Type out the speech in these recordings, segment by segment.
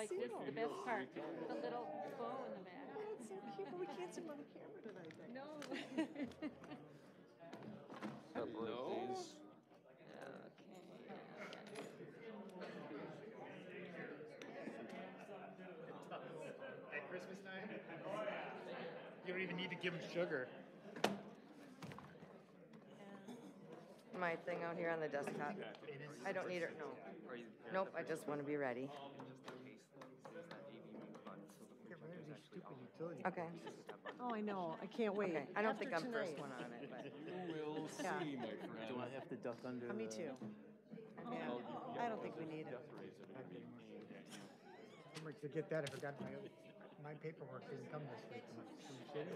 like this is the best part, the little bow in the back. Oh, it's so cute, but we can't see him on the camera tonight. No. Separate these. At Christmas time, you don't even need to give them sugar. My thing out here on the desktop. I don't need it, no. Nope, I just want to be ready. Get rid of these stupid utility. Okay. Oh, I know. I can't wait. Okay. I don't think I'm After first tonight. one on it, but. You will see, Yeah. my friend. Do I have to duck under? Me too. Yeah. I don't think we need it. To get that, I forgot my paperwork didn't come this week from the city.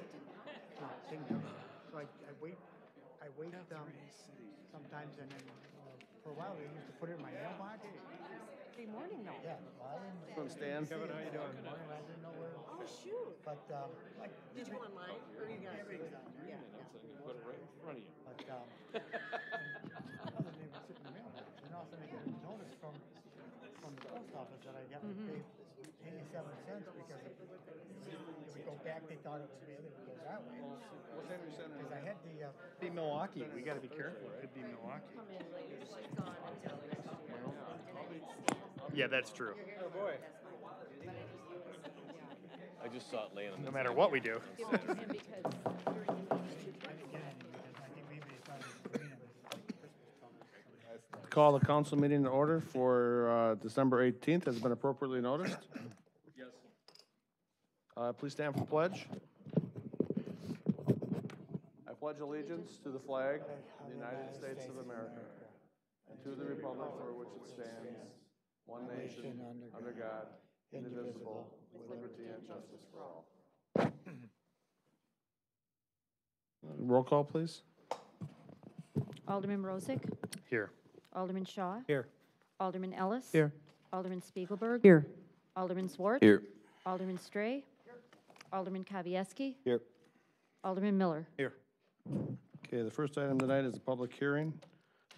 Didn't come. So I wait sometimes, and then for a while they used to put it in my mailbox. Good morning, though. Yeah. Well, I didn't. From Stan. Kevin, how you doing? I didn't know where. Oh, shoot. But like. Did you online or you got it? Yeah. Put it right in front of you. But and all of them they would sit in the mailbox, and all of a sudden I get a notice from the post office that I got to pay 87 cents because it would go back. They thought it was it would go that way. What time are you sending? Because I had the be Milwaukee. We got to be careful. It could be Milwaukee. Yeah, that's true. Oh boy. I just saw it laying on No the matter what we do. Give it to him because Call the council meeting to order for December 18th. Has it been appropriately noticed? Yes. Please stand for pledge. I pledge allegiance to the flag of the United States of America and to the republic for which it stands, one nation, under God, indivisible, with liberty and justice for all. Roll call, please. Alderman Rosick, Here. Alderman Shaw, Here. Alderman Ellis. Here. Alderman Spiegelberg. Here. Alderman Swart. Here. Alderman Stray. Alderman Kavieski. Here. Alderman Miller. Here. Okay, the first item tonight is a public hearing.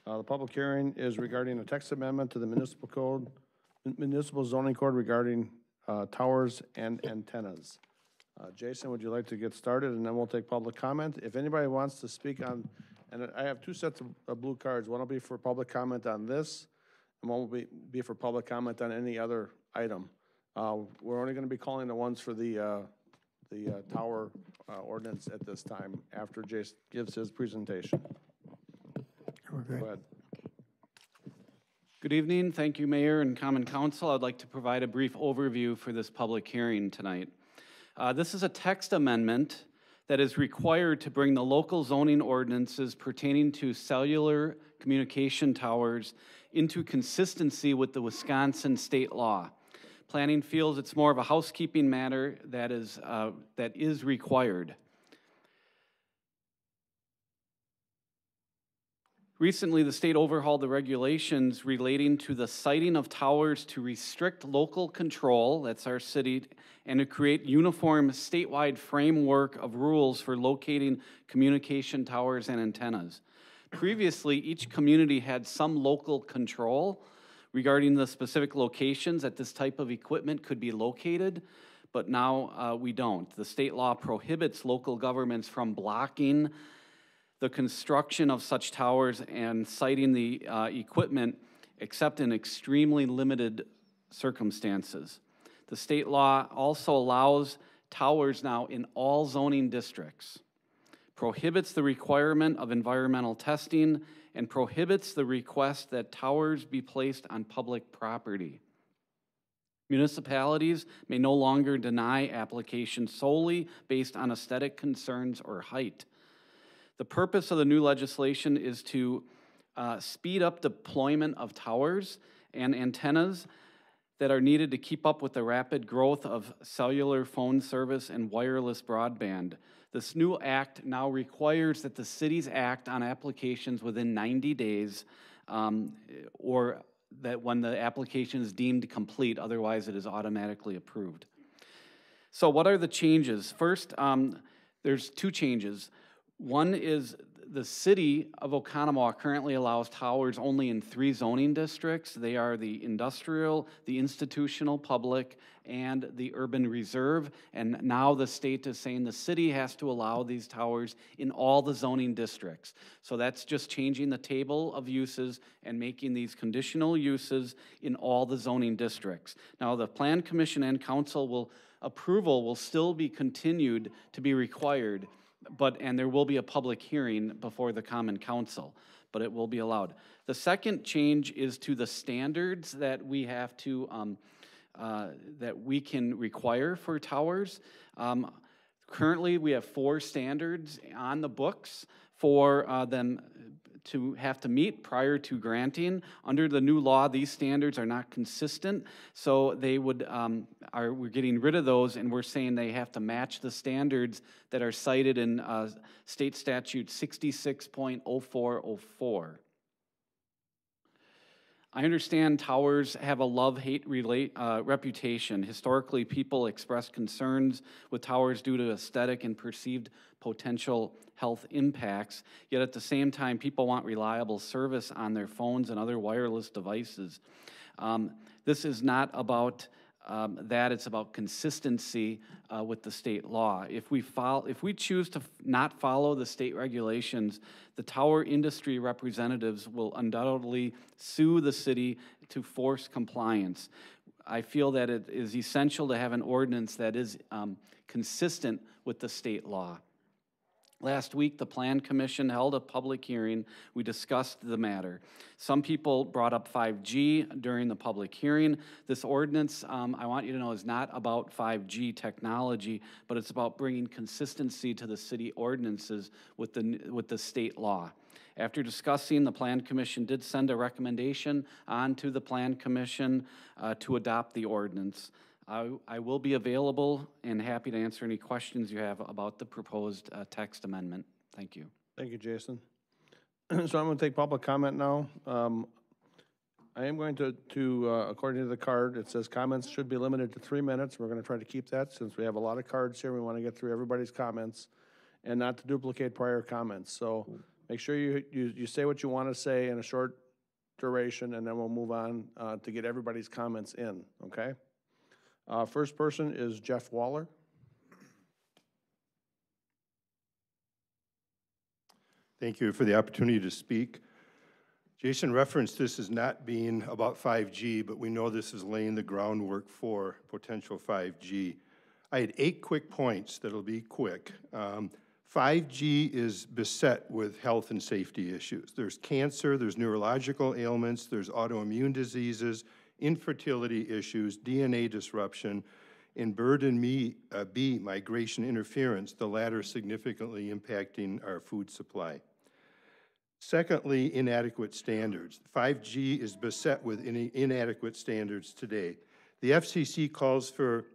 The public hearing is regarding a text amendment to the municipal code, municipal zoning code regarding towers and antennas. Jason, would you like to get started, and then we'll take public comment? If anybody wants to speak on, and I have two sets of blue cards. One will be for public comment on this, and one will be for public comment on any other item. We're only going to be calling the ones for the tower ordinance at this time, after Jason gives his presentation. We're good. Go ahead. Good evening. Thank you, Mayor and Common Council. I'd like to provide a brief overview for this public hearing tonight. This is a text amendment that is required to bring the local zoning ordinances pertaining to cellular communication towers into consistency with the Wisconsin state law. Planning feels it's more of a housekeeping matter that is required. Recently, the state overhauled the regulations relating to the siting of towers to restrict local control, that's our city, and to create uniform statewide framework of rules for locating communication towers and antennas. Previously, each community had some local control regarding the specific locations that this type of equipment could be located, but now we don't. The state law prohibits local governments from blocking the construction of such towers and siting the equipment except in extremely limited circumstances. The state law also allows towers now in all zoning districts, prohibits the requirement of environmental testing, and prohibits the request that towers be placed on public property. Municipalities may no longer deny applications solely based on aesthetic concerns or height. The purpose of the new legislation is to speed up deployment of towers and antennas that are needed to keep up with the rapid growth of cellular phone service and wireless broadband. This new act now requires that the cities act on applications within 90 days or that when the application is deemed complete, otherwise it is automatically approved. So what are the changes? First, there's two changes. One is the city of Oconomowoc currently allows towers only in 3 zoning districts. They are the industrial, the institutional public, and the urban reserve. And now the state is saying the city has to allow these towers in all the zoning districts. So that's just changing the table of uses and making these conditional uses in all the zoning districts. Now the Plan Commission and Council approval will still be continued to be required, and there will be a public hearing before the Common Council, but it will be allowed. The second change is to the standards that we have to, that we can require for towers. Currently, we have 4 standards on the books for them to have to meet prior to granting. Under the new law, these standards are not consistent, so they would, we're getting rid of those, and we're saying they have to match the standards that are cited in State Statute 66.0404. I understand towers have a love-hate reputation. Historically, people express concerns with towers due to aesthetic and perceived potential health impacts, yet at the same time, people want reliable service on their phones and other wireless devices. This is not about that, it's about consistency with the state law. If we choose to not follow the state regulations, the tower industry representatives will undoubtedly sue the city to force compliance. I feel that it is essential to have an ordinance that is consistent with the state law. Last week, the Plan Commission held a public hearing. We discussed the matter. Some people brought up 5G during the public hearing. This ordinance, I want you to know, is not about 5G technology, but it's about bringing consistency to the city ordinances with the state law. After discussing, the Plan Commission did send a recommendation on to the Plan Commission to adopt the ordinance. I will be available and happy to answer any questions you have about the proposed text amendment. Thank you. Thank you, Jason. So I'm going to take public comment now. I am going to according to the card, it says comments should be limited to 3 minutes. We're going to try to keep that since we have a lot of cards here. We want to get through everybody's comments and not to duplicate prior comments. So make sure you say what you want to say in a short duration, and then we'll move on to get everybody's comments in, okay? First person is Jeff Waller. Thank you for the opportunity to speak. Jason referenced this as not being about 5G, but we know this is laying the groundwork for potential 5G. I had 8 quick points that'll be quick. 5G is beset with health and safety issues. There's cancer, there's neurological ailments, there's autoimmune diseases, infertility issues, DNA disruption, and bird and bee migration interference, the latter significantly impacting our food supply. Secondly, inadequate standards. 5G is beset with inadequate standards today. The FCC calls for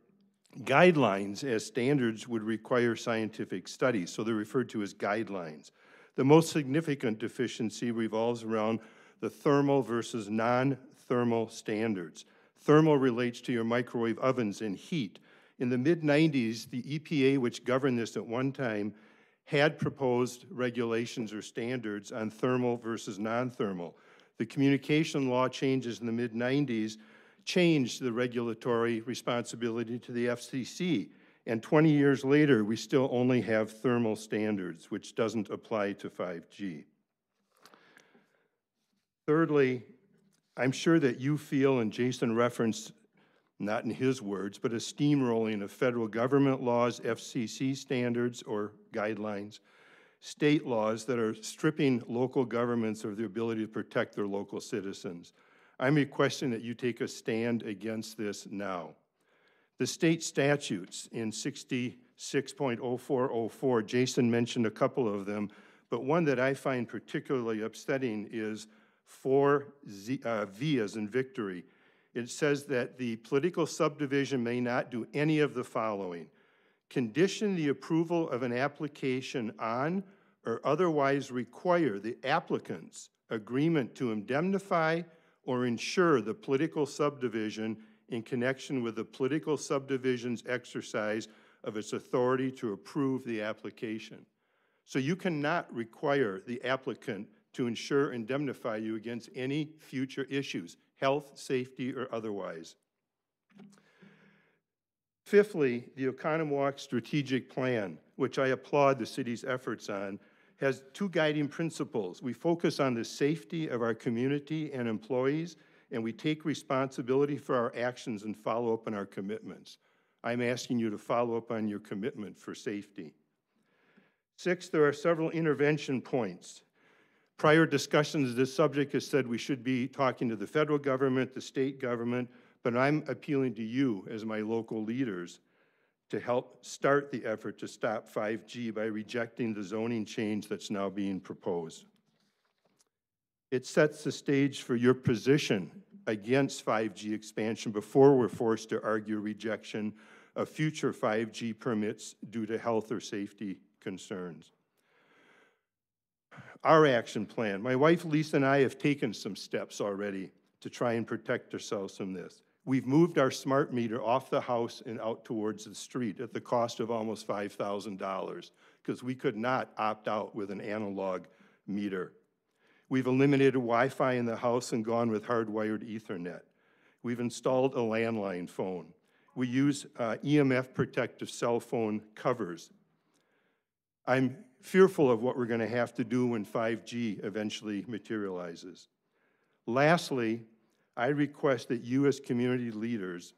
guidelines as standards would require scientific studies, so they're referred to as guidelines. The most significant deficiency revolves around the thermal versus non-thermal standards. Thermal relates to your microwave ovens and heat. In the mid-90s, the EPA, which governed this at one time, had proposed regulations or standards on thermal versus non-thermal. The communication law changes in the mid-90s changed the regulatory responsibility to the FCC, and 20 years later, we still only have thermal standards, which doesn't apply to 5G. Thirdly, I'm sure that you feel, and Jason referenced, not in his words, but a steamrolling of federal government laws, FCC standards or guidelines, state laws that are stripping local governments of the ability to protect their local citizens. I'm requesting that you take a stand against this now. The state statutes in 66.0404, Jason mentioned a couple of them, but one that I find particularly upsetting is 4V as in victory. It says that the political subdivision may not do any of the following: condition the approval of an application on or otherwise require the applicant's agreement to indemnify or insure the political subdivision in connection with the political subdivision's exercise of its authority to approve the application. So you cannot require the applicant to ensure and indemnify you against any future issues, health, safety, or otherwise. Fifthly, the Oconomowoc Strategic Plan, which I applaud the city's efforts on, has two guiding principles. We focus on the safety of our community and employees, and we take responsibility for our actions and follow up on our commitments. I'm asking you to follow up on your commitment for safety. Sixth, there are several intervention points. Prior discussions of this subject has said we should be talking to the federal government, the state government, but I'm appealing to you as my local leaders to help start the effort to stop 5G by rejecting the zoning change that's now being proposed. It sets the stage for your position against 5G expansion before we're forced to argue rejection of future 5G permits due to health or safety concerns. Our action plan. My wife Lisa and I have taken some steps already to try and protect ourselves from this. We've moved our smart meter off the house and out towards the street at the cost of almost $5,000 because we could not opt out with an analog meter. We've eliminated Wi-Fi in the house and gone with hardwired Ethernet. We've installed a landline phone. We use EMF protective cell phone covers. I'm fearful of what we're going to have to do when 5G eventually materializes. Lastly, I request that you as community leaders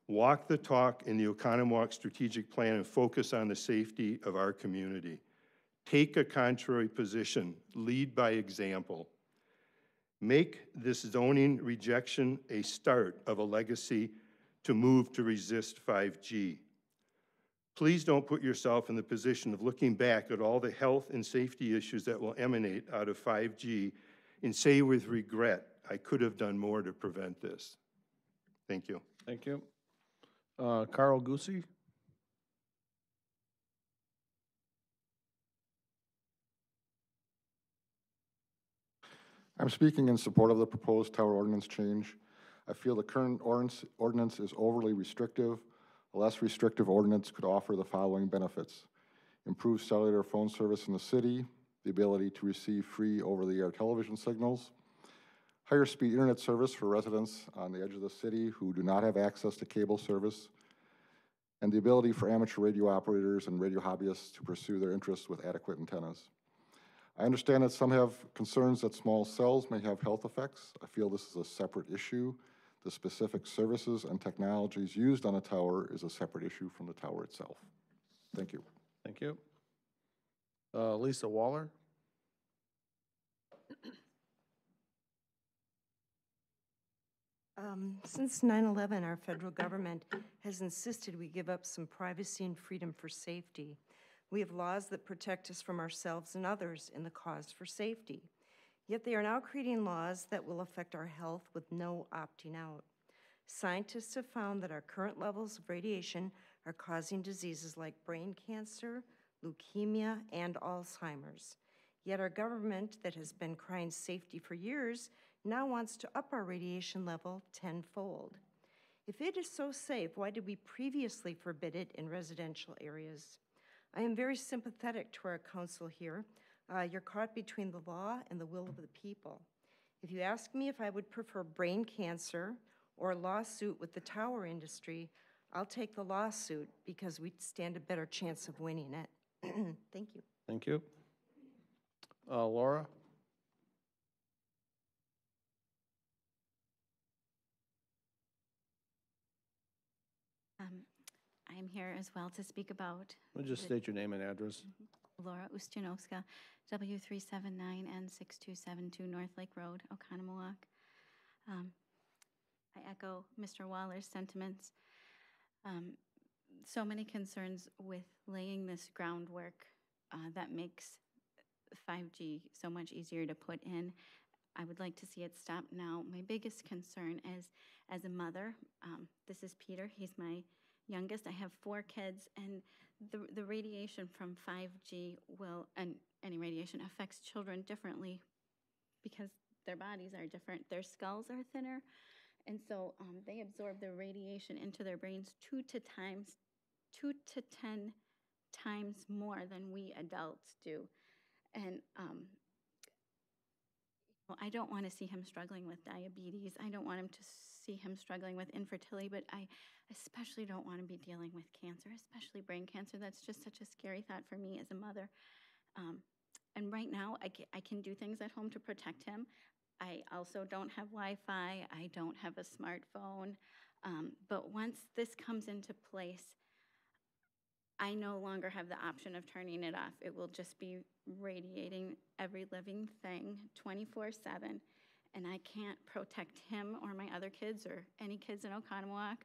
walk the talk in the Oconomowoc Strategic Plan and focus on the safety of our community. Take a contrary position, lead by example. Make this zoning rejection a start of a legacy to move to resist 5G. Please don't put yourself in the position of looking back at all the health and safety issues that will emanate out of 5G and say with regret, I could have done more to prevent this. Thank you. Thank you. Carl Gucci. I'm speaking in support of the proposed tower ordinance change. I feel the current ordinance is overly restrictive. A less restrictive ordinance could offer the following benefits: improved cellular phone service in the city, the ability to receive free over-the-air television signals, higher speed internet service for residents on the edge of the city who do not have access to cable service, and the ability for amateur radio operators and radio hobbyists to pursue their interests with adequate antennas. I understand that some have concerns that small cells may have health effects. I feel this is a separate issue. The specific services and technologies used on a tower is a separate issue from the tower itself. Thank you. Thank you. Lisa Waller. Since 9/11, our federal government has insisted we give up some privacy and freedom for safety. We have laws that protect us from ourselves and others in the cause for safety. Yet they are now creating laws that will affect our health with no opting out. Scientists have found that our current levels of radiation are causing diseases like brain cancer, leukemia, and Alzheimer's. Yet our government, that has been crying safety for years, now wants to up our radiation level tenfold. If it is so safe, why did we previously forbid it in residential areas? I am very sympathetic to our council here. You're caught between the law and the will of the people. If you ask me if I would prefer brain cancer or a lawsuit with the tower industry, I'll take the lawsuit because we stand a better chance of winning it. Thank you. Thank you. Laura. I'm here as well to speak about. We'll just state your name and address. Laura Ustianowska, W379 and 6272 North Lake Road, Oconomowoc. I echo Mr. Waller's sentiments. So many concerns with laying this groundwork that makes 5G so much easier to put in. I would like to see it stop now. My biggest concern is, as a mother, this is Peter, he's my youngest. I have 4 kids, and the radiation from 5G will, and any radiation affects children differently because their bodies are different. Their skulls are thinner, and so they absorb the radiation into their brains 2 to 10 times more than we adults do. And I don't want to see him struggling with diabetes. I don't want him to see him struggling with infertility, but I especially don't want to be dealing with cancer, especially brain cancer. That's just such a scary thought for me as a mother. And right now, I can do things at home to protect him. I also don't have Wi-Fi. I don't have a smartphone. But once this comes into place, I no longer have the option of turning it off. It will just be radiating every living thing 24/7, and I can't protect him or my other kids or any kids in Oconomowoc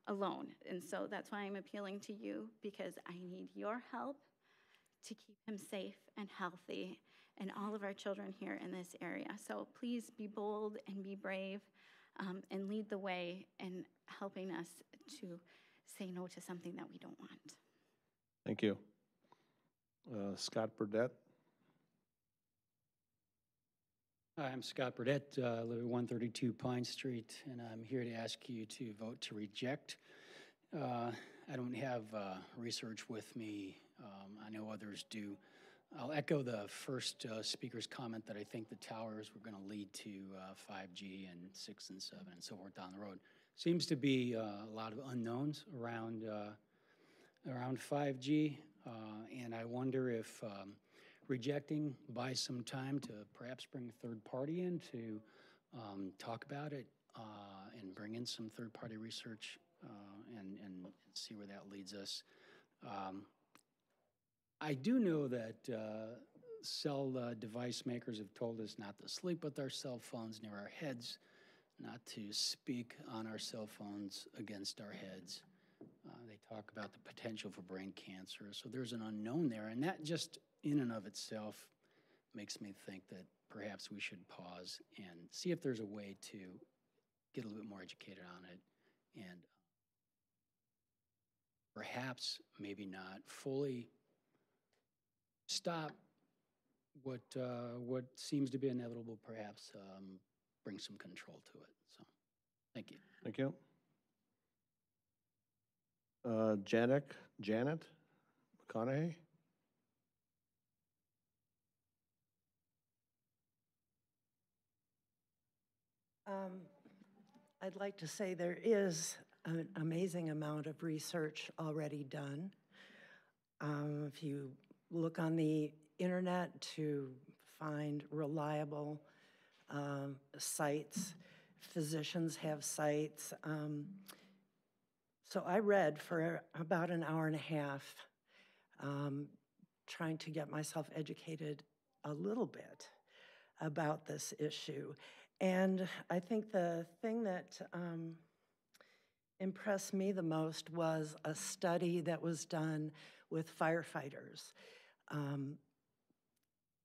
alone. And so that's why I'm appealing to you, because I need your help to keep him safe and healthy and all of our children here in this area. So please be bold and be brave and lead the way in helping us to say no to something that we don't want. Thank you. Scott Burdette. Hi, I'm Scott Burdette, live at 132 Pine Street, and I'm here to ask you to vote to reject. I don't have research with me. I know others do. I'll echo the first speaker's comment that I think the towers were going to lead to 5G and 6 and 7 and so forth down the road. Seems to be a lot of unknowns around 5G, and I wonder if rejecting buys some time to perhaps bring a third party in to talk about it and bring in some third-party research and see where that leads us. I do know that cell device makers have told us not to sleep with our cell phones near our heads, not to speak on our cell phones against our heads. They talk about the potential for brain cancer. So there's an unknown there, and that just in and of itself makes me think that perhaps we should pause and see if there's a way to get a little bit more educated on it and perhaps maybe not fully stop what seems to be inevitable, perhaps bring some control to it. So, thank you. Thank you. Janet McConaughey. I'd like to say there is an amazing amount of research already done. If you look on the internet to find reliable sites, physicians have sites. So I read for about an hour and a half, trying to get myself educated a little bit about this issue. And I think the thing that impressed me the most was a study that was done with firefighters.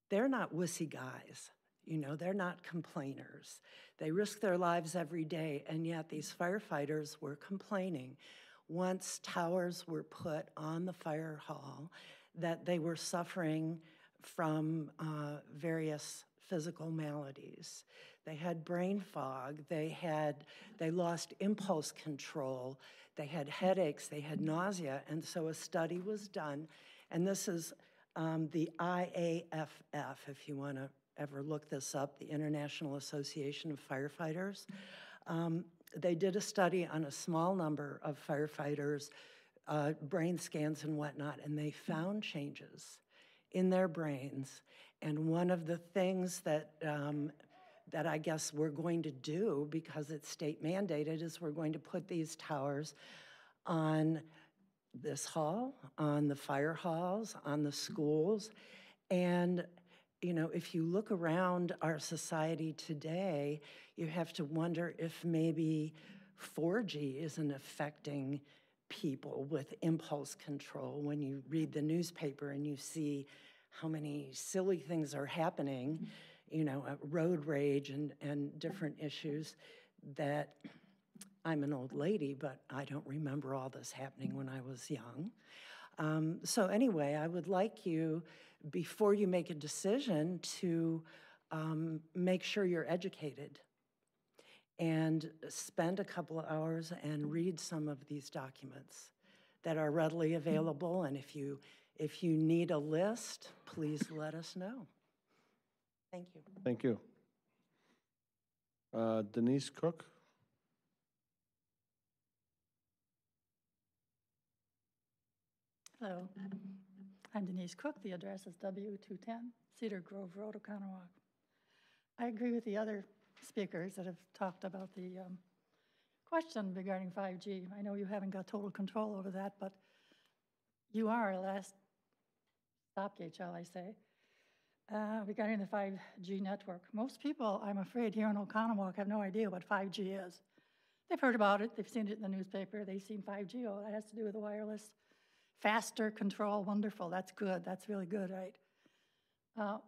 They're not wussy guys, you know, they're not complainers. They risk their lives every day, and yet these firefighters were complaining once towers were put on the fire hall that they were suffering from various physical maladies. They had brain fog, they lost impulse control, they had headaches, they had nausea, and so a study was done, and this is the IAFF, if you want to ever look this up, the International Association of Firefighters. They did a study on a small number of firefighters, brain scans and whatnot, and they found changes in their brains. And one of the things that I guess we're going to do, because it's state mandated, is we're going to put these towers on this hall, on the fire halls, on the schools. And, you know, if you look around our society today, you have to wonder if maybe 4G isn't affecting people with impulse control. When you read the newspaper and you see how many silly things are happening, you know, road rage and different issues that I'm an old lady, but I don't remember all this happening when I was young. So anyway, I would like you, before you make a decision, to make sure you're educated and spend a couple of hours and read some of these documents that are readily available. And if you need a list, please let us know. Thank you. Thank you. Denise Cook? Hello, I'm Denise Cook. The address is W210 Cedar Grove Road, Oconomowoc. I agree with the other speakers that have talked about the question regarding 5G. I know you haven't got total control over that, but you are a last stopgate, shall I say, regarding the 5G network. Most people, I'm afraid, here in Oconomowoc have no idea what 5G is. They've heard about it, they've seen it in the newspaper, they've seen 5G, oh, that has to do with the wireless. Faster control, wonderful, that's good, that's really good, right?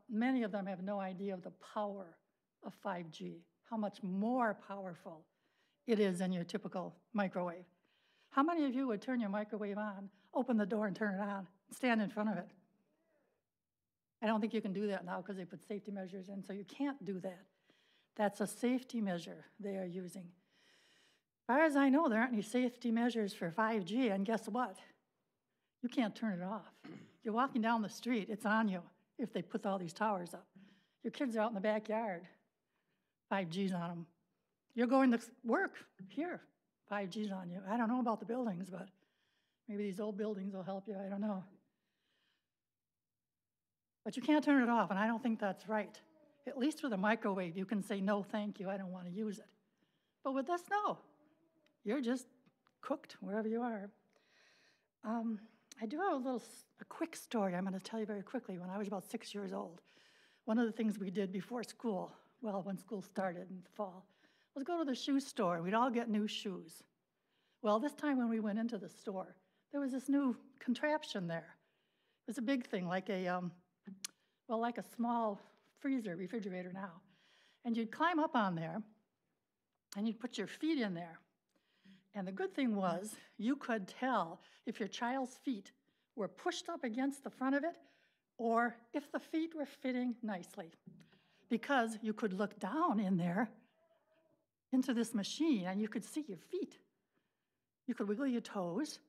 Many of them have no idea of the power of 5G, how much more powerful it is than your typical microwave. How many of you would turn your microwave on, open the door and turn it on, stand in front of it? I don't think you can do that now because they put safety measures in, so you can't do that. That's a safety measure they are using. As far as I know, there aren't any safety measures for 5G, and guess what? You can't turn it off. You're walking down the street, it's on you if they put all these towers up. Your kids are out in the backyard, 5G's on them. You're going to work, here, 5G's on you. I don't know about the buildings, but maybe these old buildings will help you, I don't know. But you can't turn it off, and I don't think that's right. At least with a microwave, you can say, no, thank you, I don't want to use it. But with this, no. You're just cooked wherever you are. I do have a quick story I'm going to tell you very quickly. When I was about 6 years old, one of the things we did before school, well, when school started in the fall, was go to the shoe store. We'd all get new shoes. Well, this time when we went into the store, there was this new contraption there. It was a big thing, like a, well, like a small refrigerator now. And you'd climb up on there, and you'd put your feet in there. And the good thing was, you could tell if your child's feet were pushed up against the front of it, or if the feet were fitting nicely. Because you could look down in there into this machine, and you could see your feet. You could wiggle your toes,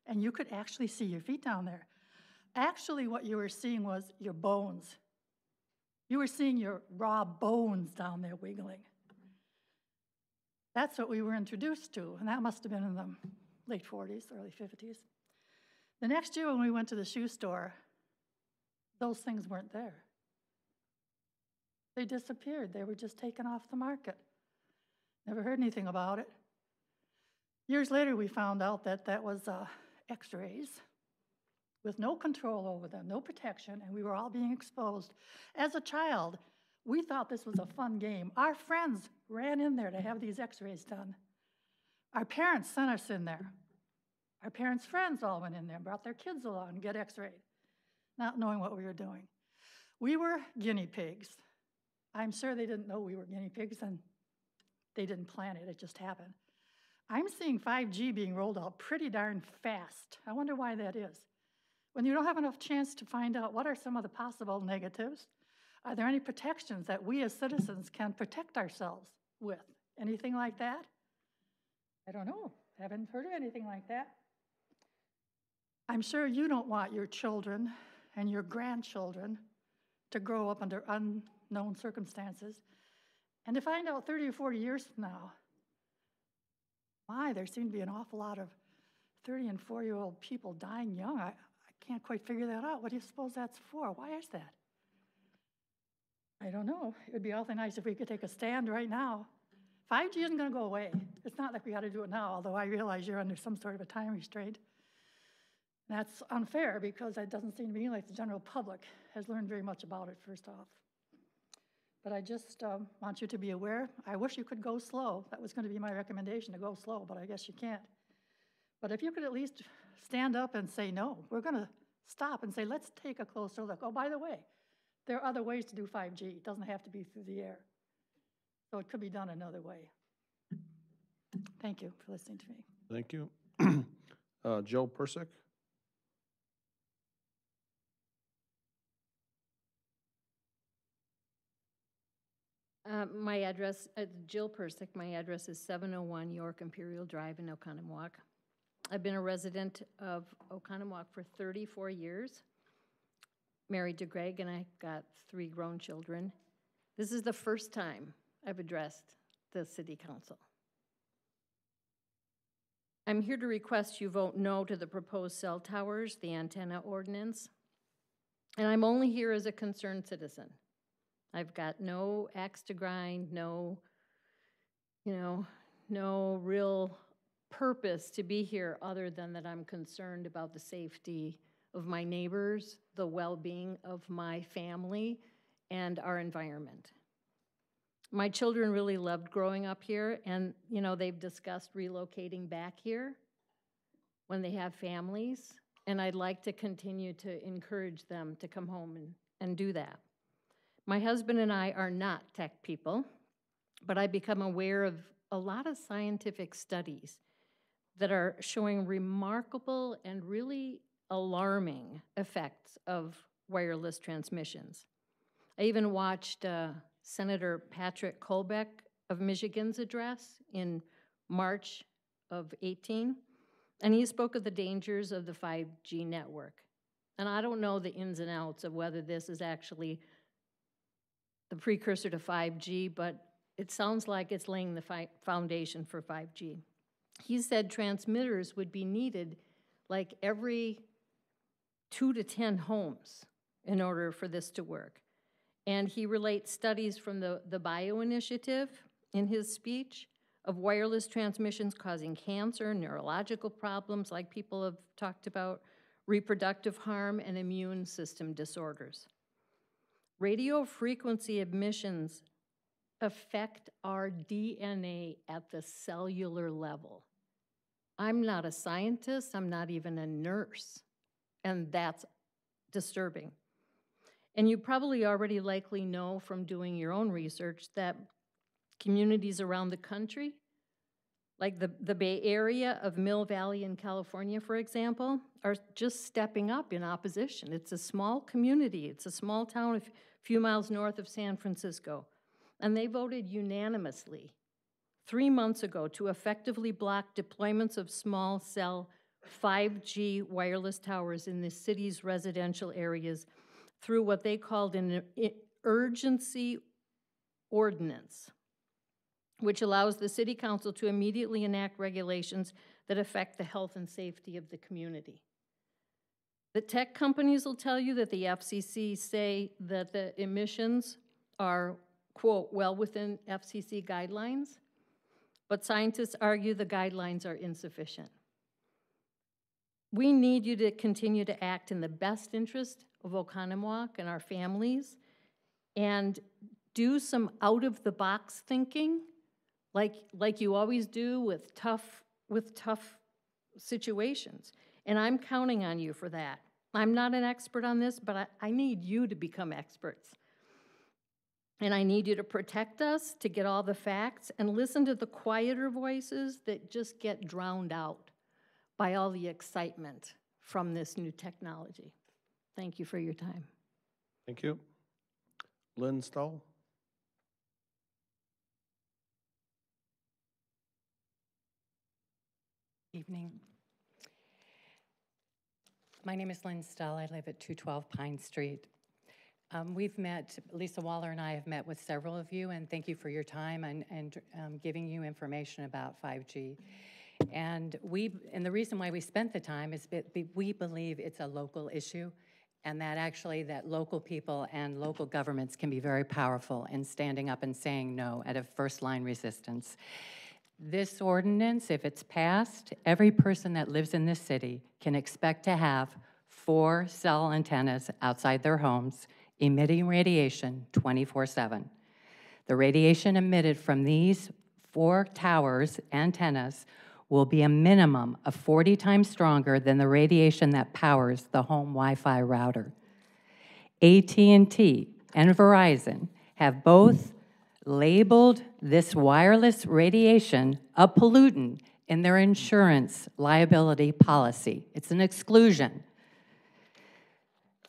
and you could actually see your feet down there. Actually, what you were seeing was your bones. You were seeing your raw bones down there wiggling. That's what we were introduced to, and that must have been in the late 40s, early 50s. The next year when we went to the shoe store, those things weren't there. They disappeared. They were just taken off the market. Never heard anything about it. Years later, we found out that that was x-rays with no control over them, no protection, and we were all being exposed. As a child, we thought this was a fun game. Our friends ran in there to have these x-rays done. Our parents sent us in there. Our parents' friends all went in there and brought their kids along to get x-rayed, not knowing what we were doing. We were guinea pigs. I'm sure they didn't know we were guinea pigs, and they didn't plan it, it just happened. I'm seeing 5G being rolled out pretty darn fast. I wonder why that is. When you don't have enough chance to find out what are some of the possible negatives, are there any protections that we as citizens can protect ourselves with? Anything like that? I don't know. Haven't heard of anything like that. I'm sure you don't want your children and your grandchildren to grow up under unknown circumstances and to find out 30 or 40 years from now, my, there seem to be an awful lot of 30 and 4-year-old people dying young. I can't quite figure that out. What do you suppose that's for? Why is that? I don't know. It would be awfully nice if we could take a stand right now. 5G isn't going to go away. It's not like we got to do it now, although I realize you're under some sort of a time restraint. That's unfair because it doesn't seem to me like the general public has learned very much about it, first off. But I just want you to be aware. I wish you could go slow. That was going to be my recommendation, to go slow, but I guess you can't. But if you could at least stand up and say, no, we're going to stop and say, let's take a closer look. Oh, by the way, there are other ways to do 5G. It doesn't have to be through the air. So it could be done another way. Thank you for listening to me. Thank you. Joe Persick? My address, Jill Persick, my address is 701 York Imperial Drive in Oconomowoc. I've been a resident of Oconomowoc for 34 years, married to Greg, and I got 3 grown children. This is the first time I've addressed the city council. I'm here to request you vote no to the proposed cell towers, the antenna ordinance, and I'm only here as a concerned citizen. I've got no axe to grind, no real purpose to be here other than that I'm concerned about the safety of my neighbors, the well-being of my family, and our environment. My children really loved growing up here, and they've discussed relocating back here when they have families, and I'd like to continue to encourage them to come home and do that. My husband and I are not tech people, but I've become aware of a lot of scientific studies that are showing remarkable and really alarming effects of wireless transmissions. I even watched Senator Patrick Colbeck of Michigan's address in March of 18, and he spoke of the dangers of the 5G network. And I don't know the ins and outs of whether this is actually the precursor to 5G, but it sounds like it's laying the foundation for 5G. He said transmitters would be needed like every 2 to 10 homes in order for this to work. And he relates studies from the Bio Initiative in his speech of wireless transmissions causing cancer, neurological problems like people have talked about, reproductive harm, and immune system disorders. Radio frequency emissions affect our DNA at the cellular level. I'm not a scientist, I'm not even a nurse, and that's disturbing. And you probably already likely know from doing your own research that communities around the country, like the Bay Area of Mill Valley in California, for example, are just stepping up in opposition. It's a small community. It's a small town a few miles north of San Francisco. And they voted unanimously 3 months ago to effectively block deployments of small cell 5G wireless towers in the city's residential areas through what they called an urgency ordinance, which allows the city council to immediately enact regulations that affect the health and safety of the community. The tech companies will tell you that the FCC say that the emissions are, quote, well within FCC guidelines, but scientists argue the guidelines are insufficient. We need you to continue to act in the best interest of Oconomowoc and our families and do some out-of-the-box thinking like you always do with tough situations. And I'm counting on you for that. I'm not an expert on this, but I need you to become experts. And I need you to protect us, to get all the facts, and listen to the quieter voices that just get drowned out by all the excitement from this new technology. Thank you for your time. Thank you. Lynn Stahl. Evening. My name is Lynn Stahl. I live at 212 Pine Street. We've met, Lisa Waller and I have met with several of you, and thank you for your time and giving you information about 5G. And the reason why we spent the time is that we believe it's a local issue, and that actually that local people and local governments can be very powerful in standing up and saying no at a first-line resistance. This ordinance, if it's passed, every person that lives in this city can expect to have 4 cell antennas outside their homes emitting radiation 24/7. The radiation emitted from these 4 towers, antennas, will be a minimum of 40 times stronger than the radiation that powers the home Wi-Fi router. AT&T and Verizon have both labeled this wireless radiation a pollutant in their insurance liability policy. It's an exclusion.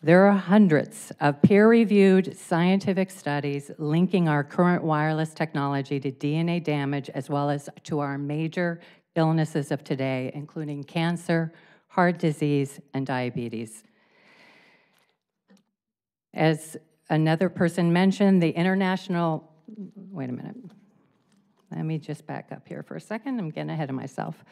There are hundreds of peer-reviewed scientific studies linking our current wireless technology to DNA damage as well as to our major illnesses of today, including cancer, heart disease, and diabetes. As another person mentioned, the international, wait a minute. Let me just back up here for a second. I'm getting ahead of myself.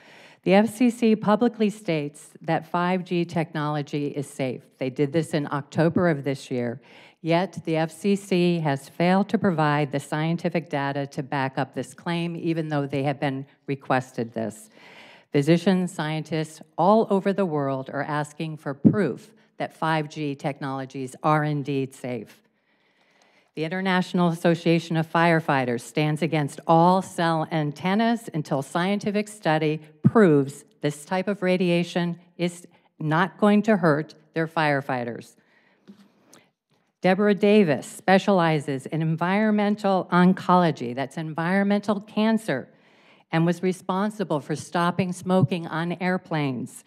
The FCC publicly states that 5G technology is safe. They did this in October of this year, yet the FCC has failed to provide the scientific data to back up this claim, even though they have been requested this. Physicians, scientists all over the world are asking for proof that 5G technologies are indeed safe. The International Association of Firefighters stands against all cell antennas until scientific study proves this type of radiation is not going to hurt their firefighters. Deborah Davis specializes in environmental oncology, that's environmental cancer, and was responsible for stopping smoking on airplanes.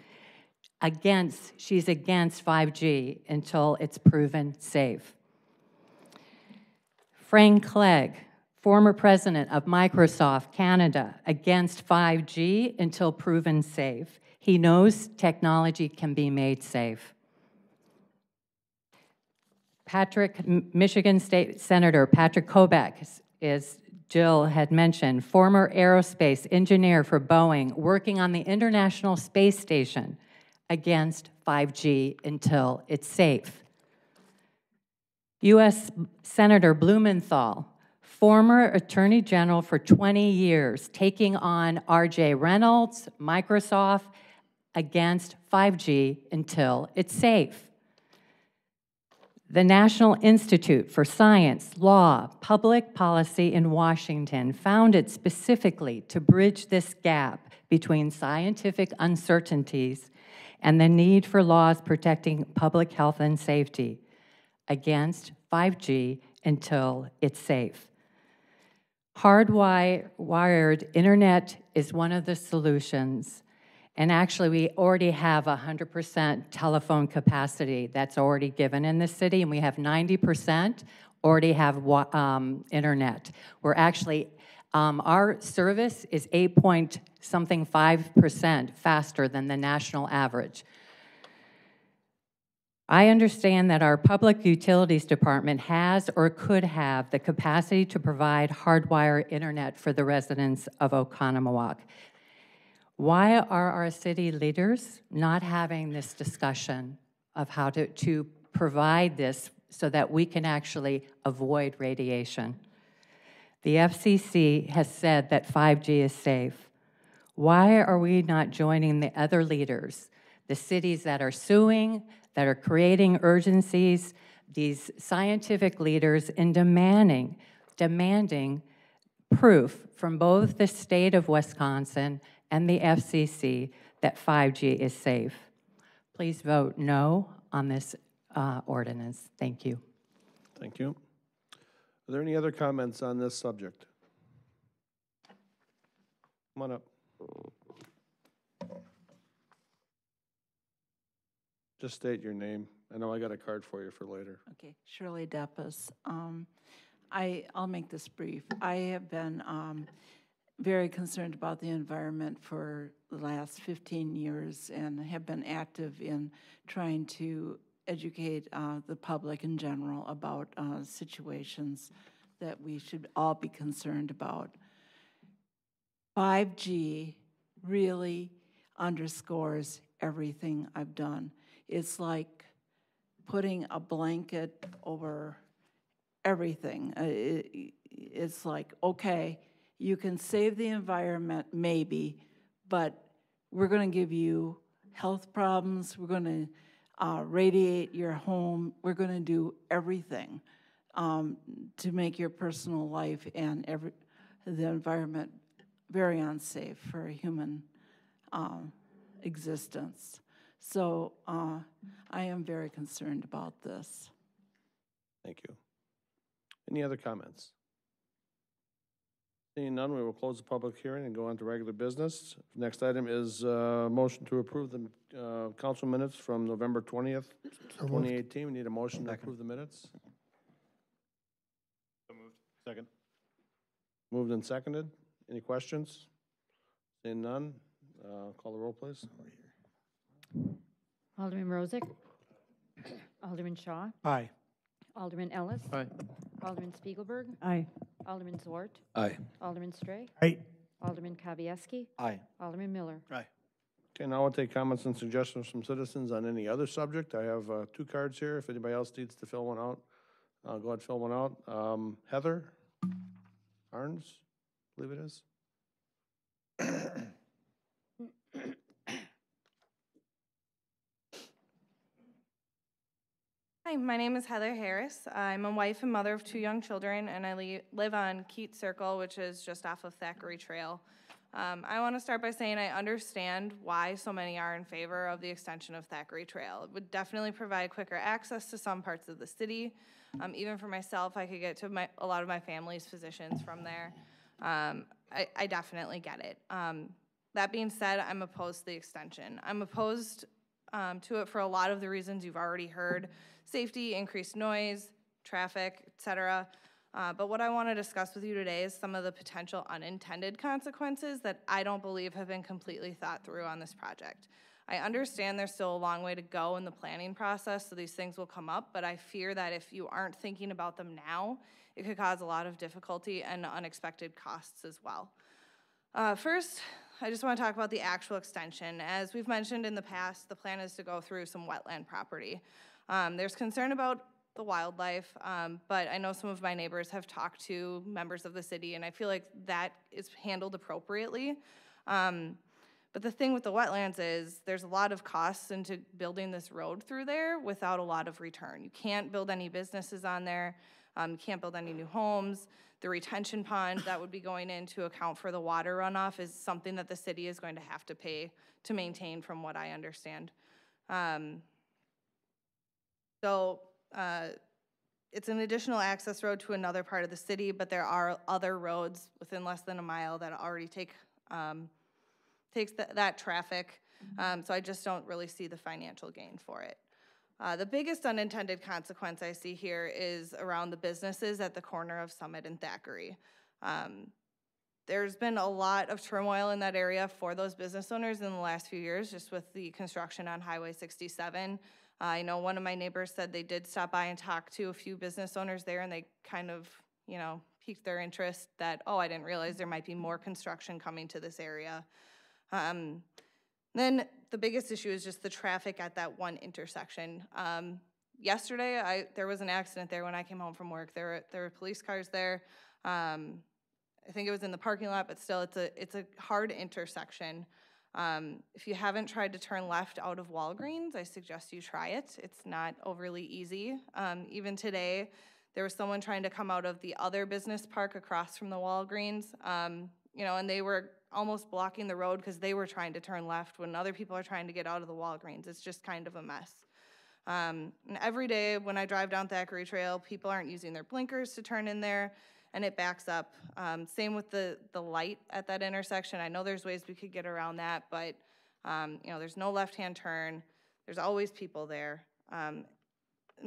She's against 5G until it's proven safe. Frank Clegg, former president of Microsoft Canada, against 5G until proven safe. He knows technology can be made safe. Michigan State Senator Patrick Kobach, as Jill had mentioned, former aerospace engineer for Boeing, working on the International Space Station, against 5G until it's safe. U.S. Senator Blumenthal, former Attorney General for 20 years, taking on R.J. Reynolds, Microsoft, against 5G until it's safe. The National Institute for Science, Law, Public Policy in Washington, founded specifically to bridge this gap between scientific uncertainties and the need for laws protecting public health and safety, against 5G until it's safe. Hardwired internet is one of the solutions, and actually we already have 100% telephone capacity that's already given in the city, and we have 90% already have internet. We're actually, our service is 8.5% faster than the national average. I understand that our Public Utilities Department has or could have the capacity to provide hardwire internet for the residents of Oconomowoc. Why are our city leaders not having this discussion of how to provide this so that we can actually avoid radiation? The FCC has said that 5G is safe. Why are we not joining the other leaders, the cities that are suing, that are creating urgencies, these scientific leaders, in demanding proof from both the state of Wisconsin and the FCC that 5G is safe? Please vote no on this ordinance. Thank you. Thank you. Are there any other comments on this subject? Come on up. Just state your name. I know I got a card for you for later. Okay, Shirley Deppes. I'll make this brief. I have been very concerned about the environment for the last 15 years and have been active in trying to educate the public in general about situations that we should all be concerned about. 5G really underscores everything I've done. It's like putting a blanket over everything. It's like, okay, you can save the environment, maybe, but we're going to give you health problems. We're going to radiate your home. We're going to do everything to make your personal life and the environment very unsafe for human existence. So I am very concerned about this. Thank you. Any other comments? Seeing none, we will close the public hearing and go on to regular business. Next item is motion to approve the council minutes from November 20th, 2018. We need a motion to approve the minutes. So moved. Second. Moved and seconded. Any questions? Seeing none, call the roll, please. Alderman Rozak. Alderman Shaw. Aye. Alderman Ellis. Aye. Alderman Spiegelberg. Aye. Alderman Zwart. Aye. Alderman Stray. Aye. Alderman Kavieski. Aye. Alderman Miller. Aye. Okay, now I'll take comments and suggestions from citizens on any other subject. I have 2 cards here. If anybody else needs to fill one out, go ahead, fill one out. Heather Arns, I believe it is. Hi, my name is Heather Harris. I'm a wife and mother of 2 young children, and I live on Keat Circle, which is just off of Thackeray Trail. I want to start by saying I understand why so many are in favor of the extension of Thackeray Trail. It would definitely provide quicker access to some parts of the city. Even for myself, I could get to a lot of my family's physicians from there. I definitely get it. That being said, I'm opposed to the extension. I'm opposed to it for a lot of the reasons you've already heard: safety, increased noise, traffic, etc. But what I want to discuss with you today is some of the potential unintended consequences that I don't believe have been completely thought through on this project. I understand there's still a long way to go in the planning process, so these things will come up, but I fear that if you aren't thinking about them now, it could cause a lot of difficulty and unexpected costs as well. First, I just want to talk about the actual extension. As we've mentioned in the past, the plan is to go through some wetland property. There's concern about the wildlife, but I know some of my neighbors have talked to members of the city, and I feel like that is handled appropriately. But the thing with the wetlands is there's a lot of costs into building this road through there without a lot of return. You can't build any businesses on there. You can't build any new homes. The retention pond that would be going in to account for the water runoff is something that the city is going to have to pay to maintain, from what I understand. It's an additional access road to another part of the city, but there are other roads within less than a mile that already takes that traffic. So I just don't really see the financial gain for it. The biggest unintended consequence I see here is around the businesses at the corner of Summit and Thackeray. There's been a lot of turmoil in that area for those business owners in the last few years, just with the construction on Highway 67. I know one of my neighbors said they did stop by and talk to a few business owners there, and they kind of, piqued their interest that, oh, I didn't realize there might be more construction coming to this area. Then the biggest issue is just the traffic at that one intersection. Yesterday, there was an accident there when I came home from work. There were police cars there. I think it was in the parking lot, but still, it's a hard intersection. If you haven't tried to turn left out of Walgreens, I suggest you try it. It's not overly easy. Even today, there was someone trying to come out of the other business park across from the Walgreens, and they were almost blocking the road because they were trying to turn left when other people are trying to get out of the Walgreens. It's just kind of a mess. And every day when I drive down Thackeray Trail, people aren't using their blinkers to turn in there, and it backs up. Same with the light at that intersection. I know there's ways we could get around that, but there's no left-hand turn. There's always people there. In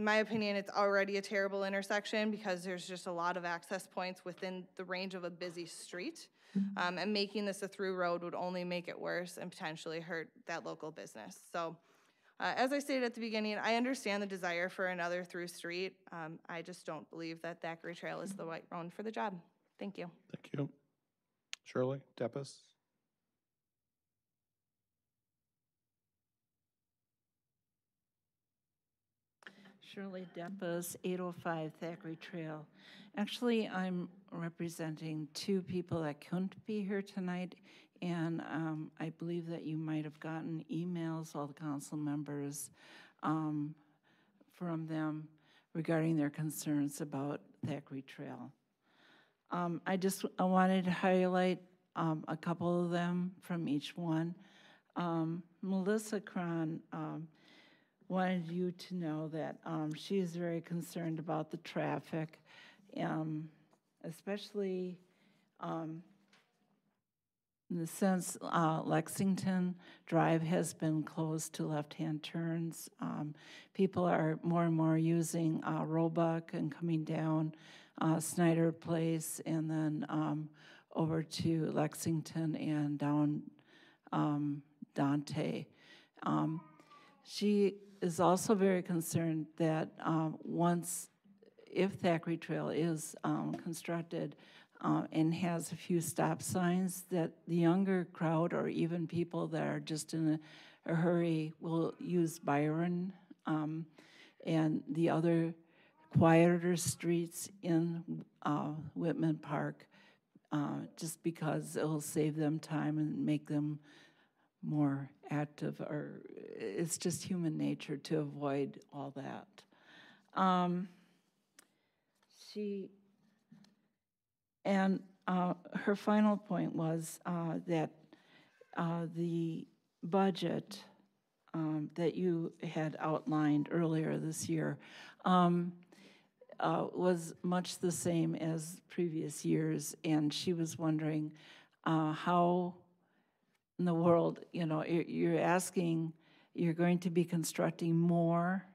my opinion, it's already a terrible intersection because there's just a lot of access points within the range of a busy street. And making this a through road would only make it worse and potentially hurt that local business. So as I stated at the beginning, I understand the desire for another through street. I just don't believe that Thackeray Trail is the right road for the job. Thank you. Thank you. Shirley Deppes. Shirley Deppes, 805 Thackeray Trail. Actually, I'm representing 2 people that couldn't be here tonight, and I believe that you might have gotten emails, all the council members, from them regarding their concerns about Thackeray Trail. I wanted to highlight a couple of them from each one. Melissa Cron wanted you to know that she is very concerned about the traffic, especially in the sense Lexington Drive has been closed to left-hand turns. People are more and more using Roebuck and coming down Snyder Place and then over to Lexington and down Dante. She is also very concerned that if Thackeray Trail is constructed and has a few stop signs, that the younger crowd or even people that are just in a hurry will use Byron and the other quieter streets in Whitman Park, just because it'll save them time and make them more active, or it's just human nature to avoid all that. Her final point was that the budget that you had outlined earlier this year was much the same as previous years, and she was wondering how in the world, you're asking, you're going to be constructing more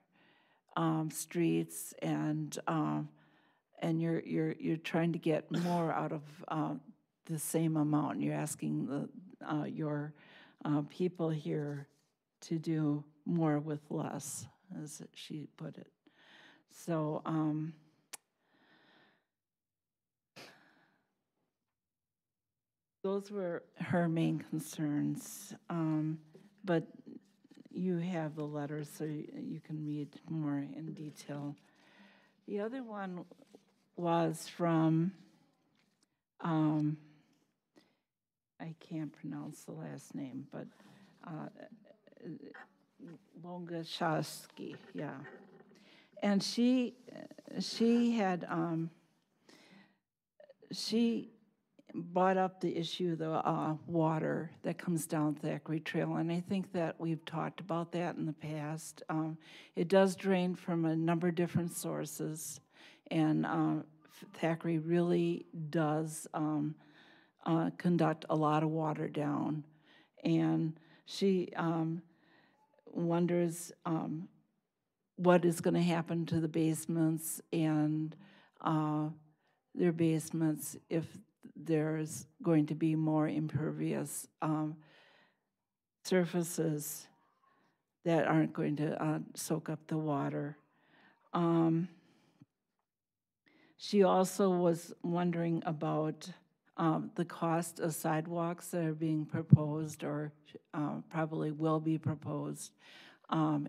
streets, and you're trying to get more out of the same amount. You're asking your people here to do more with less, as she put it. So those were her main concerns, but you have the letter, so you can read more in detail. The other one was from, I can't pronounce the last name, but Longashowski, yeah. And she had, she brought up the issue of the water that comes down Thackeray Trail, and I think that we've talked about that in the past. It does drain from a number of different sources, and Thackeray really does conduct a lot of water down. And she wonders what is going to happen to the basements and their basements if there's going to be more impervious surfaces that aren't going to soak up the water. She also was wondering about the cost of sidewalks that are being proposed or probably will be proposed.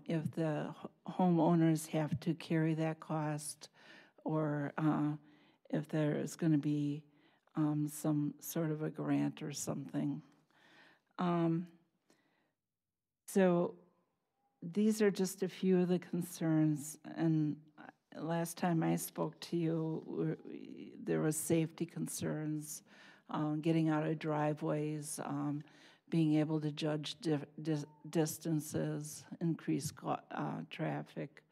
If the homeowners have to carry that cost, or if there is going to be some sort of a grant or something. So these are just a few of the concerns, and last time I spoke to you, there was safety concerns, getting out of driveways, being able to judge distances, increase traffic.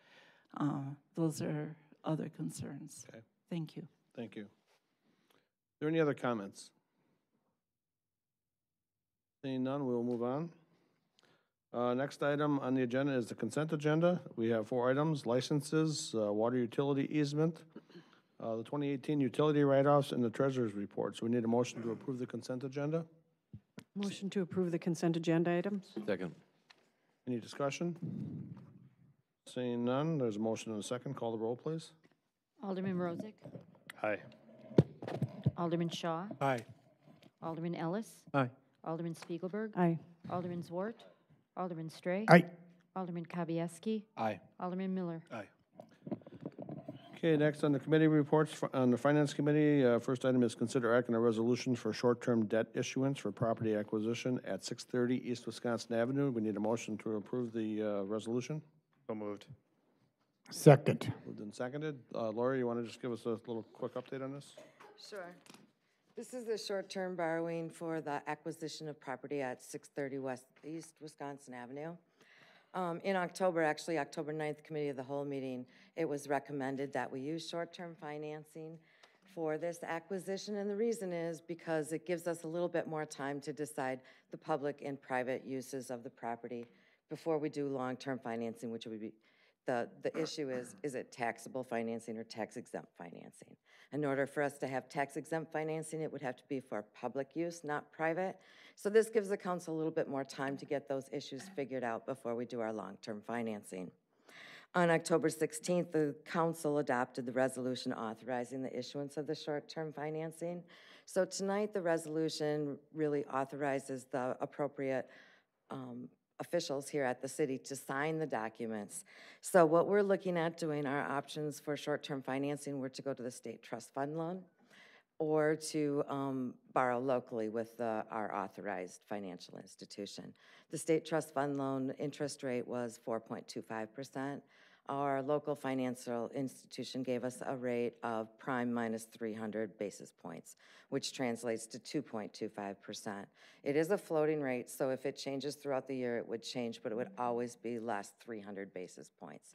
Those are other concerns. Okay. Thank you. Thank you. Are there any other comments? Seeing none, we'll move on. Next item on the agenda is the consent agenda. We have 4 items: licenses, water utility easement, the 2018 utility write-offs, and the treasurer's report. So we need a motion to approve the consent agenda. Motion to approve the consent agenda items. Second. Any discussion? Seeing none, there's a motion and a second. Call the roll, please. Alderman Rozak. Aye. Alderman Shaw. Aye. Alderman Ellis. Aye. Alderman Spiegelberg. Aye. Alderman Zwart. Alderman Stray. Aye. Alderman Kavieski. Aye. Alderman Miller. Aye. Okay, next on the committee reports, on the Finance Committee, first item is consider act on a resolution for short-term debt issuance for property acquisition at 630 East Wisconsin Avenue. We need a motion to approve the resolution. So moved. Second. Moved and seconded. Lori, you want to just give us a little quick update on this? Sure. This is the short-term borrowing for the acquisition of property at 630 East Wisconsin Avenue. In October, actually October 9th, Committee of the Whole meeting, it was recommended that we use short-term financing for this acquisition, and the reason is because it gives us a little bit more time to decide the public and private uses of the property before we do long-term financing, which would be The issue is it taxable financing or tax exempt financing? In order for us to have tax exempt financing, it would have to be for public use, not private. So this gives the council a little bit more time to get those issues figured out before we do our long-term financing. On October 16th, the council adopted the resolution authorizing the issuance of the short-term financing. So tonight, the resolution really authorizes the appropriate officials here at the city to sign the documents. So what we're looking at doing, our options for short-term financing were to go to the state trust fund loan or to borrow locally with our authorized financial institution. The state trust fund loan interest rate was 4.25%. Our local financial institution gave us a rate of prime minus 300 basis points, which translates to 2.25%. It is a floating rate, so if it changes throughout the year, it would change, but it would always be less 300 basis points.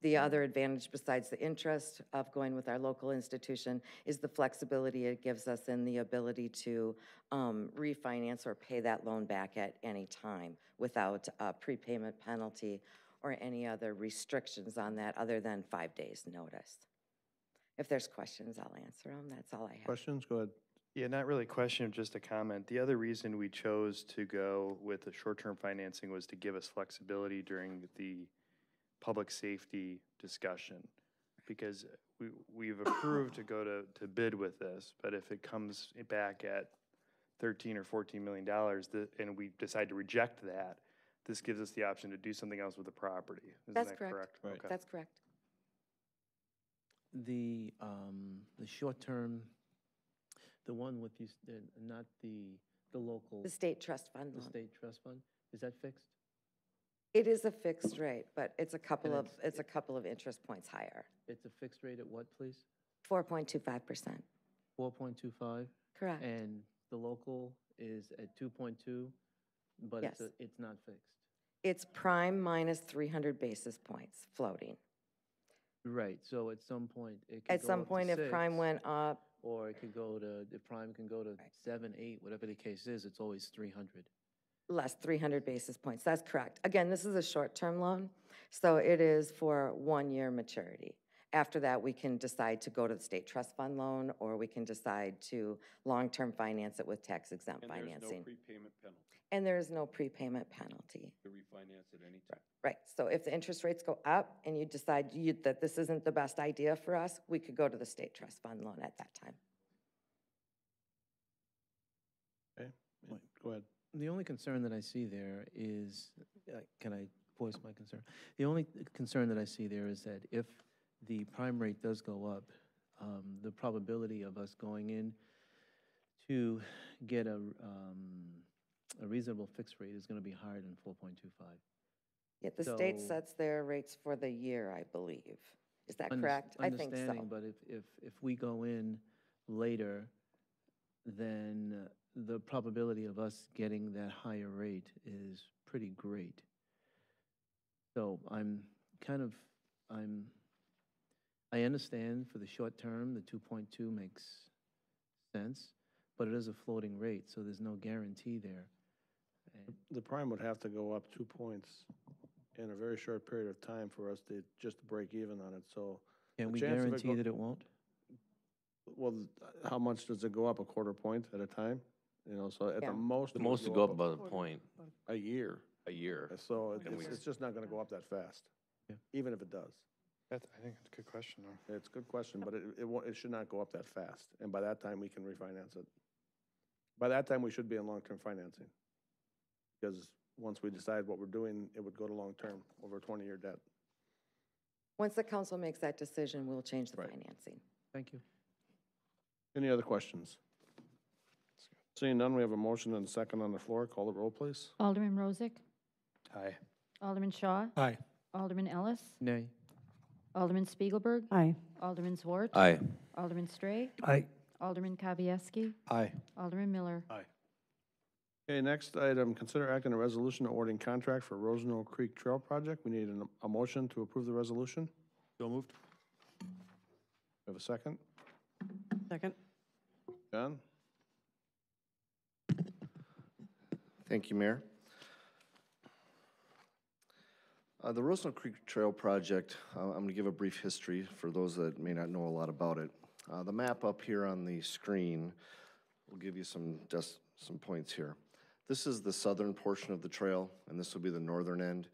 The other advantage besides the interest of going with our local institution is the flexibility it gives us and the ability to refinance or pay that loan back at any time without a prepayment penalty or any other restrictions on that other than 5 days notice. If there's questions, I'll answer them. That's all I have. Questions? Go ahead. Yeah, not really a question, just a comment. The other reason we chose to go with the short-term financing was to give us flexibility during the public safety discussion, because we've approved to go to bid with this, but if it comes back at $13 or $14 million and we decide to reject that, this gives us the option to do something else with the property. Isn't That's that correct. Okay. That's correct. The short term, the one with you, not the local. The state trust fund The loan. state trust fund, is that fixed? It is a fixed rate, but it's a couple of interest points higher. It's a fixed rate at what, please? 4.25%. 4.25? Correct. And the local is at 2.2, but Yes. it's not fixed. It's prime minus 300 basis points floating. Right, so at some point, it could At go some up to point, if 6, prime went up, or it could go to, the prime can go to 7, 8, whatever the case is, it's always 300. less 300 basis points. That's correct. Again, this is a short-term loan, so it is for 1-year maturity. After that, we can decide to go to the state trust fund loan, or we can decide to long-term finance it with tax-exempt And financing. there's no prepayment penalty And there is no prepayment penalty. to refinance at any time. Right, so if the interest rates go up and you decide that this isn't the best idea for us, we could go to the state trust fund loan at that time. Okay, go ahead. The only concern that I see there is, can I voice my concern? The only concern that I see there is that if the prime rate does go up, the probability of us going in to get a reasonable fixed rate is going to be higher than 4.25. Yeah, the state sets their rates for the year, I believe. Is that correct? I think so. Understanding, but if we go in later, then the probability of us getting that higher rate is pretty great. So I understand for the short term, the 2.2 makes sense, but it is a floating rate, so there's no guarantee there. The prime would have to go up 2 points in a very short period of time for us to just break even on it, so. Can the we chance of guarantee that it won't? Well, how much does it go up? A quarter point at a time? You know, so at Yeah. the most. The it would most to go up about a point A year. a year. So And we- it's just not gonna go up that fast. Yeah. Even if it does. I think it's a good question, though. It's a good question, but it should not go up that fast. And by that time, we can refinance it. By that time, we should be in long-term financing. Because once we decide what we're doing, it would go to long-term over a 20-year debt. Once the council makes that decision, we'll change the Right. financing. Thank you. Any other questions? Seeing none, we have a motion and a second on the floor. Call the roll, please. Alderman Rozak? Aye. Alderman Shaw? Aye. Alderman Ellis? Nay. Alderman Spiegelberg? Aye. Alderman Zwart? Aye. Alderman Stray? Aye. Alderman Kavieski? Aye. Alderman Miller? Okay, next item, consider acting a resolution awarding contract for Rosenau Creek Trail Project. We need a motion to approve the resolution. So moved. Have a second? Second. John? Thank you, Mayor. The Rosemont Creek Trail project, I'm going to give a brief history for those that may not know a lot about it. The map up here on the screen will give you some points here. This is the southern portion of the trail, and this will be the northern end.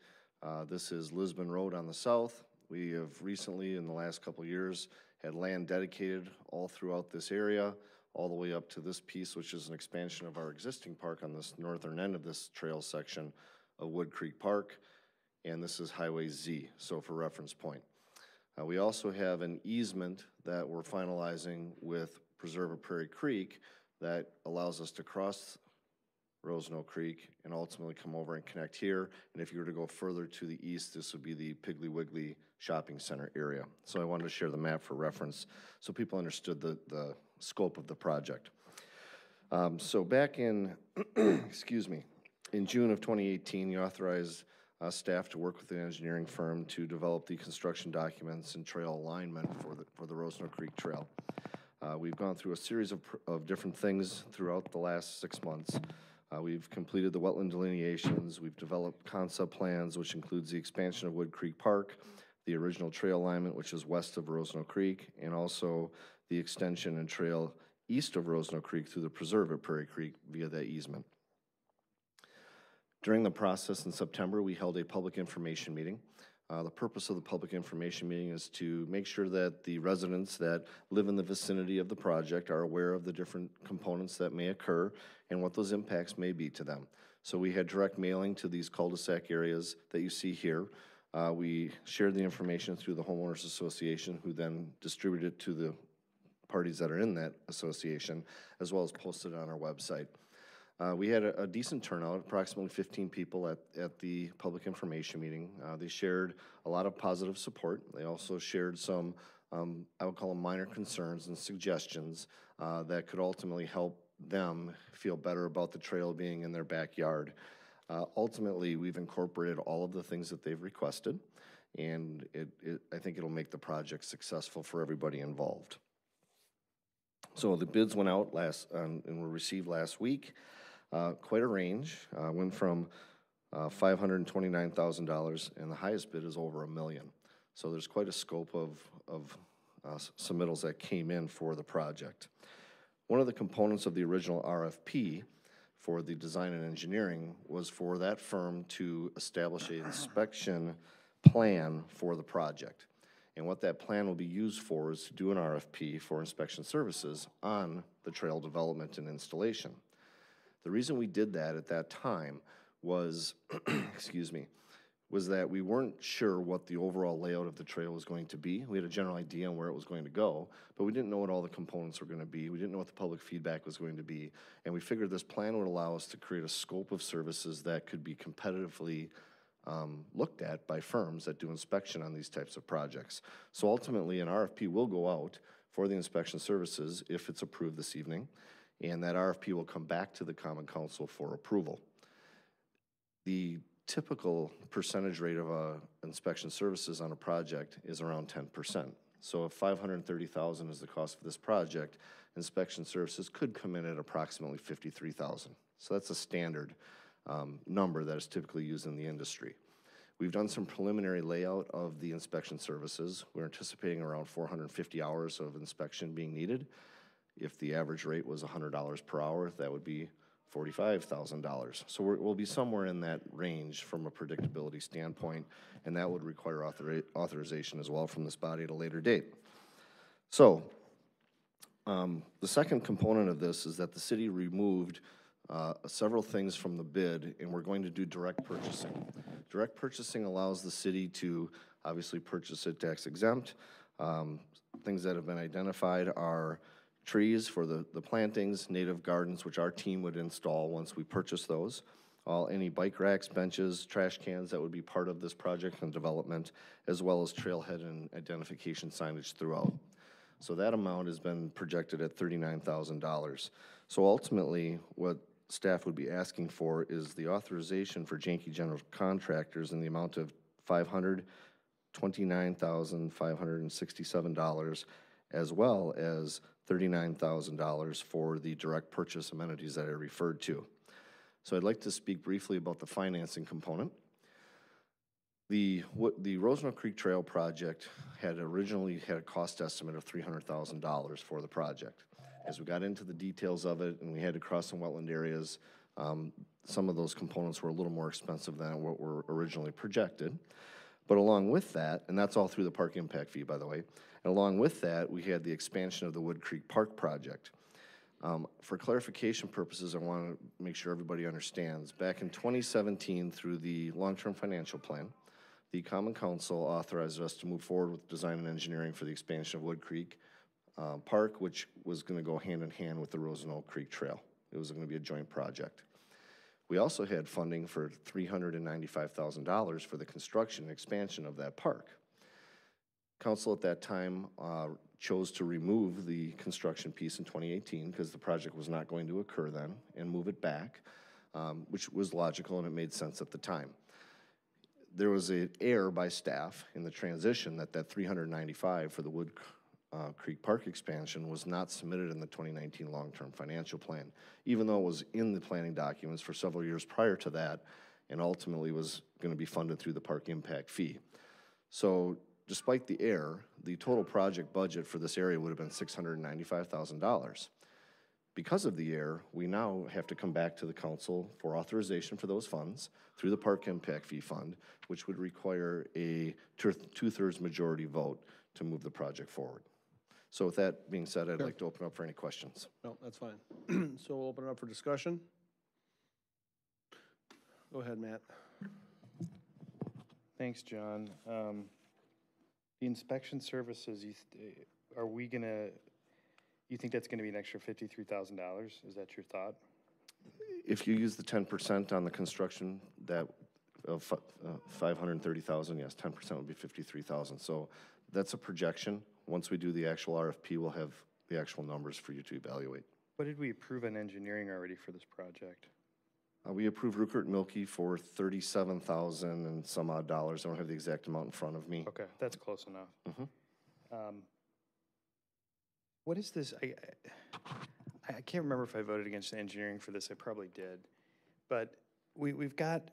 This is Lisbon Road on the south. We have recently, in the last couple of years, had land dedicated all throughout this area, all the way up to this piece, which is an expansion of our existing park on this northern end of this trail section of Wood Creek Park. And this is Highway Z, so for reference point. We also have an easement that we're finalizing with Preserve of Prairie Creek that allows us to cross Rosenau Creek and ultimately come over and connect here. And if you were to go further to the east, this would be the Piggly Wiggly Shopping Center area. So I wanted to share the map for reference so people understood the scope of the project. So back in, excuse me, in June of 2018, you authorized staff to work with an engineering firm to develop the construction documents and trail alignment for the Rosenau Creek Trail. We've gone through a series of different things throughout the last 6 months. We've completed the wetland delineations, we've developed concept plans, which includes the expansion of Wood Creek Park, the original trail alignment, which is west of Rosenau Creek, and also the extension and trail east of Rosenau Creek through the Preserve at Prairie Creek via that easement. During the process in September, we held a public information meeting. The purpose of the public information meeting is to make sure that the residents that live in the vicinity of the project are aware of the different components that may occur and what those impacts may be to them. So we had direct mailing to these cul-de-sac areas that you see here. We shared the information through the Homeowners Association, who then distributed it to the parties that are in that association, as well as posted it on our website. We had a decent turnout, approximately 15 people at the public information meeting. They shared a lot of positive support. They also shared some, I would call them minor concerns and suggestions that could ultimately help them feel better about the trail being in their backyard. Ultimately, we've incorporated all of the things that they've requested, and I think it'll make the project successful for everybody involved. So the bids went out and were received last week. Quite a range, went from $529,000, and the highest bid is over $1 million. So there's quite a scope of submittals that came in for the project. One of the components of the original RFP for the design and engineering was for that firm to establish an inspection plan for the project. And what that plan will be used for is to do an RFP for inspection services on the trail development and installation. The reason we did that at that time was, excuse me, was that we weren't sure what the overall layout of the trail was going to be. We had a general idea on where it was going to go, but we didn't know what all the components were going to be. We didn't know what the public feedback was going to be. And we figured this plan would allow us to create a scope of services that could be competitively looked at by firms that do inspection on these types of projects. So ultimately, an RFP will go out for the inspection services if it's approved this evening, and that RFP will come back to the Common Council for approval. The typical percentage rate of inspection services on a project is around 10%. So if $530,000 is the cost of this project, inspection services could come in at approximately $53,000. So that's a standard number that is typically used in the industry. We've done some preliminary layout of the inspection services. We're anticipating around 450 hours of inspection being needed. If the average rate was $100 per hour, that would be $45,000. So we'll be somewhere in that range from a predictability standpoint, and that would require authorization as well from this body at a later date. So the second component of this is that the city removed several things from the bid, and we're going to do direct purchasing. Direct purchasing allows the city to obviously purchase it tax exempt. Things that have been identified are trees for the plantings, native gardens, which our team would install once we purchase those. Any bike racks, benches, trash cans that would be part of this project and development, as well as trailhead and identification signage throughout. So that amount has been projected at $39,000. So ultimately, what staff would be asking for is the authorization for Janke General Contractors in the amount of $529,567, as well as $39,000 for the direct purchase amenities that I referred to. So I'd like to speak briefly about the financing component. The Rosenau Creek Trail project had originally had a cost estimate of $300,000 for the project. As we got into the details of it and we had to cross some wetland areas, some of those components were a little more expensive than what were originally projected. But along with that, and that's all through the park impact fee, by the way, and along with that, we had the expansion of the Wood Creek Park project. For clarification purposes, I want to make sure everybody understands. Back in 2017, through the long-term financial plan, the Common Council authorized us to move forward with design and engineering for the expansion of Wood Creek Park, which was going to go hand in hand with the Rosenau Creek Trail. It was going to be a joint project. We also had funding for $395,000 for the construction and expansion of that park. Council at that time chose to remove the construction piece in 2018 because the project was not going to occur then, and move it back, which was logical and it made sense at the time. There was an error by staff in the transition that $395 for the Wood Creek Park expansion was not submitted in the 2019 long-term financial plan, even though it was in the planning documents for several years prior to that, and ultimately was going to be funded through the park impact fee. So despite the error, the total project budget for this area would have been $695,000. Because of the error, we now have to come back to the council for authorization for those funds through the park impact fee fund, which would require a two-thirds majority vote to move the project forward. So with that being said, I'd like to open up for any questions. No, that's fine. So we'll open it up for discussion. Go ahead, Matt. Thanks, John. The inspection services, are we gonna, you think that's gonna be an extra $53,000? Is that your thought? If you use the 10% on the construction, that of 530,000, yes, 10% would be 53,000. So that's a projection. Once we do the actual RFP, we'll have the actual numbers for you to evaluate. What did we approve on engineering already for this project? We approved Rupert Milkie for $37,000 and some odd dollars. I don't have the exact amount in front of me. Okay, that's close enough. Mm-hmm. What is this? I can't remember if I voted against the engineering for this. I probably did. But we've got,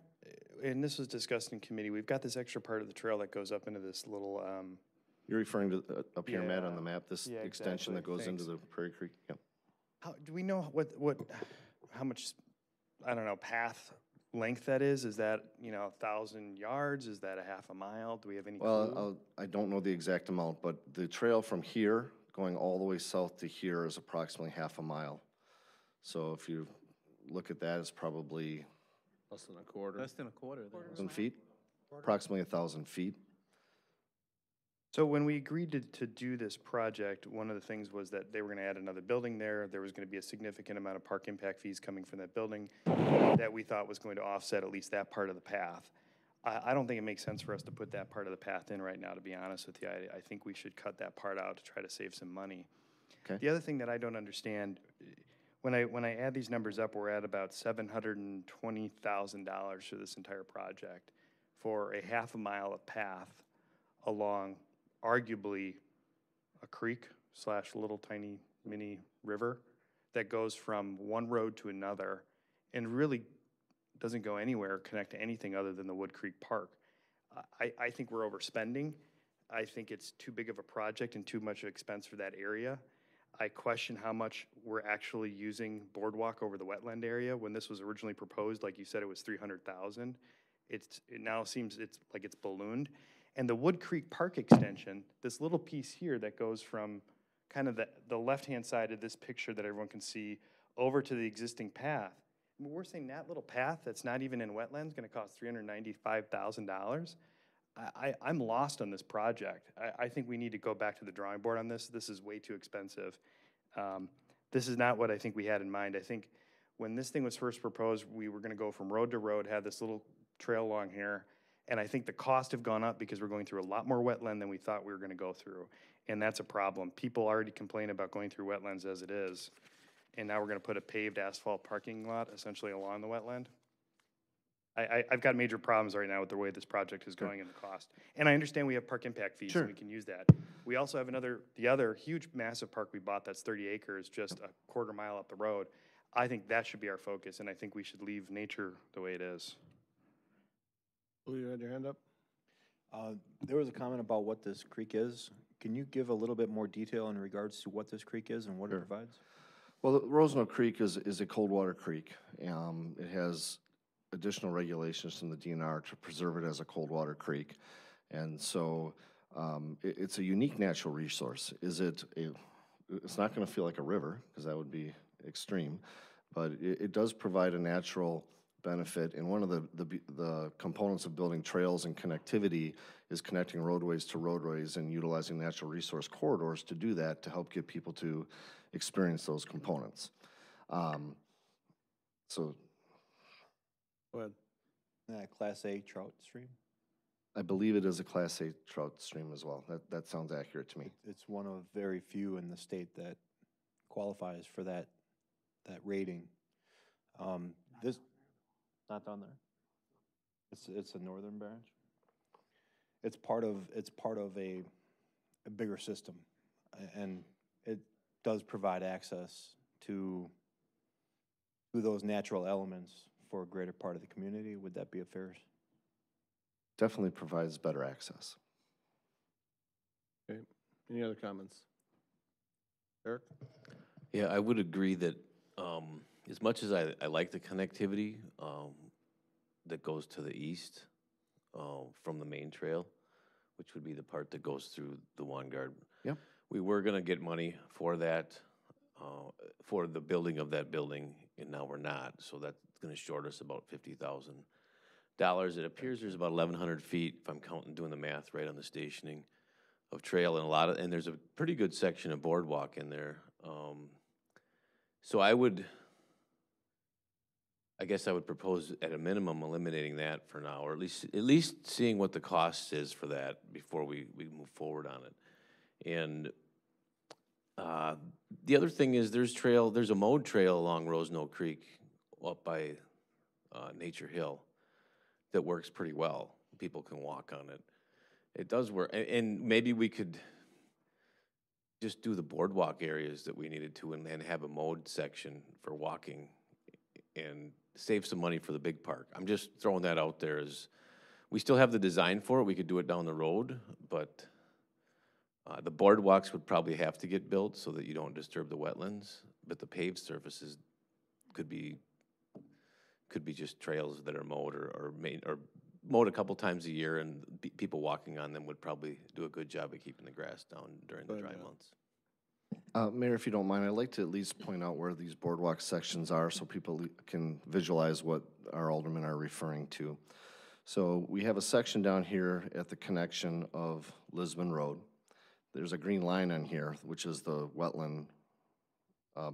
and this was discussed in committee, we've got this extra part of the trail that goes up into this little... You're referring to up here, Matt, on the map, this yeah, extension that goes into the Prairie Creek? Yep. How, do we know how much, I don't know, path length that is? Is that, 1,000 yards? Is that a half a mile? Do we have any clue? Well, I don't know the exact amount, but the trail from here going all the way south to here is approximately half a mile. So if you look at that, it's probably less than a quarter. Less than a quarter. 1,000 feet, approximately 1,000 feet. So when we agreed to do this project, one of the things was that they were going to add another building there. There was going to be a significant amount of park impact fees coming from that building that we thought was going to offset at least that part of the path. I don't think it makes sense for us to put that part of the path in right now, to be honest with you. I think we should cut that part out to try to save some money. Okay. The other thing that I don't understand, when I add these numbers up, we're at about $720,000 for this entire project for a half a mile of path along arguably a creek / little tiny mini river that goes from one road to another and really doesn't go anywhere or connect to anything other than the Wood Creek Park. I think we're overspending. I think it's too big of a project and too much expense for that area. I question how much we're actually using boardwalk over the wetland area. When this was originally proposed, like you said, it was 300,000. It now seems like it's ballooned. And the Wood Creek Park extension, this little piece here that goes from kind of the left-hand side of this picture that everyone can see over to the existing path. I mean, we're saying that little path that's not even in wetlands is going to cost $395,000. I'm lost on this project. I think we need to go back to the drawing board on this. This is way too expensive. This is not what I think we had in mind. I think when this thing was first proposed, we were going to go from road to road, have this little trail along here. And I think the costs have gone up because we're going through a lot more wetland than we thought we were going to go through. And that's a problem. People already complain about going through wetlands as it is. And now we're going to put a paved asphalt parking lot essentially along the wetland. I've got major problems right now with the way this project is going and the cost. And I understand we have park impact fees, and we can use that. We also have the other huge, massive park we bought that's 30 acres, just a quarter mile up the road. I think that should be our focus, and I think we should leave nature the way it is. Blue, you had your hand up? There was a comment about what this creek is. Can you give a little bit more detail in regards to what this creek is and what it provides? Well, the Rosenau Creek is a cold water creek. It has additional regulations from the DNR to preserve it as a cold water creek. And so it's a unique natural resource. It's not going to feel like a river, because that would be extreme, but it does provide a natural benefit. And one of the components of building trails and connectivity is connecting roadways to roadways and utilizing natural resource corridors to do that, to help get people to experience those components. So. Go ahead. Class A trout stream? I believe it is a Class A trout stream as well. That sounds accurate to me. It's one of very few in the state that qualifies for that rating. This not down there. It's a northern branch. It's part of a bigger system, and it does provide access to those natural elements for a greater part of the community. Would that be a fair? Definitely provides better access. Okay, any other comments? Eric? Yeah, I would agree that as much as I like the connectivity that goes to the east from the main trail, which would be the part that goes through the Vanguard. Yep. We were gonna get money for that, for the building of that building, and now we're not, so that's gonna short us about $50,000. It appears there's about 1,100 feet, if I'm doing the math right, on the stationing of trail, and and there's a pretty good section of boardwalk in there. So I guess I would propose at a minimum eliminating that for now, or at least seeing what the cost is for that before we move forward on it. And the other thing is there's a mowed trail along Rosenau Creek up by Nature Hill that works pretty well. People can walk on it. It does work, and maybe we could just do the boardwalk areas that we needed to and have a mowed section for walking and save some money for the big park. I'm just throwing that out there as, we still have the design for it, we could do it down the road, but the boardwalks would probably have to get built so that you don't disturb the wetlands, but the paved surfaces could be just trails that are mowed or mowed a couple times a year, and people walking on them would probably do a good job of keeping the grass down during the dry months. Mayor, if you don't mind, I'd like to at least point out where these boardwalk sections are so people can visualize what our aldermen are referring to. So we have a section down here at the connection of Lisbon Road. There's a green line on here, which is the wetland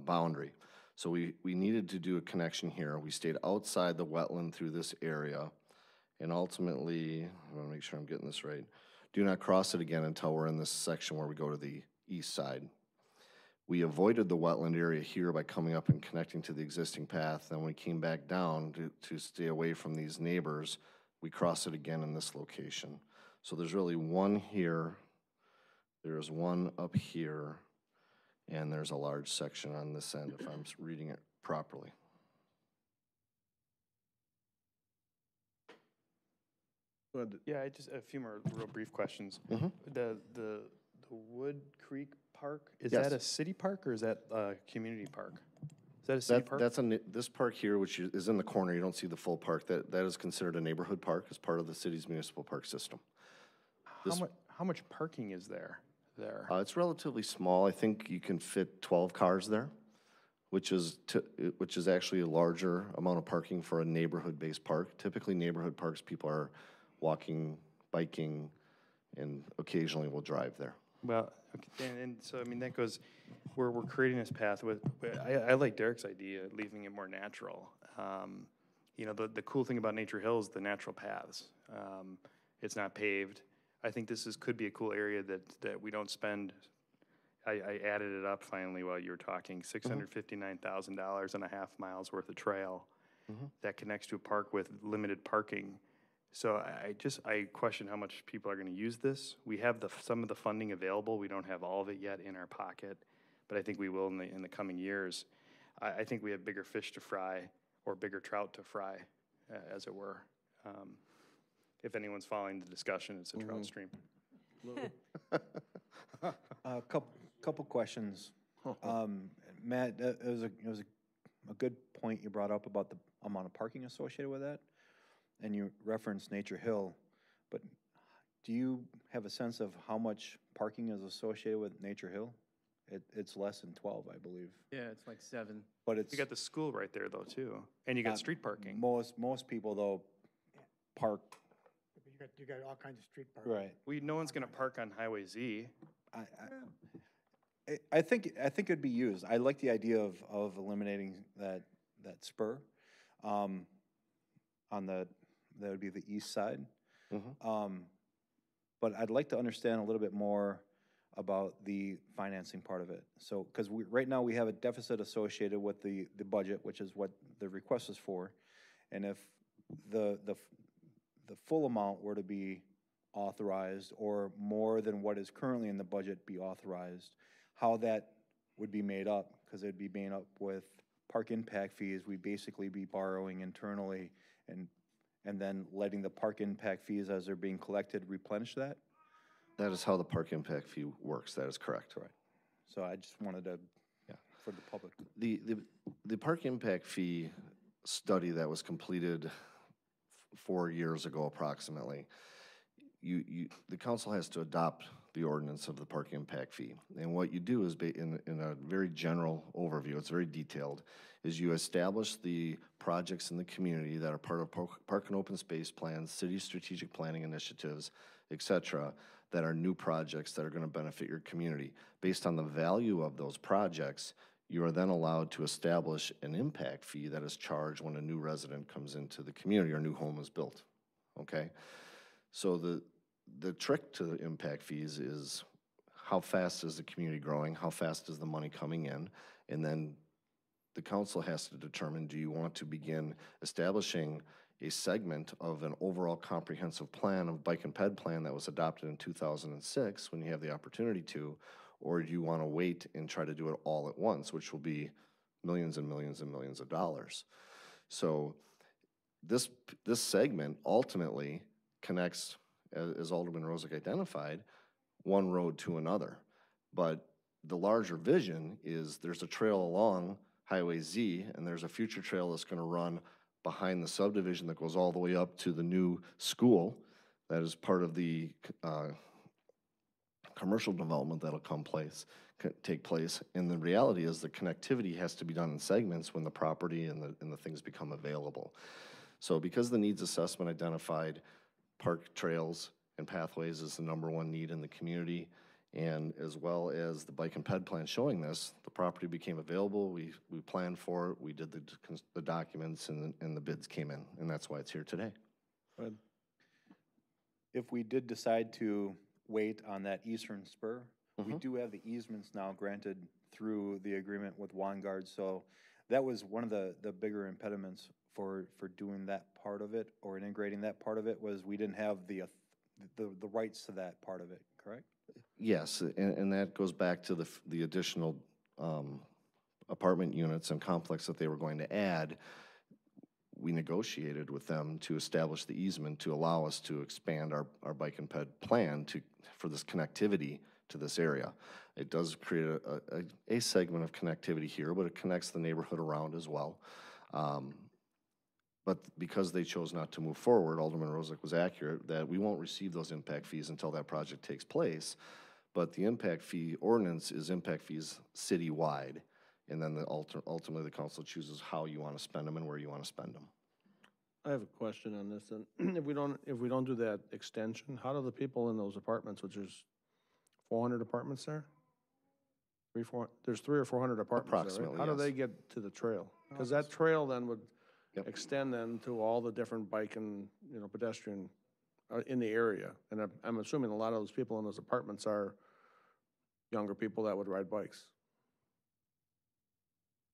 boundary. So we needed to do a connection here. We stayed outside the wetland through this area, and ultimately, I want to make sure I'm getting this right, do not cross it again until we're in this section where we go to the east side. We avoided the wetland area here by coming up and connecting to the existing path. Then we came back down to stay away from these neighbors. We cross it again in this location. So there's really one here, there's one up here, and there's a large section on this end if I'm reading it properly. Yeah, just a few more real brief questions. Mm-hmm. The Wood Creek Park, is Yes. that a city park or is that a community park? Is that a city park? This park here, which is in the corner, you don't see the full park, that is considered a neighborhood park as part of the city's municipal park system. How much parking is there? It's relatively small. I think you can fit 12 cars there, which is actually a larger amount of parking for a neighborhood-based park. Typically, neighborhood parks, people are walking, biking, and occasionally will drive there. Well, okay, and so, I mean, that goes, we're creating this path with, I like Derek's idea, leaving it more natural. You know, the cool thing about Nature Hill is the natural paths. It's not paved. I think this could be a cool area that we don't spend. I added it up finally while you were talking, $659,000 and a half miles worth of trail that connects to a park with limited parking. So I question how much people are going to use this. We have some of the funding available. We don't have all of it yet in our pocket, but I think we will in the coming years. I think we have bigger fish to fry, or bigger trout to fry, as it were. If anyone's following the discussion, it's a trout stream. Couple questions. Matt, it was a good point you brought up about the amount of parking associated with that, and you referenced Nature Hill, but do you have a sense of how much parking is associated with Nature Hill? It's less than 12, I believe. Yeah, it's like 7. But it's You got the school right there though too, and you got street parking. most people though park You got all kinds of street parking. right. No one's gonna park on Highway Z. I think it'd be used. I like the idea of eliminating that spur, on that would be the east side. But I'd like to understand a little bit more about the financing part of it. So, because right now we have a deficit associated with the budget, which is what the request is for. And if the full amount were to be authorized, or more than what is currently in the budget be authorized, how that would be made up, because it'd be made up with park impact fees. We'd basically be borrowing internally and then letting the park impact fees as they're being collected replenish that? That is how the park impact fee works. That is correct. Right. So I just wanted to, for the public. The park impact fee study that was completed 4 years ago approximately, the council has to adopt the ordinance of the park impact fee. And what you do is, in a very general overview, it's very detailed, is you establish the projects in the community that are part of park and open space plans, city strategic planning initiatives, et cetera, that are new projects that are going to benefit your community. Based on the value of those projects, you are then allowed to establish an impact fee that is charged when a new resident comes into the community or a new home is built, okay? So the trick to the impact fees is how fast is the community growing, how fast is the money coming in, and then the council has to determine, do you want to begin establishing a segment of an overall comprehensive plan of bike and ped plan that was adopted in 2006 when you have the opportunity to, or do you want to wait and try to do it all at once, which will be millions and millions and millions of dollars. So this segment ultimately connects, as Alderman Rozak identified, one road to another. But the larger vision is there's a trail along Highway Z, and there's a future trail that's going to run behind the subdivision that goes all the way up to the new school that is part of the commercial development that'll take place. And the reality is the connectivity has to be done in segments when the property and the things become available. So because the needs assessment identified park trails and pathways is the #1 need in the community, and as well as the bike and ped plan showing this, the property became available, we planned for it, we did the documents, and the bids came in, and that's why it's here today. But if we did decide to wait on that eastern spur, we do have the easements now granted through the agreement with Vanguard, so that was one of the bigger impediments for doing that part of it, or integrating that part of it, was we didn't have the rights to that part of it, correct? Yes, and that goes back to the additional apartment units and complex that they were going to add. We negotiated with them to establish the easement to allow us to expand our bike and ped plan for this connectivity to this area. It does create a segment of connectivity here, but it connects the neighborhood around as well. But because they chose not to move forward, Alderman Rozak was accurate that we won't receive those impact fees until that project takes place. But the impact fee ordinance is impact fees citywide, and then ultimately the council chooses how you want to spend them and where you want to spend them. I have a question on this, and if we don't do that extension, how do the people in those apartments, which is 400 apartments there? There's 300 or 400 apartments there, right? Approximately, How do yes. they get to the trail? Because that trail then would extend then to all the different bike and, pedestrian in the area. And I'm assuming a lot of those people in those apartments are younger people that would ride bikes.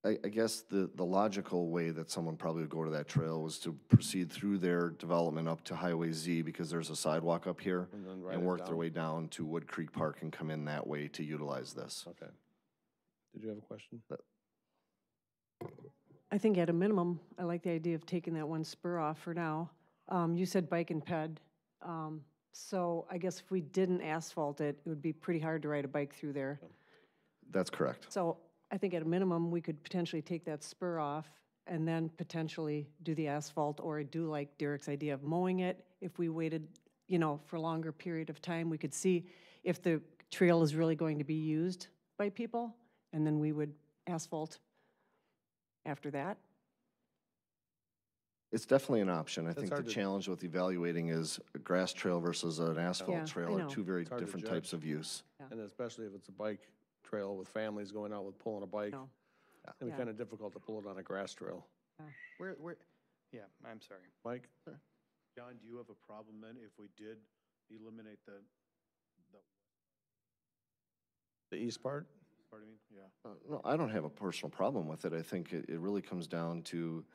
I guess the logical way that someone probably would go to that trail was to proceed through their development up to Highway Z, because there's a sidewalk up here, and work their way down to Wood Creek Park and come in that way to utilize this. Okay. Did you have a question? I think at a minimum, I like the idea of taking that one spur off for now. You said bike and ped. So I guess if we didn't asphalt it, it would be pretty hard to ride a bike through there. That's correct. So I think at a minimum, we could potentially take that spur off and then potentially do the asphalt, or do like Derek's idea of mowing it. If we waited, you know, for a longer period of time, we could see if the trail is really going to be used by people, and then we would asphalt after that. It's definitely an option. I That's think the hard to- challenge with evaluating is a grass trail versus an Yeah, asphalt I trail know. are two very It's hard to different judge. types of use. And especially if it's a bike trail with families going out with pulling a bike. No. It'd be Yeah. kind of difficult to pull it on a grass trail. Yeah, I'm sorry. Mike? John, do you have a problem then if we did eliminate The east part? pardon me? Yeah. No, I don't have a personal problem with it. I think it really comes down to,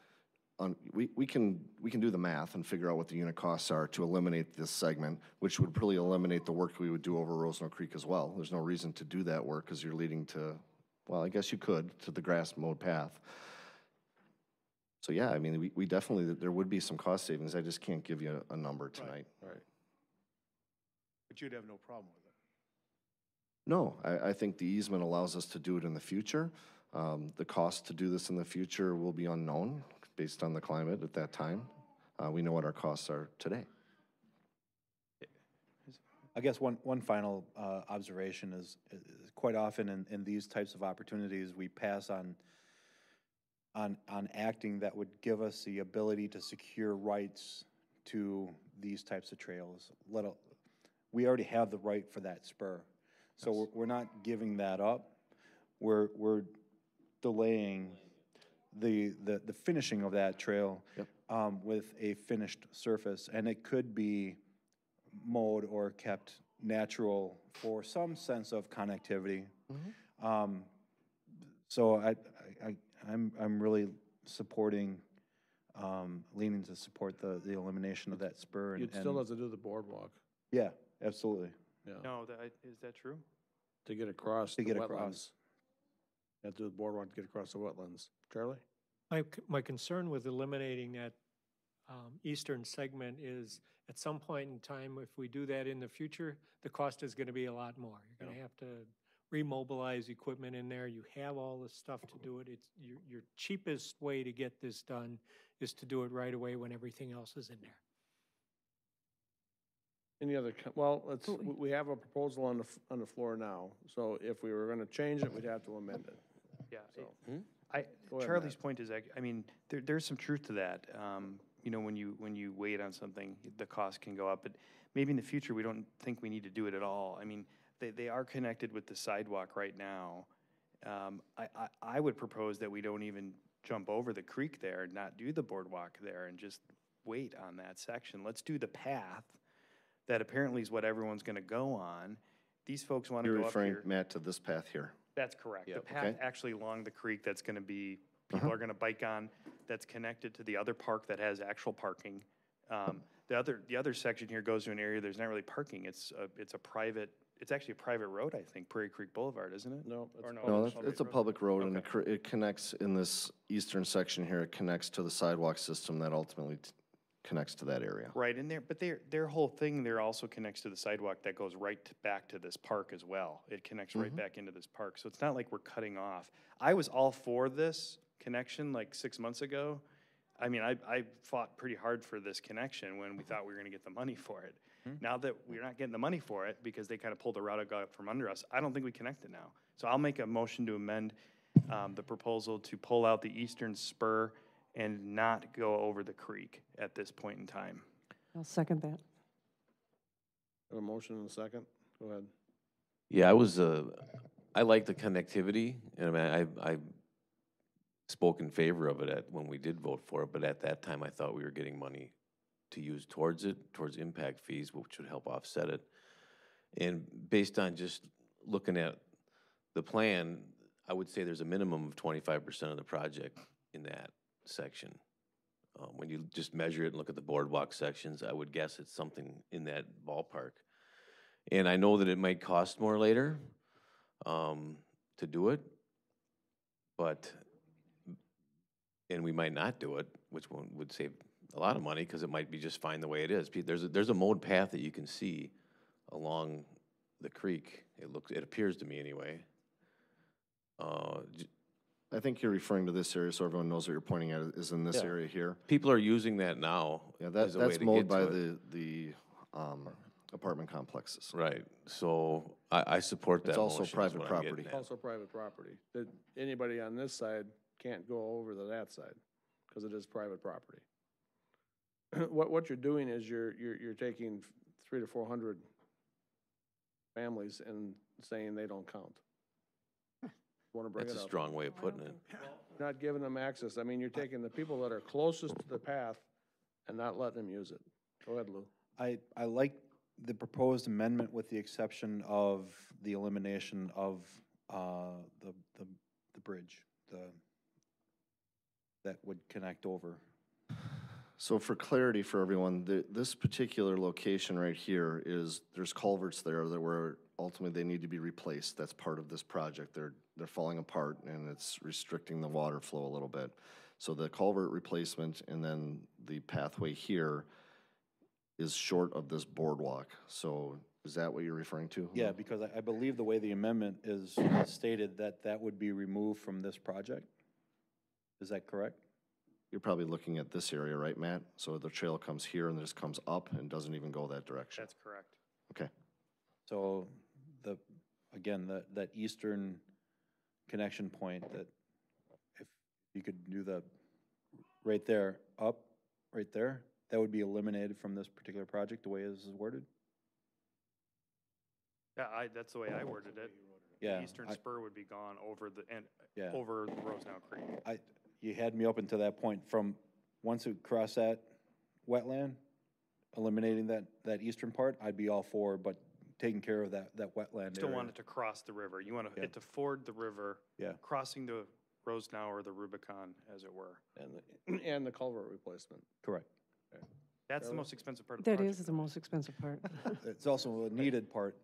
we can do the math and figure out what the unit costs are to eliminate this segment, which would really eliminate the work we would do over Roseno Creek as well. There's no reason to do that work because you're leading to, well, I guess you could, to the grass mowed path. So yeah, I mean, we definitely, there would be some cost savings. I just can't give you a number tonight. Right. But you'd have no problem with it? No, I think the easement allows us to do it in the future. The cost to do this in the future will be unknown based on the climate at that time. We know what our costs are today. I guess one final observation is quite often in these types of opportunities, we pass on acting that would give us the ability to secure rights to these types of trails. We already have the right for that spur. So we're not giving that up. We're delaying the finishing of that trail with a finished surface, and it could be mowed or kept natural for some sense of connectivity. So I'm really supporting, leaning to support the elimination of that spur. You'd still have to do the boardwalk. Yeah, absolutely. Yeah. No, is that true? To get across To the get wetlands. across. You have to do the boardwalk to get across the wetlands. Charlie? My concern with eliminating that eastern segment is at some point in time, if we do that in the future, the cost is going to be a lot more. You're going to have to remobilize equipment in there. You have all the stuff to do it. It's your cheapest way to get this done is to do it right away when everything else is in there. Any other, well, we have a proposal on the floor now. So if we were going to change it, we'd have to amend it. Yeah. So, Go ahead, Charlie's Matt. point is, I mean, there's some truth to that. You know, when you wait on something, the cost can go up, but maybe in the future, we don't think we need to do it at all. I mean, they are connected with the sidewalk right now. I would propose that we don't even jump over the creek there and not do the boardwalk there and just wait on that section. Let's do the path that apparently is what everyone's gonna go on. These folks wanna You're go up referring, here. Matt, to this path here. That's correct. The Yep, path okay. actually along the creek that's gonna be, people are gonna bike on, that's connected to the other park that has actual parking. The other section here goes to an area, there's not really parking, it's actually a private road, I think, Prairie Creek Boulevard, isn't it? No, Or no, No, it's it's a public road, and it connects, in this eastern section here, it connects to the sidewalk system that ultimately connects to that area. Right, and their whole thing there also connects to the sidewalk that goes back to this park as well. It connects right back into this park, so it's not like we're cutting off. I was all for this connection like 6 months ago. I mean, I fought pretty hard for this connection when we thought we were gonna get the money for it. Now that we're not getting the money for it because they kind of pulled the rug out from under us, I don't think we connect it now. So I'll make a motion to amend the proposal to pull out the eastern spur and not go over the creek at this point in time. I'll second that. Have a motion and a second? Go ahead. Yeah, I like the connectivity, and I mean, I spoke in favor of it when we did vote for it, but at that time, I thought we were getting money to use towards impact fees, which would help offset it. And based on just looking at the plan, I would say there's a minimum of 25% of the project in that section. When you just measure it and look at the boardwalk sections, I would guess it's something in that ballpark. And I know that it might cost more later to do it, and we might not do it, which one would save a lot of money, because it might be just fine the way it is. There's a mowed path that you can see along the creek. It appears to me anyway. I think you're referring to this area, so everyone knows what you're pointing at, is in this Yeah. area here. People are using that now. Yeah, as a way that's to mowed get by to it. the apartment complexes. Right, so I support that It's also motion is private what I'm getting property. at. Also private property. That anybody on this side can't go over to that side, because it is private property. What you're doing is you're taking 300 to 400 families and saying they don't count. Want to bring it That's up? a strong way of putting it. Not giving them access. I mean, you're taking the people that are closest to the path and not letting them use it. Go ahead, Lou. I like the proposed amendment with the exception of the elimination of the bridge, that would connect over. So for clarity for everyone, this particular location right here is, there's culverts there that were, ultimately they need to be replaced. That's part of this project. They're falling apart and it's restricting the water flow a little bit. So the culvert replacement and then the pathway here is short of this boardwalk. So is that what you're referring to? Yeah, because I believe the way the amendment is stated, that would be removed from this project. Is that correct? You're probably looking at this area, right, Matt? So the trail comes here and just comes up and doesn't even go that direction. That's correct. Okay. So that eastern connection point, that if you could do right there, up, right there, that would be eliminated from this particular project, the way this is worded? Yeah, that's the way I worded it. Yeah, The eastern spur would be gone over Yeah. over the Rosenow Creek. You had me up until that point. From once it crossed that wetland, eliminating that eastern part, I'd be all for, but taking care of that wetland Still area. want it to cross the river. You want Yeah. it to ford the river, Yeah. crossing the Rosenow or the Rubicon, as it were. And the culvert replacement. Correct. That's the most expensive part of the That project. is the most expensive part. It's also a needed part.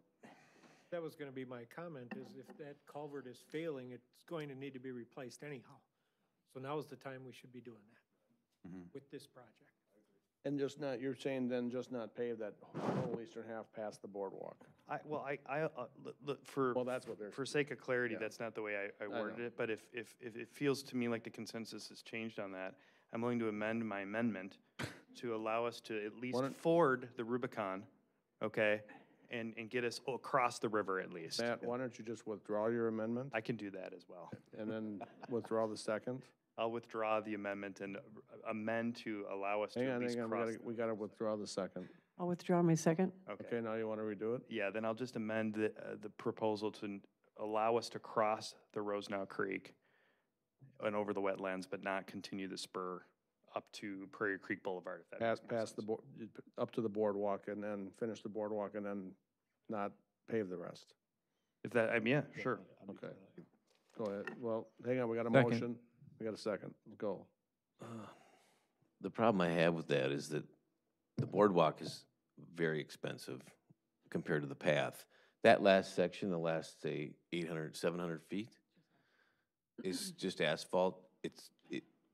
That was gonna be my comment, is if that culvert is failing, it's going to need to be replaced anyhow. So now is the time we should be doing that with this project. And just not, you're saying then just not pave that whole eastern half past the boardwalk? Well, that's what they're. For sake of clarity, Yeah. that's not the way I worded know. it, but if it feels to me like the consensus has changed on that, I'm willing to amend my amendment to allow us to at least ford the Rubicon, okay, and get us across the river at least. Matt, why don't you just withdraw your amendment? I can do that as well. And then withdraw the second? I'll withdraw the amendment and amend to allow us to Hang at on, least cross. we gotta withdraw the second. I'll withdraw my second. Okay, now you wanna redo it? Yeah, then I'll just amend the proposal to allow us to cross the Rosenow Creek and over the wetlands, but not continue the spur up to Prairie Creek Boulevard, if that makes more Past the sense. up to the boardwalk and then finish the boardwalk and then not pave the rest. If that, yeah, sure. Okay. Go ahead. Well, hang on, we got a Second. motion. We got a second. Go. The problem I have with that is that the boardwalk is very expensive compared to the path. That last section, the last, say, 800, 700 feet, is just asphalt.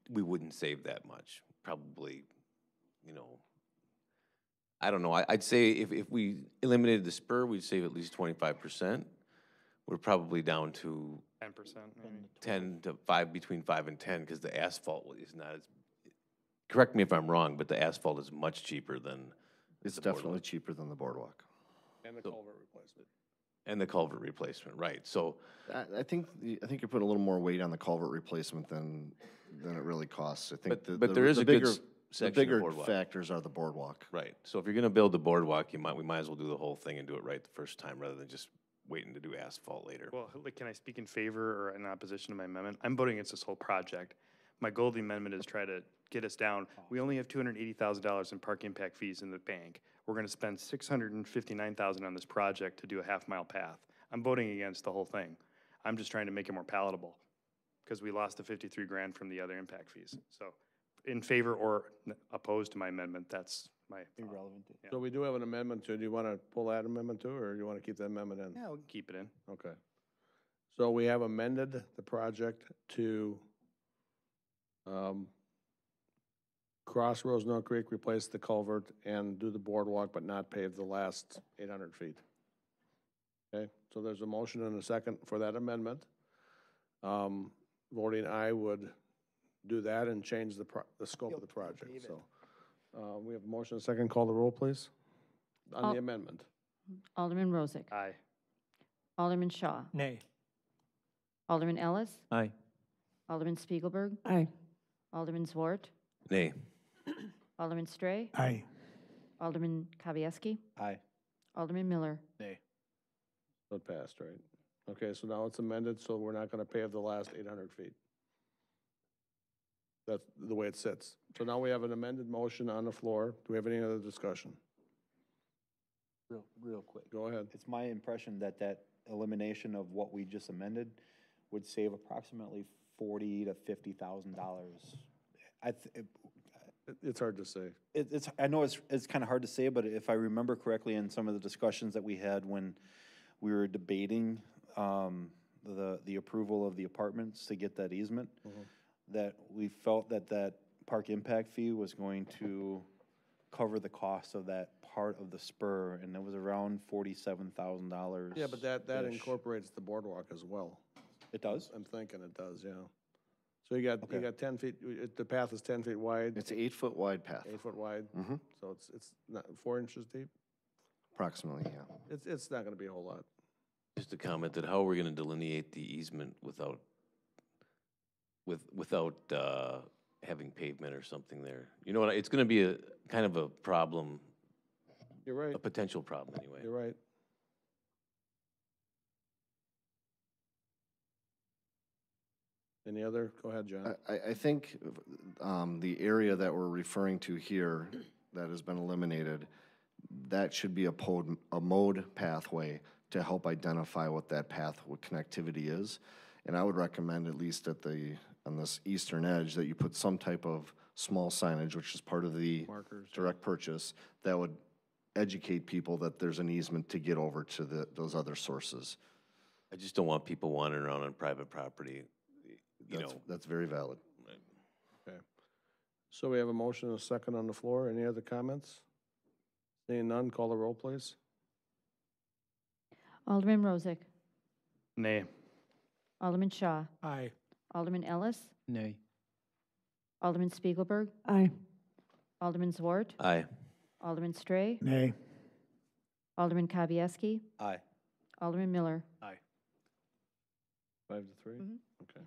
We wouldn't save that much. Probably, I don't know. I'd say if we eliminated the spur, we'd save at least 25%. We're probably down to 10%, maybe. 10 to 5, between 5 and 10, because the asphalt is not as, correct me if I'm wrong, but the asphalt is much cheaper than. It's the boardwalk. definitely cheaper than the boardwalk. And the culvert replacement. And the culvert replacement, right, so. I think you're putting a little more weight on the culvert replacement than it really costs. I think But there is a good bigger, section of the bigger boardwalk. factors are the boardwalk. Right, so if you're gonna build the boardwalk, we might as well do the whole thing and do it right the first time, rather than just waiting to do asphalt later. Well, can I speak in favor or in opposition to my amendment? I'm voting against this whole project. My goal of the amendment is try to get us down. We only have $280,000 in park impact fees in the bank. We're gonna spend $659,000 on this project to do a half-mile path. I'm voting against the whole thing. I'm just trying to make it more palatable, because we lost the 53 grand from the other impact fees. So, in favor or opposed to my amendment, that's my. Irrelevant. So we do have an amendment to, do you wanna pull that amendment too, or do you wanna keep that amendment in? Yeah, we can keep it in. Okay. So we have amended the project to cross Rosenau Creek, replace the culvert, and do the boardwalk, but not pave the last 800 feet. Okay, so there's a motion and a second for that amendment. Voting aye would do that and change the scope of the project, so. We have a motion and a second. Call the roll, please, on the amendment. Alderman Rozak. Aye. Alderman Shaw. Nay. Alderman Ellis. Aye. Alderman Spiegelberg. Aye. Alderman Zwart. Nay. Alderman Stray. Aye. Alderman Kavieski. Aye. Alderman Miller. Nay. So it passed, right? Okay, so now it's amended, so we're not gonna pave the last 800 feet. That's the way it sits. So now we have an amended motion on the floor. Do we have any other discussion? Real quick. Go ahead. It's my impression that that elimination of what we just amended would save approximately $40,000 to $50,000. It's hard to say. I know it's kind of hard to say, but if I remember correctly in some of the discussions that we had when we were debating the approval of the apartments to get that easement, that we felt that that park impact fee was going to cover the cost of that part of the spur, and it was around $47,000. Yeah, but that incorporates the boardwalk as well. It does? I'm thinking it does, yeah. So you got 10 feet, the path is 10 feet wide. It's an 8-foot wide path. 8 foot wide. Mhm. So it's not 4 inches deep. Approximately, yeah. It's not going to be a whole lot. Just a comment that how are we going to delineate the easement without having pavement or something there? You know what, it's going to be a kind of a problem. You're right. A potential problem anyway. You're right. Any other? Go ahead, John. I think the area that we're referring to here that has been eliminated, that should be a mode pathway to help identify what that path with connectivity is. And I would recommend, at least on this eastern edge, that you put some type of small signage, which is part of the markers, direct purchase, that would educate people that there's an easement to get over to those other sources. I just don't want people wandering around on private property, That's very valid. Okay. So we have a motion and a second on the floor. Any other comments? Seeing none, call the roll, please. Alderman Rozak. Nay. Alderman Shaw. Aye. Alderman Ellis. Nay. Alderman Spiegelberg. Aye. Alderman Zwart. Aye. Alderman Stray. Nay. Alderman Kavieski. Aye. Alderman Miller. Aye. 5 to 3? Okay.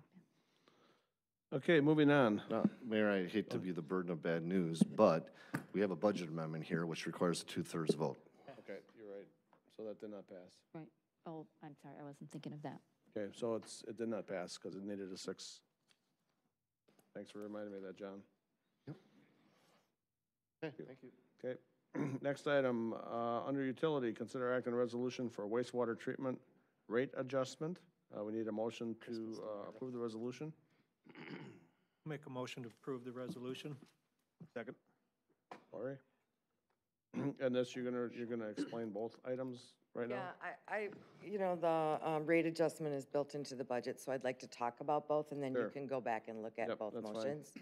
Okay, moving on. Now, Mayor, I hate to be the burden of bad news, but we have a budget amendment here which requires a 2/3 vote. Okay, you're right. So that did not pass. Right. Oh, I'm sorry, I wasn't thinking of that. Okay, so it did not pass because it needed a 6. Thanks for reminding me of that, John. Yep. Okay, thank you. Okay. Next item, under utility, consider act on resolution for wastewater treatment rate adjustment. We need a motion to approve the resolution. Make a motion to approve the resolution. Second. Lori? And this, you're gonna explain both items right now? Yeah, the rate adjustment is built into the budget, so I'd like to talk about both, and then you Sure. can go back and look at Yep, both that's fine. motions.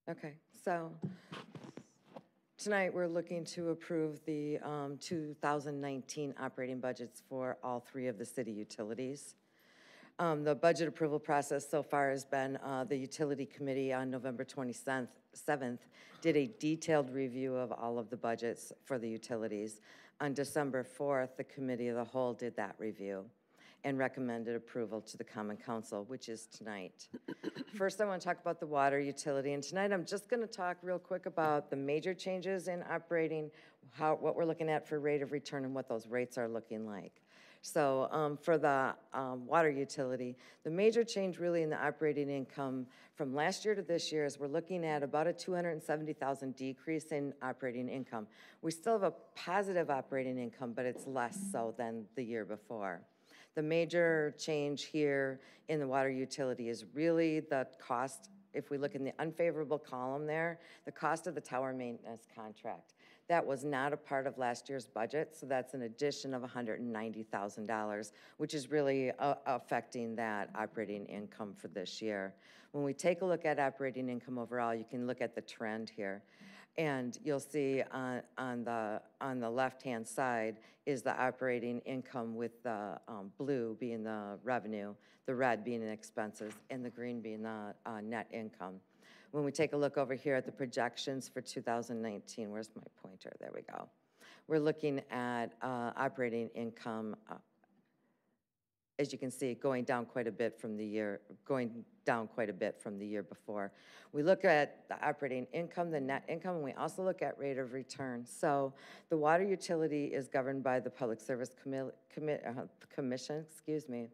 Okay, so tonight we're looking to approve the 2019 operating budgets for all 3 of the city utilities. The budget approval process so far has been the Utility Committee on November 27th did a detailed review of all of the budgets for the utilities. On December 4th, the Committee of the Whole did that review and recommended approval to the Common Council, which is tonight. First, I want to talk about the water utility, and tonight I'm just going to talk real quick about the major changes in operating, what we're looking at for rate of return and what those rates are looking like. So for the water utility, the major change really in the operating income from last year to this year is we're looking at about a $270,000 decrease in operating income. We still have a positive operating income, but it's less so than the year before. The major change here in the water utility is really the cost if we look in the unfavorable column there, the cost of the tower maintenance contract. That was not a part of last year's budget, so that's an addition of $190,000, which is really affecting that operating income for this year. When we take a look at operating income overall, you can look at the trend here. And you'll see on the left-hand side is the operating income with the blue being the revenue, the red being the expenses, and the green being the net income. When we take a look over here at the projections for 2019, where's my pointer? There we go. We're looking at operating income, as you can see, going down quite a bit from the year before. We look at the operating income, the net income, and we also look at rate of return. So the water utility is governed by the Public Service Commission, excuse me.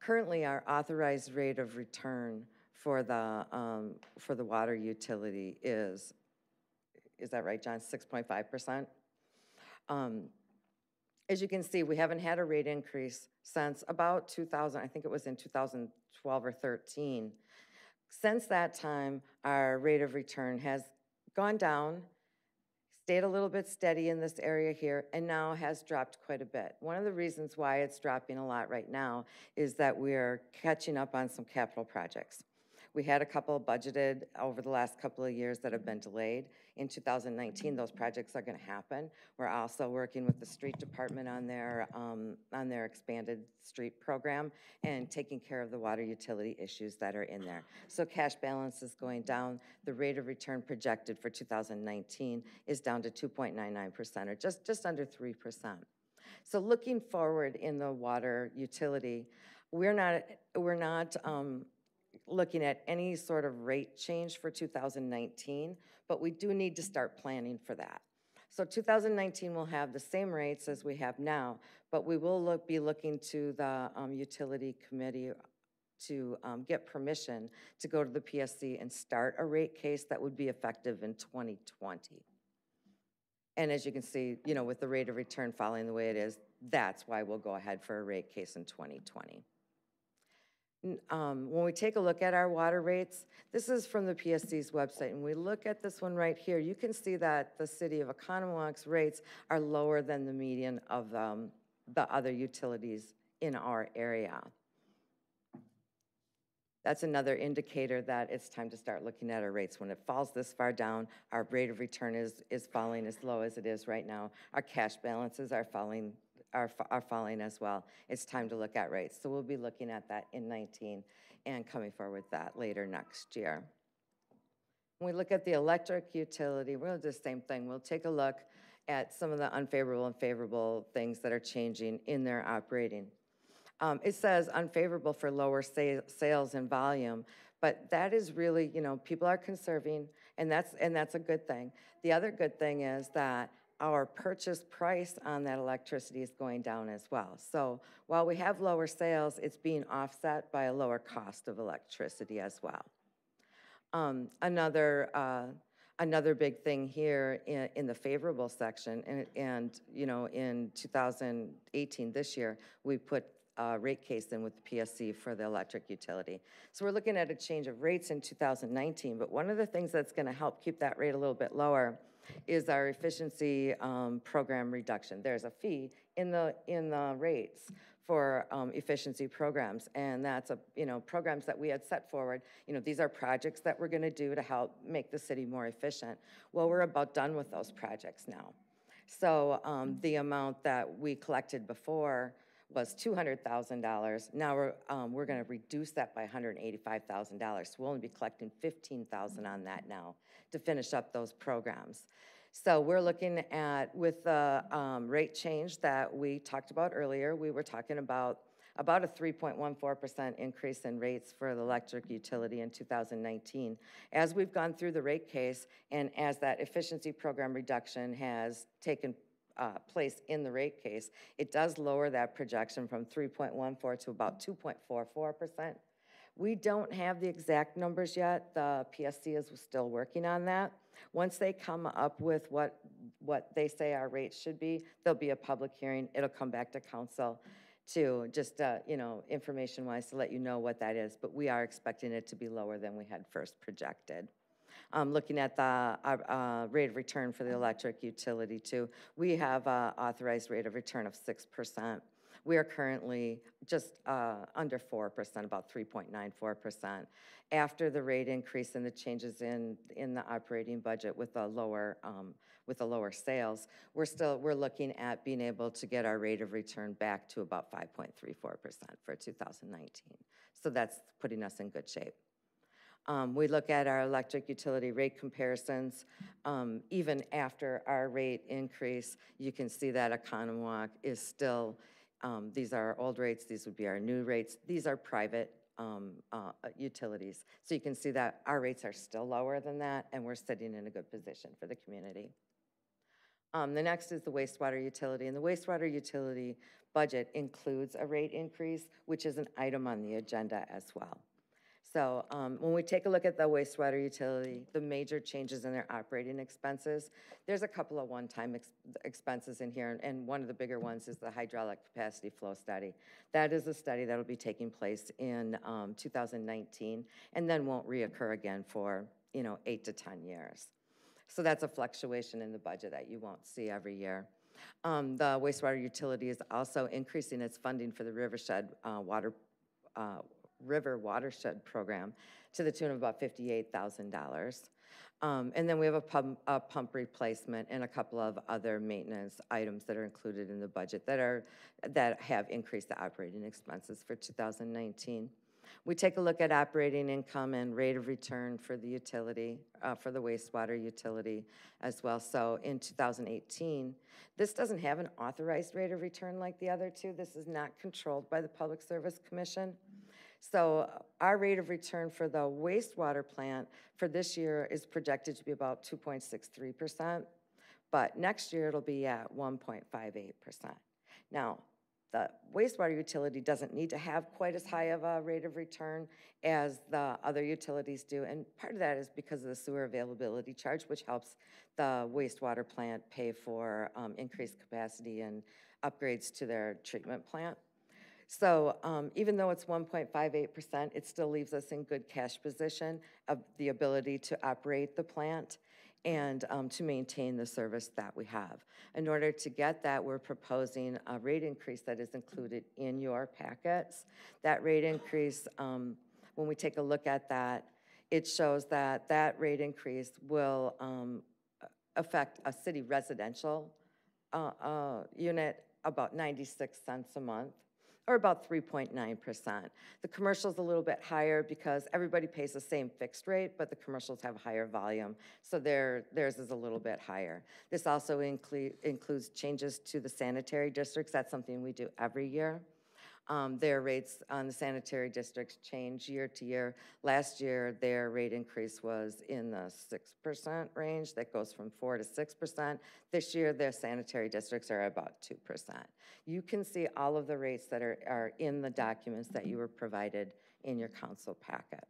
Currently, our authorized rate of return for the water utility is that right, John? 6.5%. As you can see, we haven't had a rate increase since about 2000, I think it was in 2012 or 13. Since that time, our rate of return has gone down, stayed a little bit steady in this area here, and now has dropped quite a bit. One of the reasons why it's dropping a lot right now is that we're catching up on some capital projects. We had a couple budgeted over the last couple of years that have been delayed. In 2019, those projects are going to happen. We're also working with the street department on their expanded street program and taking care of the water utility issues that are in there. So cash balance is going down. The rate of return projected for 2019 is down to 2.99%, or just under 3%. So looking forward in the water utility, we're not looking at any sort of rate change for 2019, but we do need to start planning for that. So 2019 will have the same rates as we have now, but we will be looking to the utility committee to get permission to go to the PSC and start a rate case that would be effective in 2020. And as you can see, you know, with the rate of return following the way it is, that's why we'll go ahead for a rate case in 2020. When we take a look at our water rates, this is from the PSC's website, and we look at this one right here, you can see that the city of Oconomowoc rates are lower than the median of the other utilities in our area. That's another indicator that it's time to start looking at our rates. When it falls this far down, our rate of return is falling as low as it is right now. Our cash balances are falling as well. It's time to look at rates. So we'll be looking at that in 19 and coming forward with that later next year. When we look at the electric utility, we'll do the same thing. We'll take a look at some of the unfavorable and favorable things that are changing in their operating. It says unfavorable for lower sales and volume, but that is really, you know, people are conserving, and that's a good thing. The other good thing is that our purchase price on that electricity is going down as well. So while we have lower sales, it's being offset by a lower cost of electricity as well. Another big thing here in the favorable section, and you know, in 2018, this year, we put a rate case in with the PSC for the electric utility. So we're looking at a change of rates in 2019, but one of the things that's going to help keep that rate a little bit lower is our efficiency program reduction. There's a fee in the rates for efficiency programs, and that's programs that we had set forward. You know, these are projects that we're going to do to help make the city more efficient. Well, we're about done with those projects now. So the amount that we collected before was $200,000. Now we're going to reduce that by $185,000. So we'll only be collecting $15,000 on that now to finish up those programs. So we're looking at, with the rate change that we talked about earlier, we were talking about a 3.14% increase in rates for the electric utility in 2019. As we've gone through the rate case and as that efficiency program reduction has taken place in the rate case, it does lower that projection from 3.14 to about 2.44%. We don't have the exact numbers yet. The PSC is still working on that. Once they come up with what they say our rates should be, there'll be a public hearing. It'll come back to council. too, just, you know, information-wise to let you know what that is, but we are expecting it to be lower than we had first projected. Looking at the rate of return for the electric utility too, we have a authorized rate of return of 6%. We are currently just under 4%, about 3.94%. After the rate increase and the changes in the operating budget with the lower sales, we're looking at being able to get our rate of return back to about 5.34% for 2019. So that's putting us in good shape. We look at our electric utility rate comparisons. Even after our rate increase, you can see that Oconomowoc is still, these are our old rates, these would be our new rates. These are private utilities. So you can see that our rates are still lower than that, and we're sitting in a good position for the community. The next is the wastewater utility, and the wastewater utility budget includes a rate increase, which is an item on the agenda as well. So when we take a look at the wastewater utility, the major changes in their operating expenses, there's a couple of one-time expenses in here, and one of the bigger ones is the hydraulic capacity flow study. That is a study that will be taking place in 2019, and then won't reoccur again for 8 to 10 years. So that's a fluctuation in the budget that you won't see every year. The wastewater utility is also increasing its funding for the River Watershed Program to the tune of about $58,000. And then we have a pump replacement and a couple of other maintenance items that are included in the budget that have increased the operating expenses for 2019. We take a look at operating income and rate of return for the utility, for the wastewater utility as well. So in 2018, this doesn't have an authorized rate of return like the other two. This is not controlled by the Public Service Commission. So our rate of return for the wastewater plant for this year is projected to be about 2.63%, but next year it'll be at 1.58%. Now, the wastewater utility doesn't need to have quite as high of a rate of return as the other utilities do, and part of that is because of the sewer availability charge, which helps the wastewater plant pay for increased capacity and upgrades to their treatment plant. So even though it's 1.58%, it still leaves us in good cash position of the ability to operate the plant and to maintain the service that we have. In order to get that, we're proposing a rate increase that is included in your packets. That rate increase, when we take a look at that, it shows that that rate increase will affect a city residential unit about 96 cents a month, or about 3.9%. The commercial's a little bit higher because everybody pays the same fixed rate, but the commercials have higher volume, so theirs is a little bit higher. This also includes changes to the sanitary districts. That's something we do every year. Their rates on the sanitary districts change year to year. Last year, their rate increase was in the 6% range. That goes from 4 to 6%. This year, their sanitary districts are about 2%. You can see all of the rates that are in the documents that you were provided in your council packet.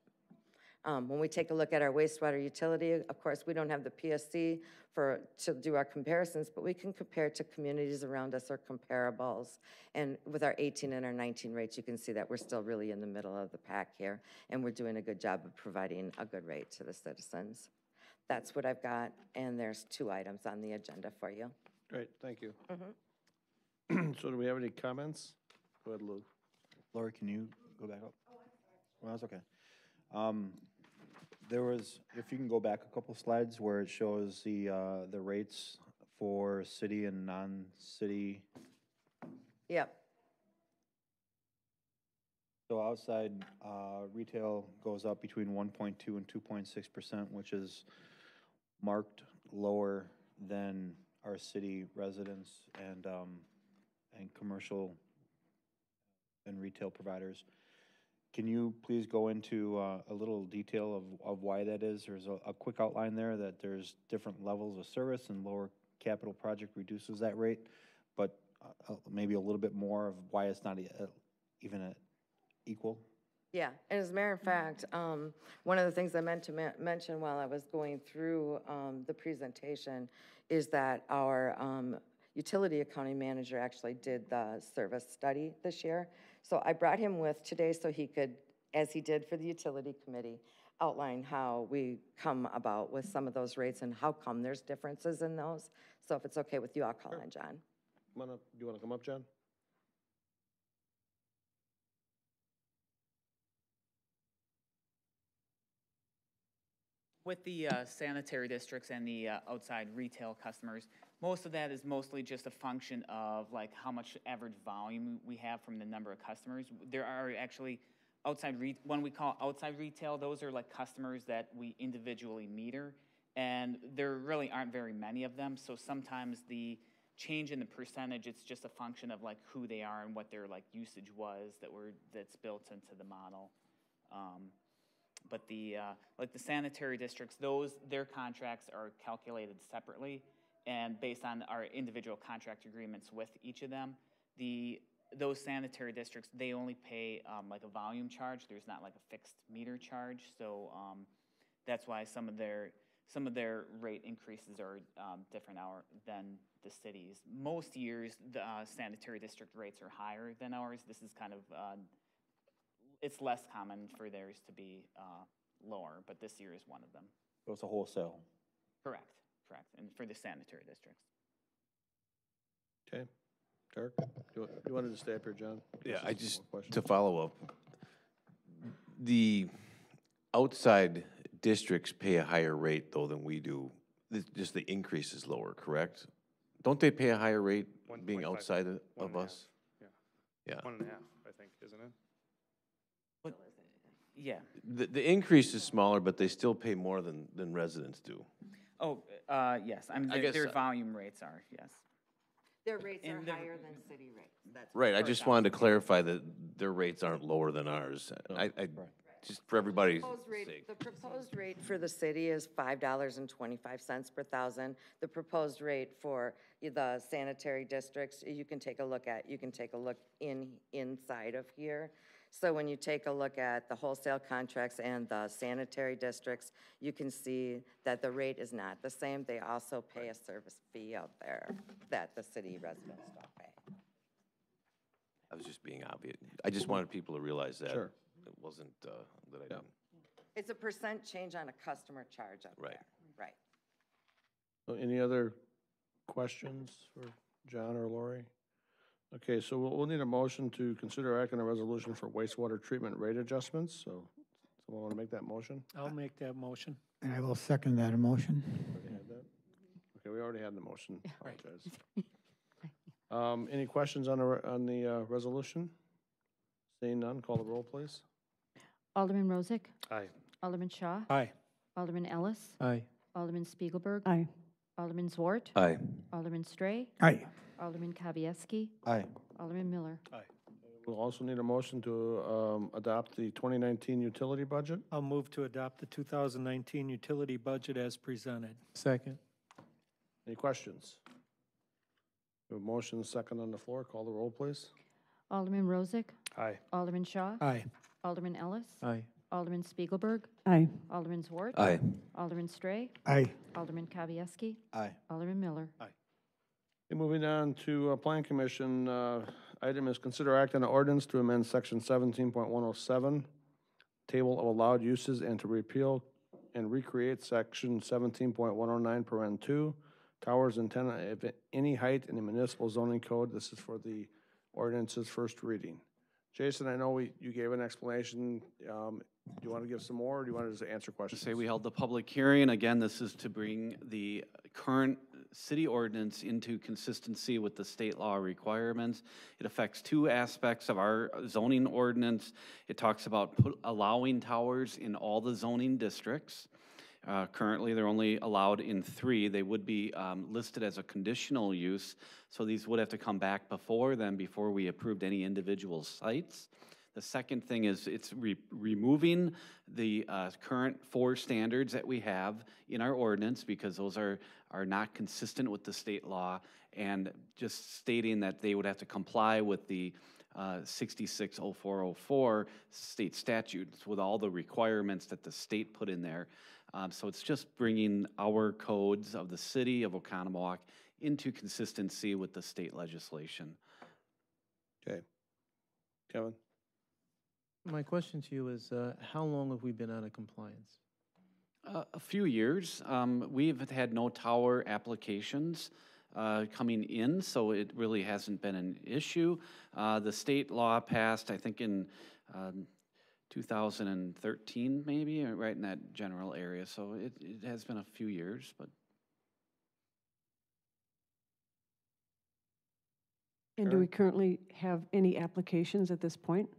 When we take a look at our wastewater utility, of course, we don't have the PSC to do our comparisons, but we can compare to communities around us or comparables. And with our 18 and our 19 rates, you can see that we're still really in the middle of the pack here, and we're doing a good job of providing a good rate to the citizens. That's what I've got, and there's 2 items on the agenda for you. Great, thank you. Mm-hmm. So do we have any comments? Go ahead, Lou. Laura, can you go back up? Well, that's okay. There was, if you can go back a couple slides where it shows the rates for city and non-city. Yep. So outside retail goes up between 1.2 and 2.6%, which is marked lower than our city residents and commercial and retail providers. Can you please go into a little detail of why that is? There's a quick outline there that there's different levels of service and lower capital project reduces that rate, but maybe a little bit more of why it's not even equal. Yeah, and as a matter of fact, one of the things I meant to mention while I was going through the presentation is that our utility accounting manager actually did the service study this year. So I brought him with today so he could, as he did for the utility committee, outline how we come about with some of those rates and how come there's differences in those. So if it's okay with you, I'll call on John. Come on up. Do you want to come up, John? With the sanitary districts and the outside retail customers, most of that is mostly just a function of like how much average volume we have from the number of customers. There are actually when we call outside retail, those are like customers that we individually meter, and there really aren't very many of them. So sometimes the change in the percentage, it's just a function of like who they are and what their like usage was that's built into the model. But the like the sanitary districts, their contracts are calculated separately, and based on our individual contract agreements with each of them, those sanitary districts, they only pay like a volume charge. There's not like a fixed meter charge, so that's why some of their rate increases are different than the cities. Most years, the sanitary district rates are higher than ours. This is kind of it's less common for theirs to be lower, but this year is one of them. So it's a wholesale. Correct, and for the sanitary districts. Okay. Derek, you wanted to stay up here, John? Yeah, to follow up, the outside districts pay a higher rate though than we do. Just the increase is lower, correct? Don't they pay a higher rate being outside of us? Yeah. 1.5, I think, isn't it? Yeah. The increase is smaller, but they still pay more than residents do. Oh, yes. I mean, I guess, their volume rates are, yes. Their rates are higher than city rates. That's Right, I just wanted to clarify that their rates aren't lower than ours. Just for everybody's sake. The proposed rate for the city is $5.25 per thousand. The proposed rate for the sanitary districts, you can take a look inside of here. So when you take a look at the wholesale contracts and the sanitary districts, you can see that the rate is not the same. They also pay a service fee out there that the city residents don't pay. I was just being obvious. I just wanted people to realize that. Sure. It wasn't that I didn't. It's a % change on a customer charge up there. Right. So any other questions for John or Lori? Okay, so we'll need a motion to consider acting on a resolution for wastewater treatment rate adjustments. So someone want to make that motion? I'll make that motion. And I will second that motion. Okay, we already had the motion. Apologize. Any questions on the resolution? Seeing none, call the roll, please. Alderman Rozak? Aye. Alderman Shaw? Aye. Alderman Ellis? Aye. Alderman Spiegelberg? Aye. Alderman Zwart? Aye. Alderman Stray? Aye. Alderman Kavieski? Aye. Alderman Miller? We'll also need a motion to adopt the 2019 utility budget. I'll move to adopt the 2019 utility budget as presented. Second. Any questions? We have a motion second on the floor. Call the roll, please. Alderman Rozak? Aye. Alderman Shaw? Aye. Alderman Ellis? Aye. Alderman Spiegelberg? Aye. Alderman Zwart? Aye. Alderman Stray? Aye. Alderman Kavieski? Aye. Alderman Miller? Okay, moving on to Plan Commission, item is consider act on an ordinance to amend section 17.107, table of allowed uses, and to repeal and recreate section 17.109, paren 2, towers antenna of any height in the municipal zoning code. This is for the ordinance's first reading. Jason, I know you gave an explanation. Do you want to give some more, or do you want to just answer questions? Say we held the public hearing. Again, this is to bring the current city ordinance into consistency with the state law requirements. It affects two aspects of our zoning ordinance. It talks about allowing towers in all the zoning districts. Currently, they're only allowed in 3. They would be listed as a conditional use, so these would have to come back before we approved any individual sites. The second thing is it's removing the current 4 standards that we have in our ordinance because those are not consistent with the state law, and just stating that they would have to comply with the 660404 state statutes with all the requirements that the state put in there. So it's just bringing our codes of the city of Oconomowoc into consistency with the state legislation. Okay. Kevin? My question to you is, how long have we been out of compliance? A few years. We've had no tower applications coming in, so it really hasn't been an issue. The state law passed, I think, in 2013, maybe, or right in that general area. So it has been a few years, but. And do we currently have any applications at this point?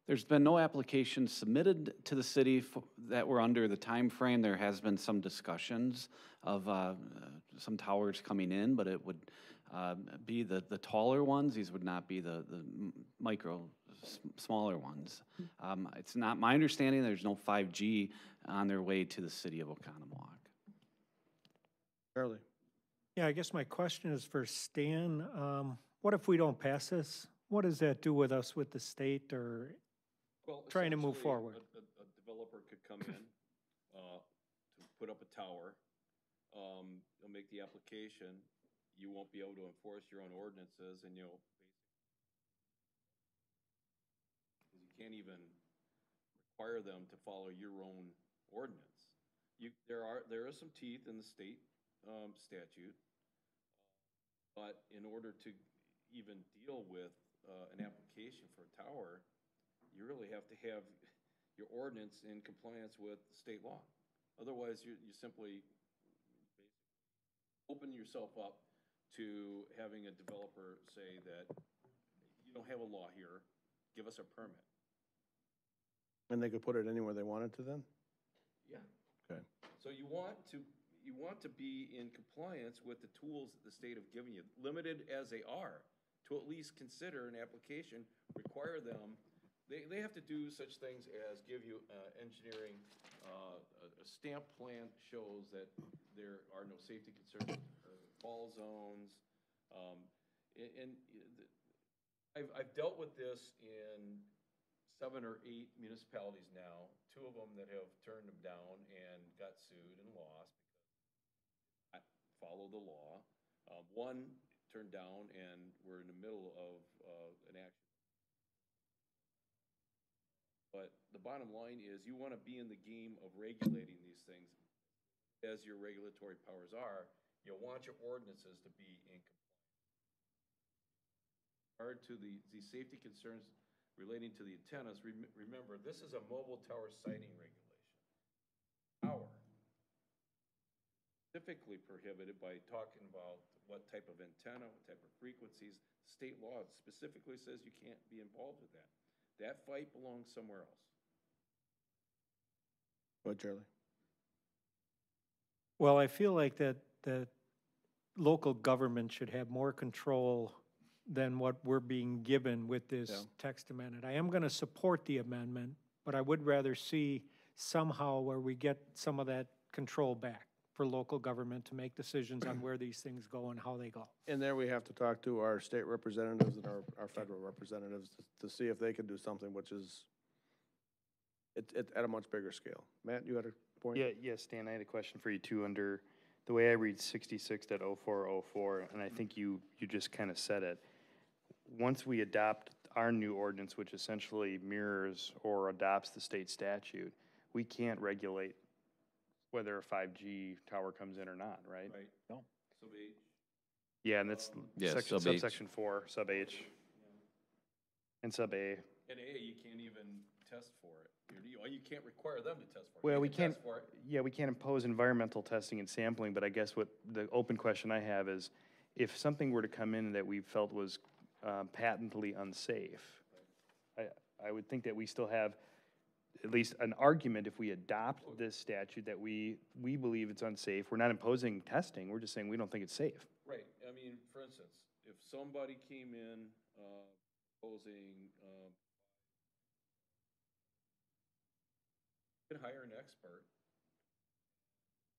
There's been no applications submitted to the city that were under the time frame. There has been some discussions of some towers coming in, but it would be the taller ones. These would not be the smaller ones. It's not my understanding there's no 5G on their way to the city of Oconomowoc. Charlie? Yeah, I guess my question is for Stan. What if we don't pass this? What does that do with us with the state or trying to move forward? A developer could come in to put up a tower. They'll make the application. You won't be able to enforce your own ordinances, and you can't even require them to follow your own ordinance. There is some teeth in the state statute, but in order to even deal with an application for a tower, you really have to have your ordinance in compliance with state law. Otherwise, you simply open yourself up to having a developer say that you don't have a law here, give us a permit. And they could put it anywhere they wanted to then? Yeah. Okay. So you want to be in compliance with the tools that the state have given you, limited as they are, to at least consider an application, require them. They have to do such things as give you engineering, a stamp plan shows that there are no safety concerns, fall zones. I've dealt with this in 7 or 8 municipalities now, 2 of them that have turned them down and got sued and lost because I follow the law. One turned down and we're in the middle of an action. But the bottom line is you want to be in the game of regulating these things as your regulatory powers are. You want your ordinances to be in compliance. With regard to the safety concerns relating to the antennas, remember, this is a mobile tower siting regulation. Tower. Specifically prohibited by talking about what type of antenna, what type of frequencies. State law specifically says you can't be involved with that. That fight belongs somewhere else. Go ahead, Charlie. Well, I feel like that local government should have more control than what we're being given with this text amendment. I am going to support the amendment, but I would rather see somehow where we get some of that control back for local government to make decisions on where these things go and how they go. And there we have to talk to our state representatives and our federal representatives to see if they can do something which is at a much bigger scale. Matt, you had a point? Yeah, Stan, I had a question for you too under the way I read 66.0404, and I think you just kind of said it. Once we adopt our new ordinance, which essentially mirrors or adopts the state statute, we can't regulate whether a 5G tower comes in or not, right? Right. No. Sub H. Yeah, and that's subsection 4, sub H, and sub A. In A, you can't even test for it. You can't require them to test for it. Well, You we can can't. test for it. Yeah, we can't impose environmental testing and sampling. But I guess what the open question I have is, if something were to come in that we felt was patently unsafe, I would think that we still have at least an argument if we adopt this statute that we believe it's unsafe. We're not imposing testing. We're just saying we don't think it's safe. Right. I mean, for instance, if somebody came in proposing, you can hire an expert.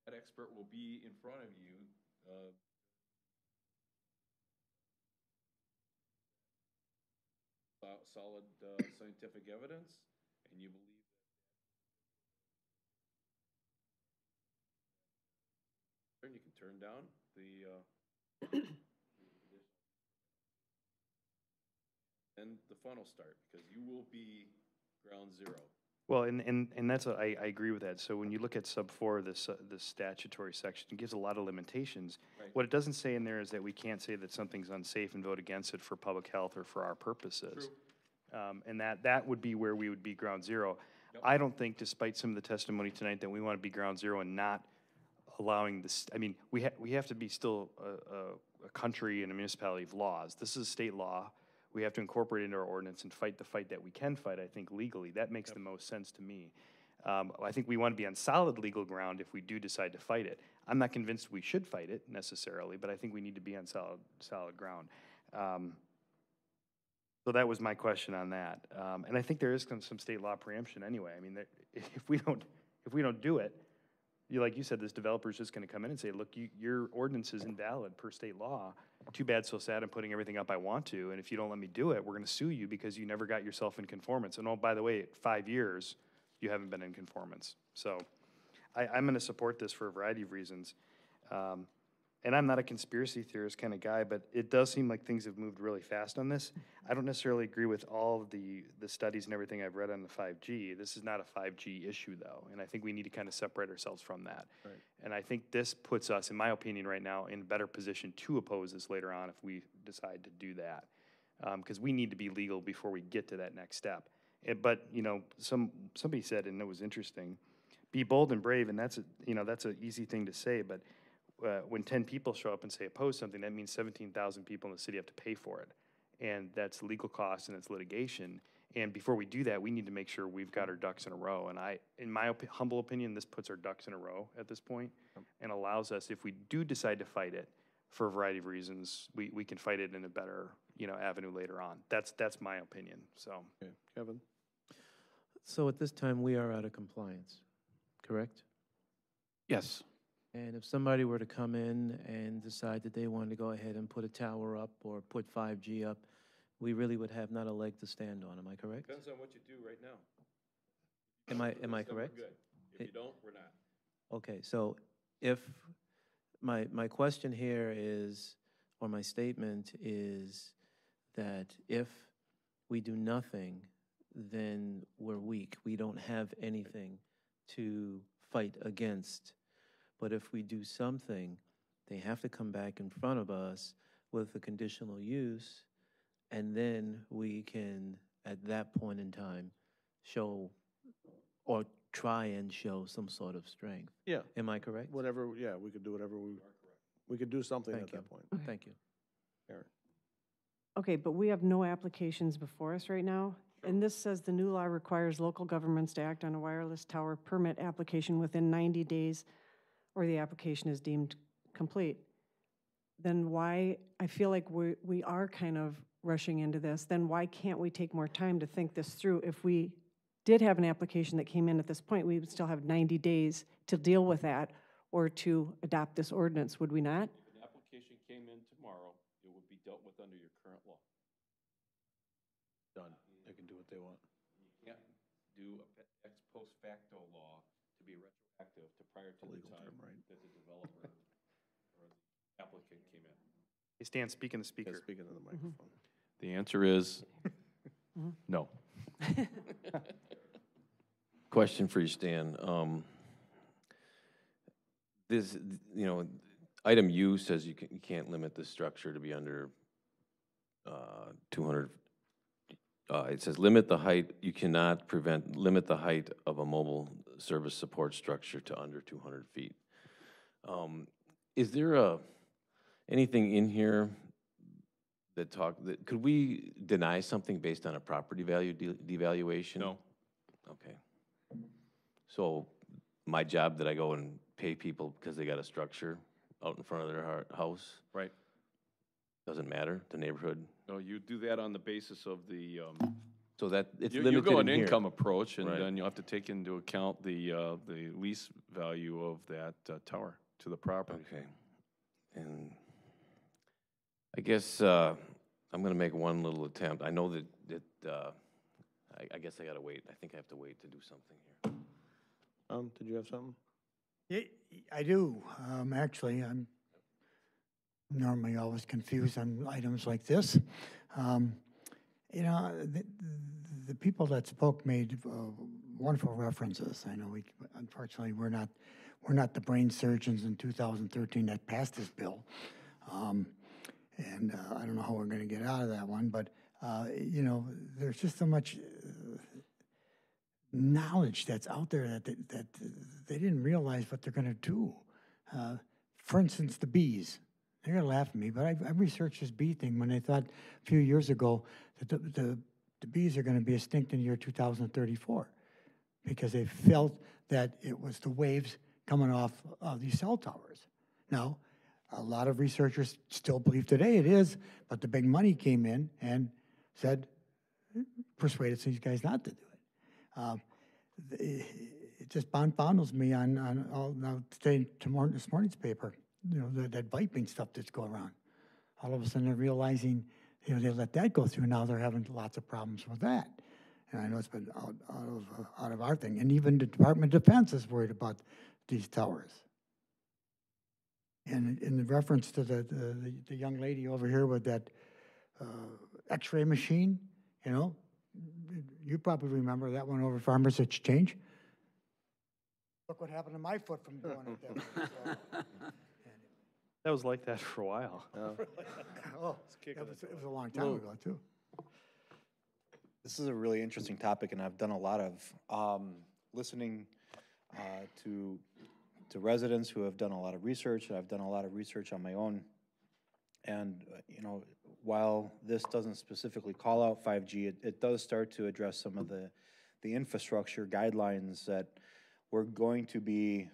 That expert will be in front of you. Solid scientific evidence, and you believe that you can turn down the, and the fun will start, because you will be ground zero. Well, and that's, I agree with that. So when you look at sub 4 of this statutory section, it gives a lot of limitations. Right. What it doesn't say in there is that we can't say that something's unsafe and vote against it for public health or for our purposes. And that would be where we would be ground zero. Yep. I don't think, despite some of the testimony tonight, that we want to be ground zero and not allowing this. I mean, we have to be still a country and a municipality of laws. This is a state law. We have to incorporate it into our ordinance and fight the fight that we can fight, I think, legally. That makes the most sense to me. I think we want to be on solid legal ground if we do decide to fight it. I'm not convinced we should fight it necessarily, but I think we need to be on solid ground. So that was my question on that. And I think there is some state law preemption anyway. I mean, if we don't do it, like you said, this developer's just going to come in and say, look, your ordinance is invalid per state law. Too bad, so sad, I'm putting everything up I want to, and if you don't let me do it, we're going to sue you because you never got yourself in conformance. And oh, by the way, 5 years, you haven't been in conformance. So I'm going to support this for a variety of reasons. And I'm not a conspiracy theorist kind of guy, but it does seem like things have moved really fast on this. I don't necessarily agree with all of the studies and everything I've read on the 5G. This is not a 5G issue, though, and I think we need to kind of separate ourselves from that. Right. And I think this puts us, in my opinion right now, in a better position to oppose this later on if we decide to do that. Because we need to be legal before we get to that next step. But, you know, somebody said, and it was interesting, be bold and brave, and that's an easy thing to say, but when 10 people show up and say oppose something, that means 17,000 people in the city have to pay for it. And that's legal costs and it's litigation. And before we do that, we need to make sure we've got our ducks in a row. And in my humble opinion, this puts our ducks in a row at this point and allows us, if we do decide to fight it for a variety of reasons, we can fight it in a better, avenue later on. That's my opinion, so. Okay. Kevin? So at this time, we are out of compliance, correct? Yes. And if somebody were to come in and decide that they wanted to go ahead and put a tower up or put 5G up, we really would have not a leg to stand on, am I correct? Depends on what you do right now. Am I correct? We're good. If you don't, we're not. Okay, so if, my question here is, or my statement is that if we do nothing, then we're weak. We don't have anything to fight against. But if we do something, they have to come back in front of us with a conditional use, and then we can, at that point in time, show or try and show some sort of strength. Yeah. Am I correct? Whatever, yeah, we could do whatever we could do something at that point. Thank you. Aaron? Okay, but we have no applications before us right now. And this says the new law requires local governments to act on a wireless tower permit application within 90 days or the application is deemed complete. Then why, I feel like we are kind of rushing into this, then why can't we take more time to think this through? If we did have an application that came in at this point, we would still have 90 days to deal with that or to adopt this ordinance, would we not? If an application came in tomorrow, it would be dealt with under your current law. Done. They can do what they want. You can't do a ex post facto law to be retroactive to prior to the time that the developer or the applicant came in. Hey, Stan, speak in the speaker. Yeah, speak into the microphone. The answer is no. Question for you, Stan. This, item U says you can't limit the structure to be under 200. It says limit the height. You cannot limit the height of a mobile service support structure to under 200 feet. Is there anything in here that could we deny something based on a property value devaluation? No. Okay. So my job that I go and pay people because they got a structure out in front of their house? Right. Doesn't matter, the neighborhood? No, you do that on the basis of the, So that, it's you limited go an in here. income approach, and Right. then you'll have to take into account the lease value of that tower to the property. Okay. And I guess I'm going to make one little attempt. I know that I guess I got to wait. I think I have to wait to do something here. Did you have something? I do. Actually, I'm normally always confused on items like this. You know, the people that spoke made wonderful references. I know unfortunately, we're not the brain surgeons in 2013 that passed this bill. And I don't know how we're going to get out of that one, but you know, there's just so much knowledge that's out there that they didn't realize what they're going to do. For instance, the bees. They're going to laugh at me, but I researched this bee thing when they thought a few years ago that the bees are going to be extinct in the year 2034 because they felt that it was the waves coming off of these cell towers. Now, a lot of researchers still believe today it is, but the big money came in and said, persuaded these guys not to do it. It just confounds me on all now today, this morning's paper, you know, that vaping stuff that's going around. All of a sudden they're realizing, you know, they let that go through. Now they're having lots of problems with that. And I know it's been out of our thing. And even the Department of Defense is worried about these towers. And in the reference to the young lady over here with that X-ray machine, you know, you probably remember that one over Farmers Exchange. Look what happened to my foot from doing it that way. So. That was like that for a while. Oh, it was a long time ago, too. This is a really interesting topic, and I've done a lot of listening to residents who have done a lot of research. I've done a lot of research on my own. And, you know, while this doesn't specifically call out 5G, it does start to address some of the infrastructure guidelines that we're going to be,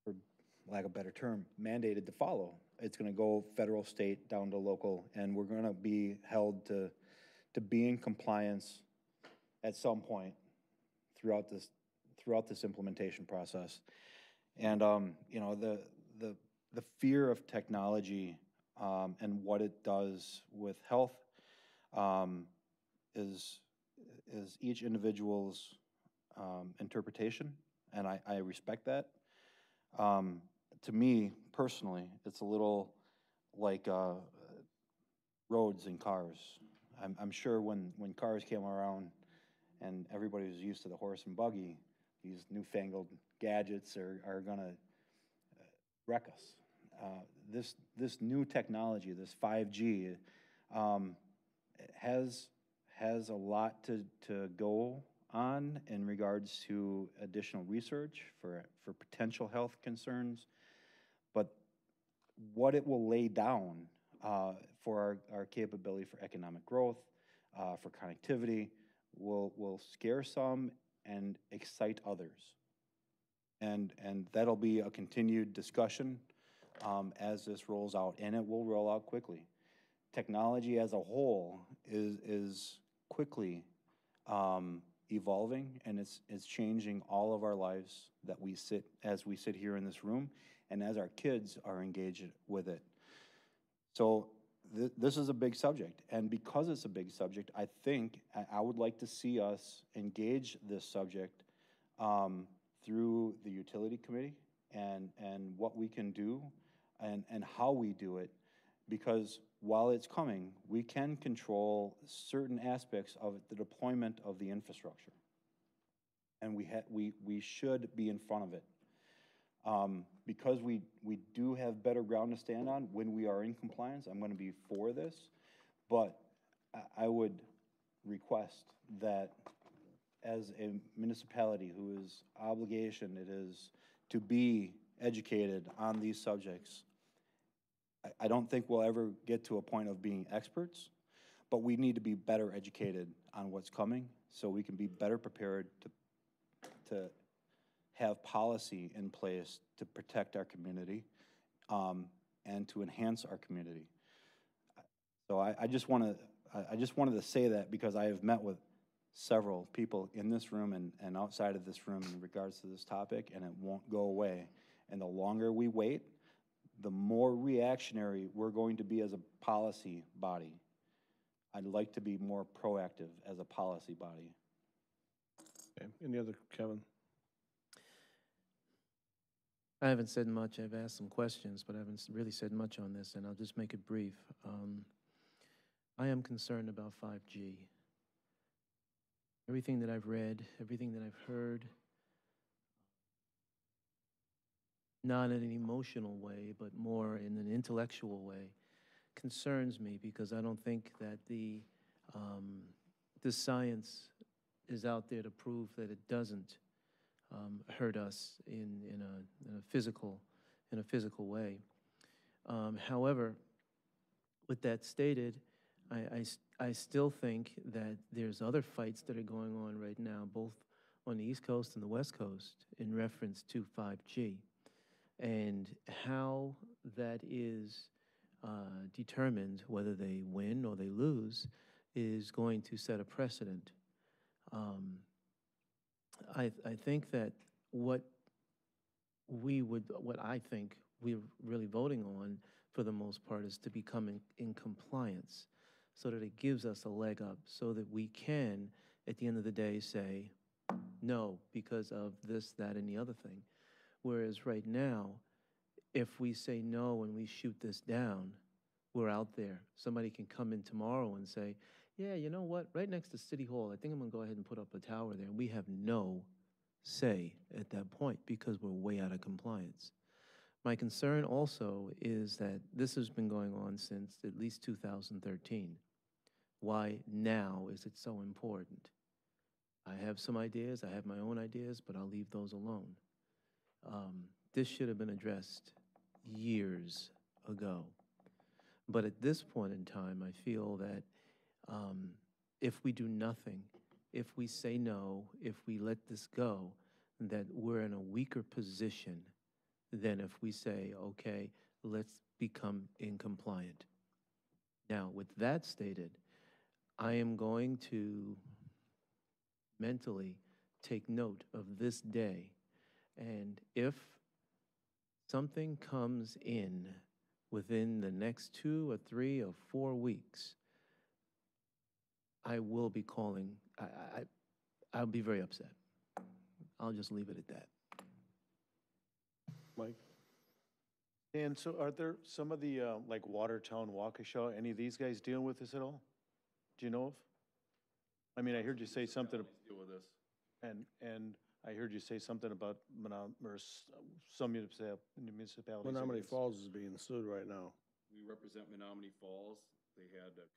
for lack of a better term, mandated to follow. It's going to go federal, state, down to local, and we're going to be held to be in compliance at some point throughout this implementation process. And you know, the fear of technology and what it does with health is each individual's interpretation, and I respect that. To me, personally, it's a little like roads and cars. I'm sure when cars came around and everybody was used to the horse and buggy, these newfangled gadgets are going to wreck us. This new technology, this 5G, has a lot to go on in regards to additional research for potential health concerns, but what it will lay down for our capability for economic growth, for connectivity, will scare some and excite others. And that'll be a continued discussion as this rolls out, and it will roll out quickly. Technology as a whole is quickly evolving, and it's changing all of our lives as we sit here in this room, and as our kids are engaged with it. So this is a big subject, and because it's a big subject, I think I would like to see us engage this subject through the utility committee and what we can do and how we do it, because while it's coming, we can control certain aspects of the deployment of the infrastructure, and we should be in front of it. Because we do have better ground to stand on when we are in compliance. I'm going to be for this, but I would request that as a municipality whose obligation it is to be educated on these subjects, I don't think we'll ever get to a point of being experts, but we need to be better educated on what's coming so we can be better prepared to have policy in place to protect our community and to enhance our community. So I just wanted to say that because I have met with several people in this room and outside of this room in regards to this topic, and it won't go away. And the longer we wait, the more reactionary we're going to be as a policy body. I'd like to be more proactive as a policy body. Okay. Any other, Kevin? I haven't said much. I've asked some questions, but I haven't really said much on this, and I'll just make it brief. I am concerned about 5G. Everything that I've read, everything that I've heard, not in an emotional way, but more in an intellectual way, concerns me because I don't think that the science is out there to prove that it doesn't hurt us in a physical way. However, with that stated, I still think that there's other fights that are going on right now, both on the East Coast and the West Coast, in reference to 5G. And how that is determined, whether they win or they lose, is going to set a precedent. I think that what I think we're really voting on, for the most part, is to become in compliance, so that it gives us a leg up, so that we can, at the end of the day, say no because of this, that, and the other thing. Whereas right now, if we say no and we shoot this down, we're out there. Somebody can come in tomorrow and say, yeah, you know what, right next to City Hall, I think I'm gonna go ahead and put up a tower there. And we have no say at that point because we're way out of compliance. My concern also is that this has been going on since at least 2013. Why now is it so important? I have some ideas, I have my own ideas, but I'll leave those alone. This should have been addressed years ago. But at this point in time, I feel that if we do nothing, if we say no, if we let this go, that we're in a weaker position than if we say, okay, let's become incompliant. Now, with that stated, I am going to mentally take note of this day, and if something comes in within the next 2 or 3 or 4 weeks, I will be calling, I'll be very upset. I'll just leave it at that. Mike? And so are there some of the, like Watertown, Waukesha, any of these guys dealing with this at all? Do you know of? I mean, I heard you say something. Deal with this. And I heard you say something about some municipalities. Menominee Falls is being sued right now. We represent Menominee Falls. They had a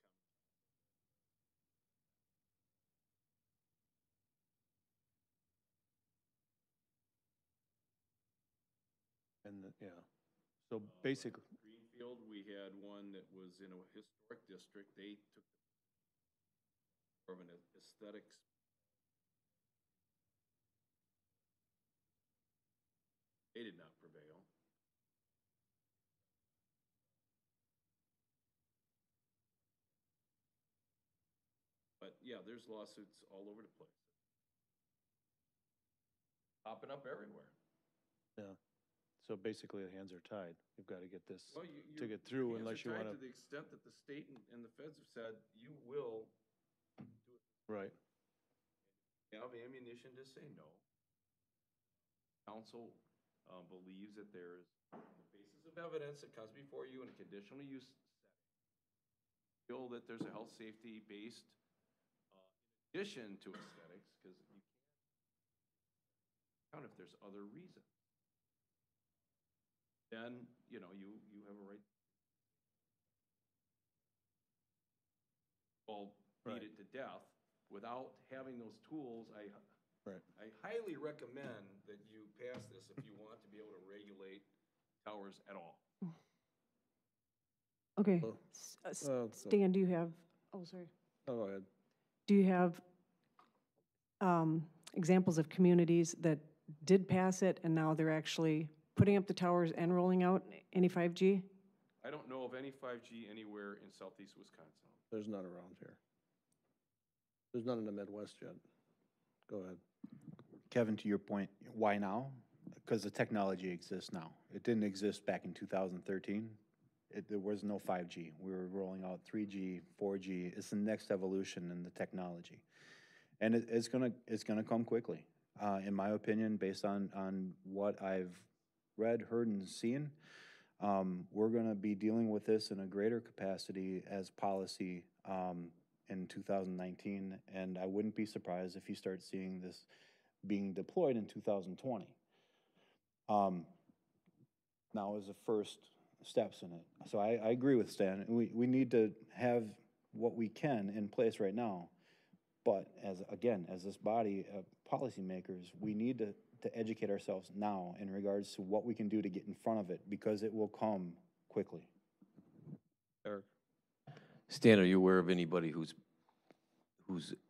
yeah. So basically, Greenfield, we had one that was in a historic district. They took more of an aesthetics. They did not prevail. But yeah, there's lawsuits all over the place. Popping up everywhere. yeah. So basically, the hands are tied. You've got to get this Well, to get through your unless hands you are tied want to the extent that the state and the feds have said, you will do it. Right. You have ammunition to say no. Council believes that there's, on the basis of evidence that comes before you in a conditional use setting, feel that there's a health safety based in addition to aesthetics, because you can't count if there's other reasons. Then, you know, you have a right. Well, beat it to death. Without having those tools, I highly recommend that you pass this if you want to be able to regulate towers at all. Okay. Stan, do you have, oh, sorry. Oh, go ahead. Do you have examples of communities that did pass it and now they're actually putting up the towers and rolling out any 5G? I don't know of any 5G anywhere in southeast Wisconsin. There's none around here. There's none in the Midwest yet. Go ahead. Kevin, to your point, why now? Because the technology exists now. It didn't exist back in 2013. There was no 5G. We were rolling out 3G, 4G. It's the next evolution in the technology. And it's gonna come quickly. In my opinion, based on what I've read, heard, and seen. We're gonna be dealing with this in a greater capacity as policy, in 2019, and I wouldn't be surprised if you start seeing this being deployed in 2020. Now is the first steps in it. So I agree with Stan. We need to have what we can in place right now. But as this body of policymakers, we need to educate ourselves now in regards to what we can do to get in front of it, because it will come quickly. Eric? Stan, are you aware of anybody who's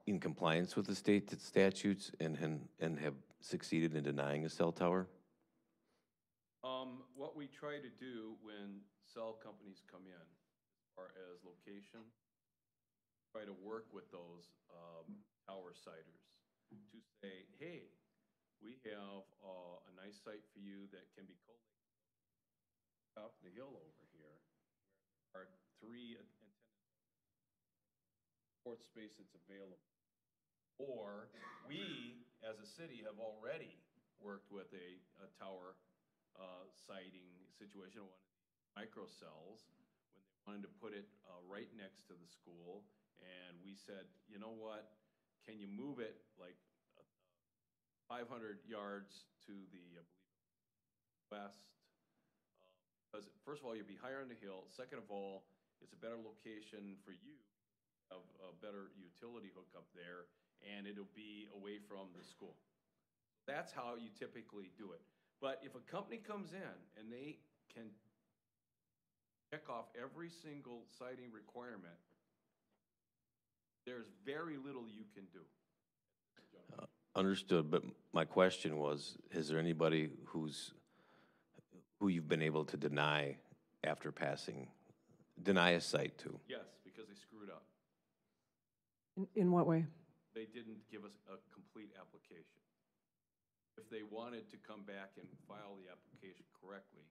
in compliance with the state statutes and have succeeded in denying a cell tower? What we try to do when cell companies come in, as far as location, try to work with those tower siters to say, hey, we have a nice site for you that can be collated up the hill over here. There are 3 antennas, port space that's available. Or we, as a city, have already worked with a tower siting situation, one of the microcells, when they wanted to put it right next to the school. And we said, you know what, can you move it like 500 yards to the west? Because first of all, you'd be higher on the hill. Second of all, it's a better location for you, have a better utility hookup there, and it'll be away from the school. That's how you typically do it. But if a company comes in and they can check off every single siting requirement, there's very little you can do. Understood, but my question was, is there anybody who you've been able to deny after deny a site to? Yes, because they screwed up. In what way? They didn't give us a complete application. If they wanted to come back and file the application correctly,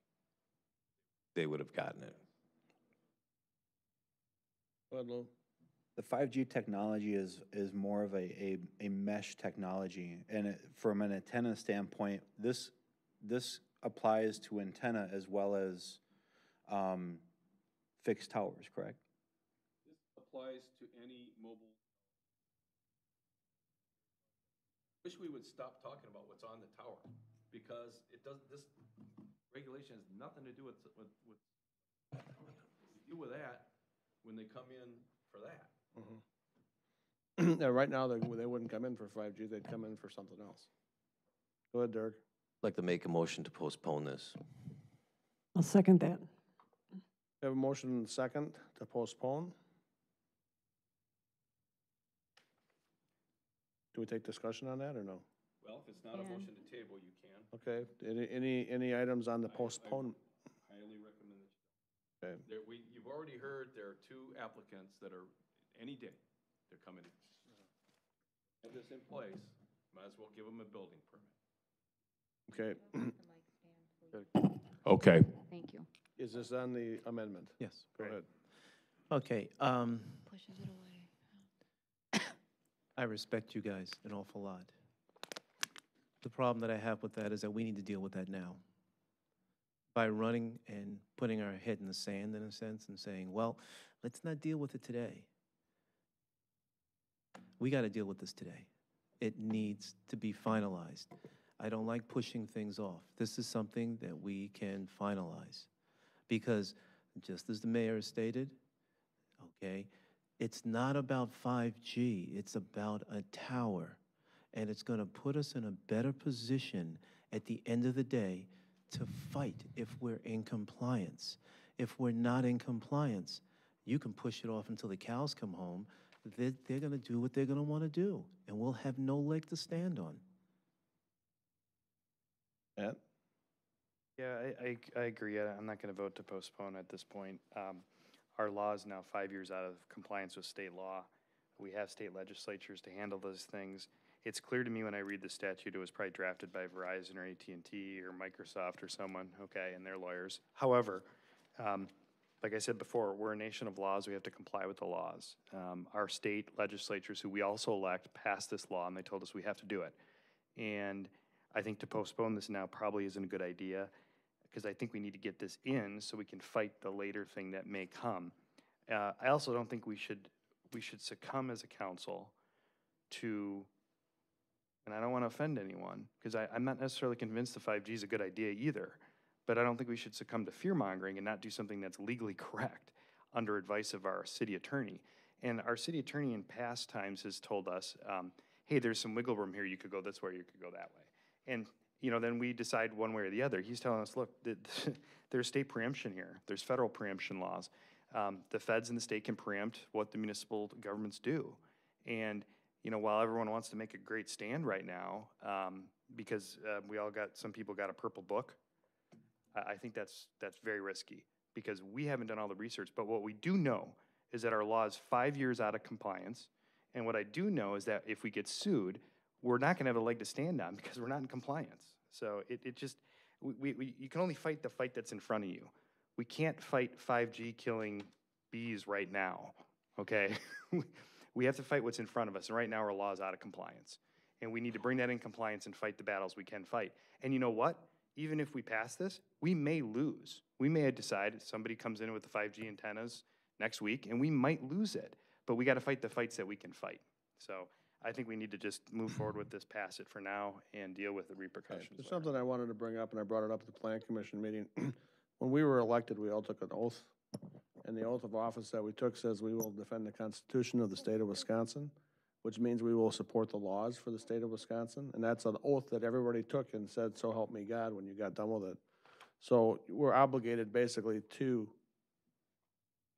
They would have gotten it. The 5G technology is more of a mesh technology, and from an antenna standpoint, this applies to antenna as well as fixed towers, correct? this applies to any mobile. Wish we would stop talking about what's on the tower, because this regulation has nothing to do with we deal with that when they come in for that. Yeah, right now, they wouldn't come in for 5G, they'd come in for something else. Go ahead, Derek. I'd like to make a motion to postpone this. I'll second that. We have a motion and a second to postpone. Do we take discussion on that or no? Well, if it's not a motion to table, you can. Okay, any items on the postpone? Highly recommend that you. Okay, You've already heard there are 2 applicants that are, any day, they're coming in. Get this in place, might as well give them a building permit. okay. Okay. Thank you. Is this on the amendment? Yes. Go ahead. Okay, Pushes it away. I respect you guys an awful lot. The problem that I have with that is that we need to deal with that now. By running and putting our head in the sand, in a sense, and saying, well, let's not deal with it today. We got to deal with this today. It needs to be finalized. I don't like pushing things off. This is something that we can finalize. Because just as the mayor has stated, okay, it's not about 5G, it's about a tower. And it's going to put us in a better position at the end of the day to fight if we're in compliance. If we're not in compliance, you can push it off until the cows come home. They're going to do what they're going to want to do, and we'll have no leg to stand on. Matt? Yeah, I agree. I'm not going to vote to postpone at this point. Our law is now 5 years out of compliance with state law. We have state legislatures to handle those things. It's clear to me when I read the statute, it was probably drafted by Verizon or AT&T or Microsoft or someone, okay, and their lawyers. However, like I said before, we're a nation of laws. We have to comply with the laws. Our state legislatures, who we also elect, passed this law, and they told us we have to do it. And I think to postpone this now probably isn't a good idea. because I think we need to get this in so we can fight the later thing that may come. I also don't think we should succumb as a council to, and I don't want to offend anyone, because I'm not necessarily convinced the 5G is a good idea either, but I don't think we should succumb to fear-mongering and not do something that's legally correct under advice of our city attorney. And our city attorney in past times has told us, hey, there's some wiggle room here, you could go this way, you could go that way. And then we decide one way or the other. He's telling us, look, there's state preemption here. There's federal preemption laws. The feds and the state can preempt what the municipal governments do. And, while everyone wants to make a great stand right now, because some people got a purple book, I think that's very risky, because we haven't done all the research. But what we do know is that our law is 5 years out of compliance. And what I do know is that if we get sued, we're not going to have a leg to stand on because we're not in compliance. So you can only fight the fight that's in front of you. We can't fight 5G killing bees right now, okay? We have to fight what's in front of us, and right now our law is out of compliance. And we need to bring that in compliance and fight the battles we can fight. And you know what? Even if we pass this, we may lose. We may decide somebody comes in with the 5G antennas next week, and we might lose it. But we got to fight the fights that we can fight. So I think we need to just move forward with this, pass it for now, and deal with the repercussions. There's something I wanted to bring up, and I brought it up at the Plan Commission meeting. When we were elected, we all took an oath, and the oath of office that we took says we will defend the Constitution of the state of Wisconsin, which means we will support the laws for the state of Wisconsin, and that's an oath that everybody took and said, so help me God, when you got done with it. So we're obligated basically to,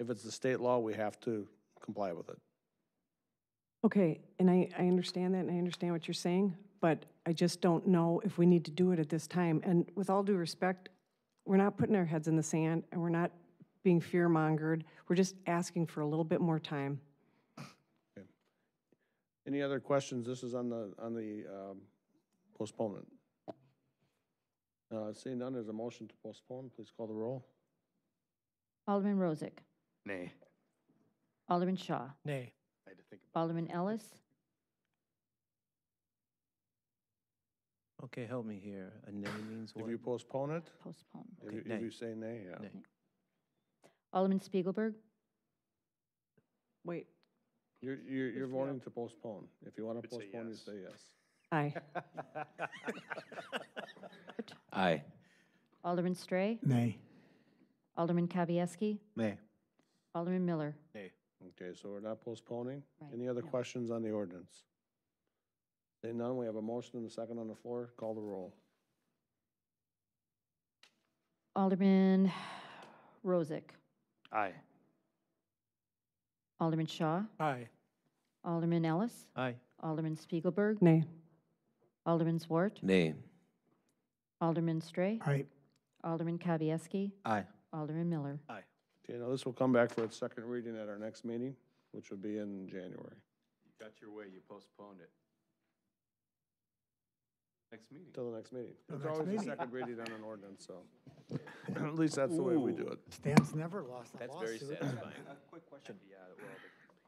if it's the state law, we have to comply with it. Okay, and I understand that, and I understand what you're saying, but I just don't know if we need to do it at this time. And with all due respect, we're not putting our heads in the sand, and we're not being fear-mongered. We're just asking for a little bit more time. Okay. Any other questions? This is on the postponement. Seeing none, there's a motion to postpone. Please call the roll. Alderman Rozak. Nay. Alderman Shaw. Nay. I had to think about Alderman Ellis. Okay, help me here. A nay means what? If you postpone it? Postpone. Okay, If nay. you say nay, yeah. Nay. Alderman Spiegelberg. Wait, You're voting to postpone. If you want to Would say postpone, you yes. say yes. aye. Aye. Alderman Stray. Nay. Alderman Kavieski. Nay. Alderman Miller. Nay. Okay, so we're not postponing. Right, Any other no. questions on the ordinance? Seeing none, we have a motion and a second on the floor. Call the roll. Alderman Rozak. Aye. Alderman Shaw. Aye. Alderman Ellis. Aye. Alderman Spiegelberg. Nay. Alderman Zwart. Nay. Alderman Stray. Aye. Alderman Kavieski. Aye. Alderman Miller. Aye. Okay, now this will come back for its second reading at our next meeting, which will be in January. You got your way, you postponed it. Next meeting. Till the next meeting. Till It's next always a meeting. second reading on an ordinance, so. At least that's the way we do it. Stan's never lost a That's lawsuit. very satisfying. Quick question.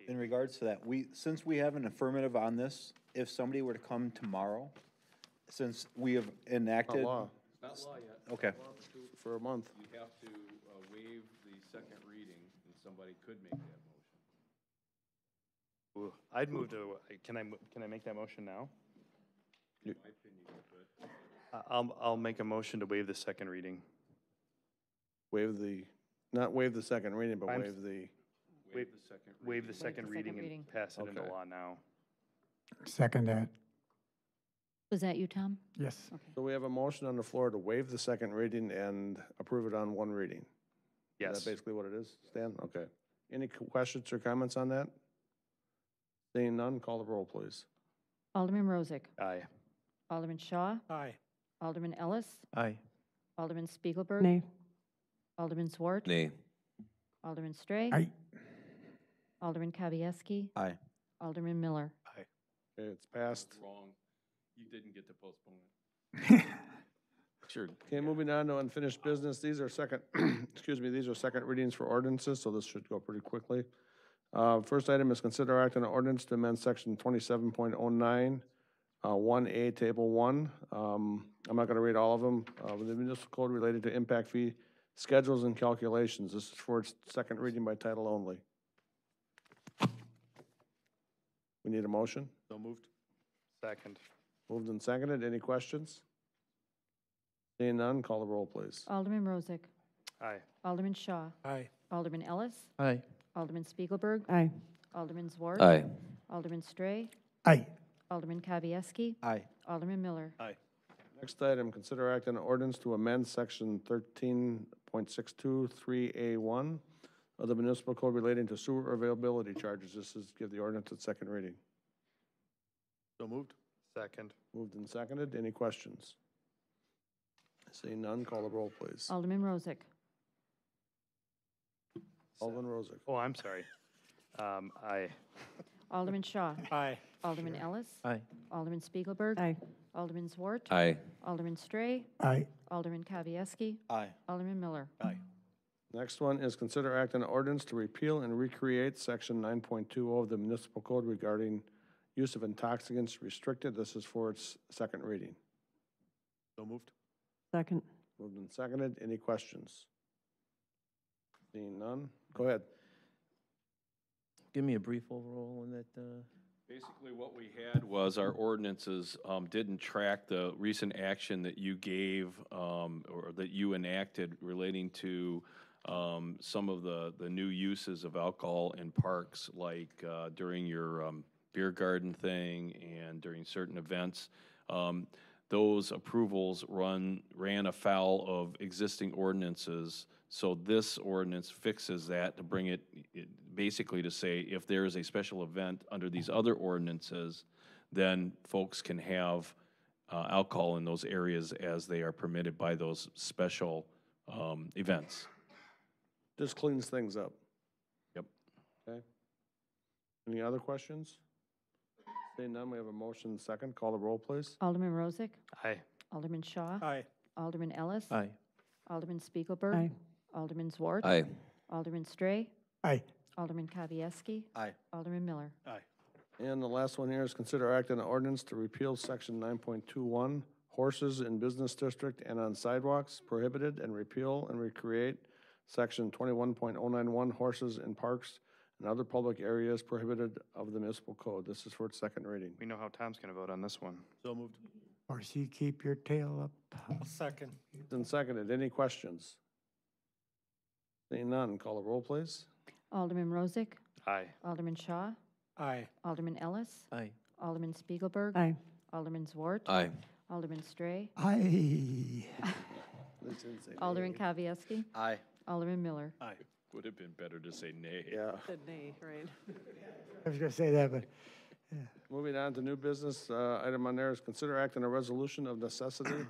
In regards to that, since we have an affirmative on this, if somebody were to come tomorrow, since we have Not enacted. law, Not law yet. Okay. for a month. You have to waive the second reading, and somebody could make that motion. Ooh, I'd move to, can I make that motion now? In my opinion, you could. I'll make a motion to waive the second reading. Not waive the second reading, but I'm- waive the, Waive the second Waive the reading. second reading and pass it into Okay. law now. Second that, Was that you, Tom? yes. Okay. so we have a motion on the floor to waive the second reading and approve it on one reading. Is Yes. that basically what it is, Stan? Okay. Any questions or comments on that? Seeing none, call the roll, please. Alderman Rozak. Aye. Alderman Shaw. Aye. Alderman Ellis. Aye. Alderman Spiegelberg. Nay. Alderman Zwart. Nay. Alderman Stray. Aye. Alderman Kavieski. Aye. Alderman Miller. Okay, it's passed. Wrong. You didn't get to postpone it. Sure. Okay, moving on to unfinished business. These are second, excuse me, these are second readings for ordinances, so this should go pretty quickly. First item is consider act on an ordinance to amend section 27.09 1A, Table 1. I'm not going to read all of them. The municipal code related to impact fee schedules and calculations. This is for its second reading by title only. We need a motion. So moved. Second. Moved and seconded. Any questions? Seeing none, call the roll, please. Alderman Rozak. Aye. Alderman Shaw. Aye. Alderman Ellis. Aye. Alderman Spiegelberg. Aye. Alderman Zwart. Aye. Alderman Stray. Aye. Alderman Kavieski. Aye. Alderman Miller. Aye. Next item, consider act on an ordinance to amend section 13.623A1 of the municipal code relating to sewer availability charges. This is give the ordinance its second reading. So moved. Second. Moved and seconded. Any questions? Seeing none, call the roll, please. Alderman Rozak. Alderman Rozak. Oh, I'm sorry. Aye. Alderman Shaw. Aye. Alderman Ellis. Aye. Alderman Spiegelberg. Aye. Alderman Zwart. Aye. Alderman Stray. Aye. Alderman Kavieski. Aye. Alderman Miller. Aye. Next one is consider act on an ordinance to repeal and recreate section 9.20 of the municipal code regarding use of intoxicants restricted. This is for its second reading. So moved. Second. Moved and seconded. Any questions? Seeing none, go ahead. Give me a brief overall on that. Basically, what we had was our ordinances didn't track the recent action that you gave or that you enacted relating to some of the new uses of alcohol in parks, like during your beer garden thing and during certain events. Those approvals ran afoul of existing ordinances. So this ordinance fixes that to bring it basically to say if there is a special event under these other ordinances, then folks can have alcohol in those areas as they are permitted by those special events. Just cleans things up. Yep. Okay. Any other questions? Seeing none, we have a motion second. Call the roll, please. Alderman Rozak. Aye. Alderman Shaw. Aye. Alderman Ellis. Aye. Alderman Spiegelberg. Aye. Alderman Zwart. Aye. Alderman Stray. Aye. Alderman Kavieski. Aye. Alderman Miller. Aye. And the last one here is consider act on an ordinance to repeal section 9.21, horses in business district and on sidewalks prohibited, and repeal and recreate section 21.091, horses in parks and other public areas prohibited of the municipal code. This is for its second reading. We know how Tom's going to vote on this one. So moved. Or see, keep your tail up. Second. Moved and seconded. Any questions? Seeing none, call the roll, please. Alderman Rozak. Aye. Alderman Shaw. Aye. Alderman Ellis. Aye. Alderman Spiegelberg. Aye. Alderman Zwart. Aye. Alderman Stray. Aye. Alderman Kavieski. Aye. Alderman Miller. Aye. Would have been better to say nay. Yeah. Said nay, right? I was gonna say that, but, yeah. Moving on to new business, item on there is consider act on a resolution of necessity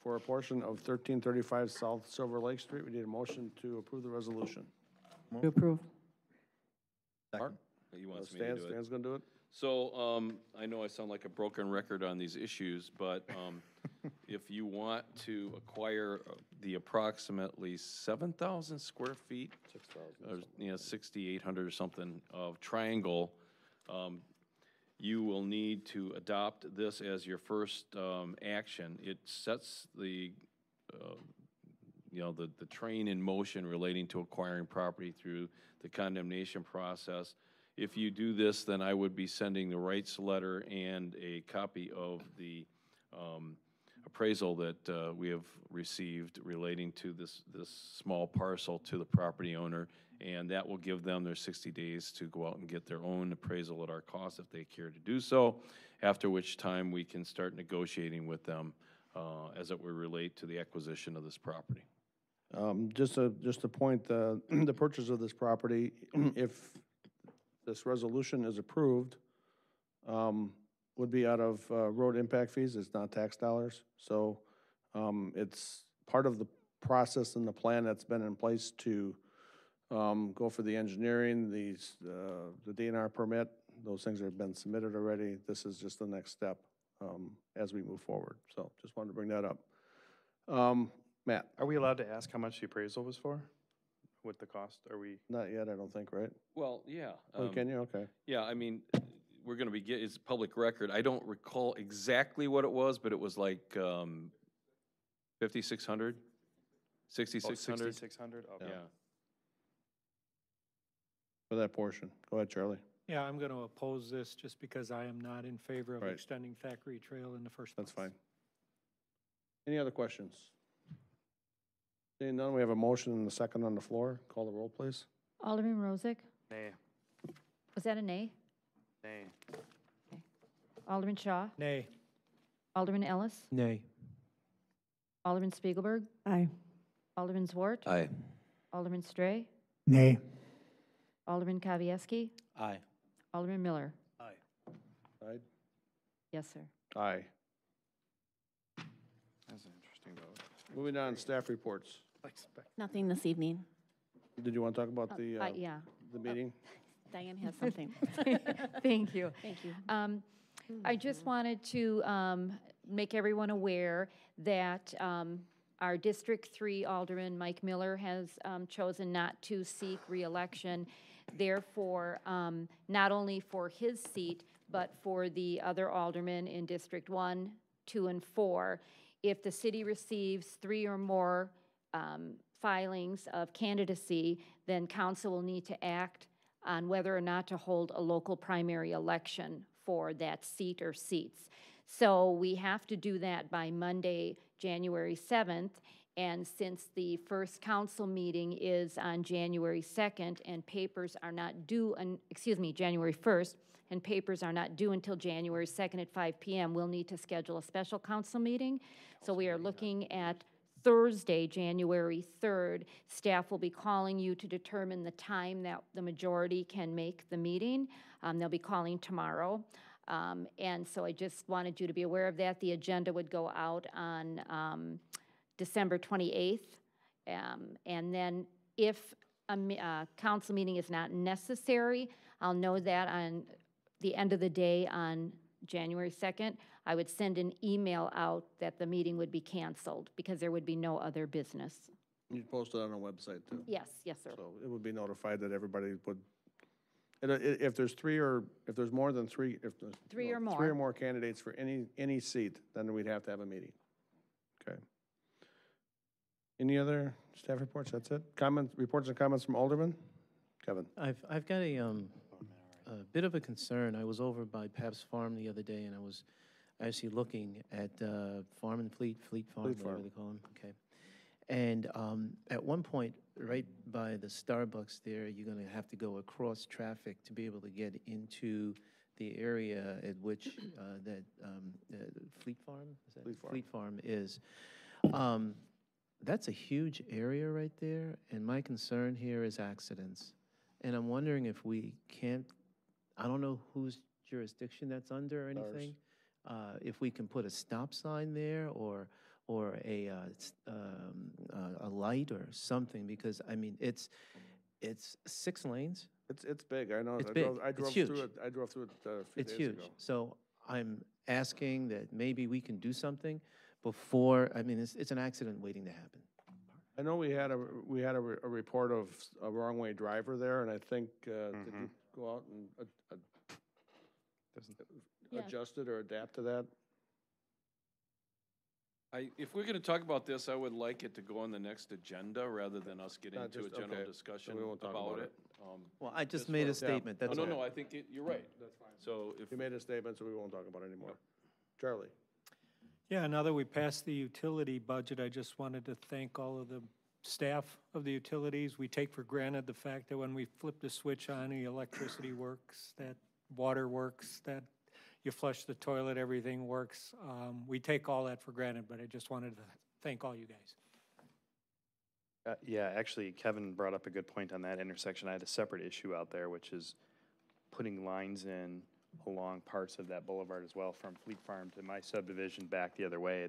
for a portion of 1335 South Silver Lake Street. We need a motion to approve the resolution. To approve. Mark? He wants me to do it. Stan's gonna do it? So, I know I sound like a broken record on these issues, but if you want to acquire the approximately 7,000 square feet, 6,800 or something of Triangle, you will need to adopt this as your first action. It sets the the train in motion relating to acquiring property through the condemnation process. If you do this, then I would be sending the rights letter and a copy of the appraisal that we have received relating to this small parcel to the property owner, and that will give them their 60 days to go out and get their own appraisal at our cost if they care to do so, after which time we can start negotiating with them as it would relate to the acquisition of this property. Just to point, the purchase of this property, if this resolution is approved, would be out of road impact fees. It's not tax dollars. So it's part of the process and the plan that's been in place to go for the engineering, the DNR permit. Those things have been submitted already. This is just the next step as we move forward. So just wanted to bring that up. Matt? Are we allowed to ask how much the appraisal was for? What the cost? Are we? Not yet, I don't think, right? Well, yeah. Oh, can you? Okay. Yeah, I mean, we're gonna be it's public record. I don't recall exactly what it was, but it was like, 5,600? 6,600? 6,600? Okay. Yeah. For that portion. Go ahead, Charlie. Yeah, I'm going to oppose this just because I am not in favor of Right. extending Thackeray Trail in the first place. That's fine. Any other questions? Seeing none, we have a motion and a second on the floor. Call the roll, please. Alderman Rozak? Nay. Was that a nay? Nay. Alderman Shaw? Nay. Alderman Ellis? Nay. Alderman Spiegelberg? Aye. Alderman Zwart? Aye. Alderman Stray? Nay. Alderman Kavieski? Aye. Alderman Miller? Aye. Yes, sir. Aye. That's an interesting vote. Moving on, staff reports. Nothing this evening. Did you want to talk about the, Yeah. the meeting? Diane has something. Thank you. Thank you. I just wanted to make everyone aware that our District 3 Alderman, Mike Miller, has chosen not to seek reelection. Therefore, not only for his seat, but for the other aldermen in District 1, 2, and 4, if the city receives 3 or more filings of candidacy, then council will need to act on whether or not to hold a local primary election for that seat or seats. So we have to do that by Monday, January 7th, and since the first council meeting is on January 2nd and papers are not due, January 1st, and papers are not due until January 2nd at 5 p.m., we'll need to schedule a special council meeting. So we are looking at Thursday, January 3rd. Staff will be calling you to determine the time that the majority can make the meeting. They'll be calling tomorrow. And so I just wanted you to be aware of that. The agenda would go out on December 28th. And then if a council meeting is not necessary, I'll know that on the end of the day on January 2nd, I would send an email out that the meeting would be canceled because there would be no other business. You post it on our website, too. Yes, yes, sir. So it would be notified that everybody would, and if there's if there's more than three, if there's. Three or more. 3 or more candidates for any seat, then we'd have to have a meeting. Okay. Any other staff reports? That's it? Reports and comments from Alderman? Kevin? I've got a bit of a concern. I was over by Pabst Farm the other day, and I was actually looking at Farm and Fleet Farm, whatever they call them. Okay. And at one point, right by the Starbucks there, you're going to have to go across traffic to be able to get into the area at which that Fleet Farm, Fleet Farm is. That's a huge area right there, and my concern here is accidents. And I'm wondering if we can't, I don't know whose jurisdiction that's under or anything, if we can put a stop sign there or a light or something, because I mean it's 6 lanes. It's big. I know. It's big. I drove It's huge. through it. I drove through it a few It's days huge. ago. So I'm asking that maybe we can do something before. I mean, it's an accident waiting to happen. I know we had a report of a wrong way driver there, and I think did you go out and adjust it or adapt to that? If we're gonna talk about this, I would like it to go on the next agenda rather than us getting Not into a just- general okay. discussion So we won't talk about about it. Well, I just as made far a as- statement, that's No, all. no, I think you're right. That's fine. So if. You made a statement, so we won't talk about it anymore. Charlie? Yeah, now that we passed the utility budget, I just wanted to thank all of the staff of the utilities. We take for granted the fact that when we flip the switch on, the electricity works, that water works, that you flush the toilet, everything works. We take all that for granted, but I just wanted to thank all you guys. Yeah, actually, Kevin brought up a good point on that intersection. I had a separate issue out there, which is putting lines in along parts of that boulevard as well, from Fleet Farm to my subdivision back the other way.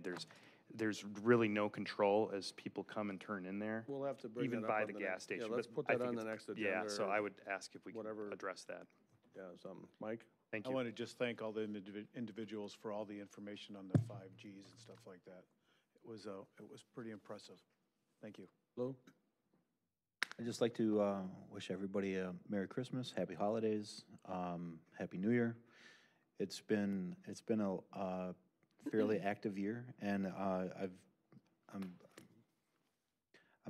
There's really no control as people come and turn in there. We'll have to bring even that up by on the the gas next- yeah, station. let's but put I that think on the it's- next agenda Yeah, so or I would ask if we can whatever. address that. Yeah, Mike? Thank I you. want to just thank all the individuals for all the information on the 5Gs and stuff like that. It was pretty impressive. Thank you. Lou? I'd just like to wish everybody a Merry Christmas, Happy Holidays, Happy New Year. It's been a fairly active year, and I'm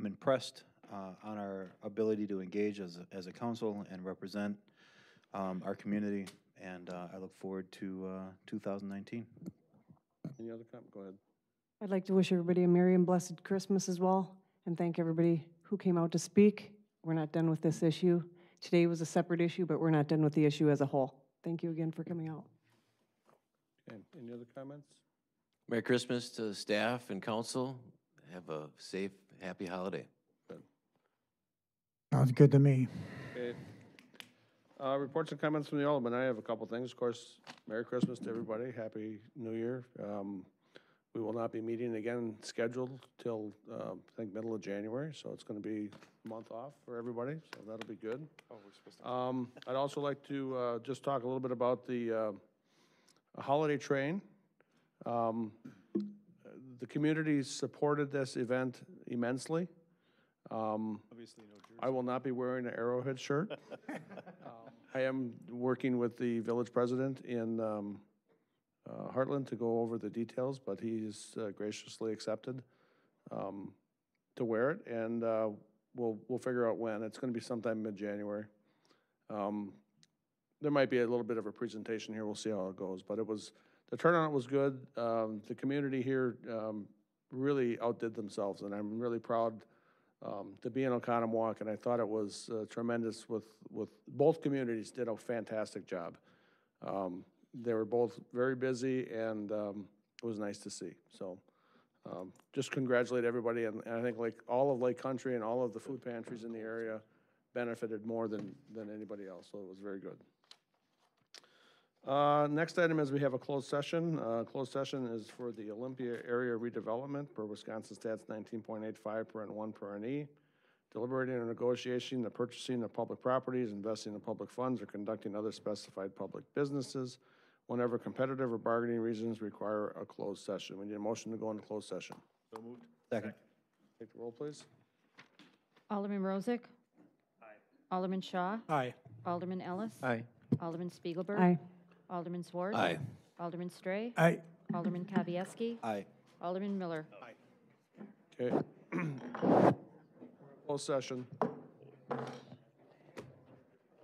impressed on our ability to engage as a council and represent our community, and I look forward to 2019. Any other comment? Go ahead. I'd like to wish everybody a Merry and blessed Christmas as well, and thank everybody who came out to speak. We're not done with this issue. Today was a separate issue, but we're not done with the issue as a whole. Thank you again for coming out. Okay, any other comments? Merry Christmas to staff and council. Have a safe, happy holiday. Sounds good to me. Okay. Reports and comments from the Alderman. I have a couple things. Of course, Merry Christmas to everybody. Happy New Year. We will not be meeting again scheduled till, I think, middle of January, so it's going to be a month off for everybody, so that'll be good. Oh, we're supposed to. I'd also like to just talk a little bit about the holiday train. The community supported this event immensely. Obviously, no jersey. I will not be wearing an Arrowhead shirt. I am working with the village president in Heartland to go over the details, but he's graciously accepted to wear it, and we'll figure out when. It's going to be sometime mid-January. There might be a little bit of a presentation here. We'll see how it goes, but the turnout was good. The community here really outdid themselves, and I'm really proud to be in Oconomowoc, and I thought it was tremendous with both communities did a fantastic job. They were both very busy, and it was nice to see. So just congratulate everybody, and I think like all of Lake Country and all of the food pantries in the area benefited more than anybody else, so it was very good. Next item is we have a closed session. Closed session is for the Olympia area redevelopment per Wisconsin Stats 19.85 per N1 per NE. Deliberating or negotiating the purchasing of public properties, investing in public funds, or conducting other specified public businesses whenever competitive or bargaining reasons require a closed session. We need a motion to go into closed session. So moved. Second. Take the roll, please. Alderman Rozak? Aye. Alderman Shaw? Aye. Alderman Ellis? Aye. Alderman Spiegelberg? Aye. Alderman Swartz? Aye. Alderman Stray? Aye. Alderman Kavieski? Aye. Alderman Miller? Okay. Closed session.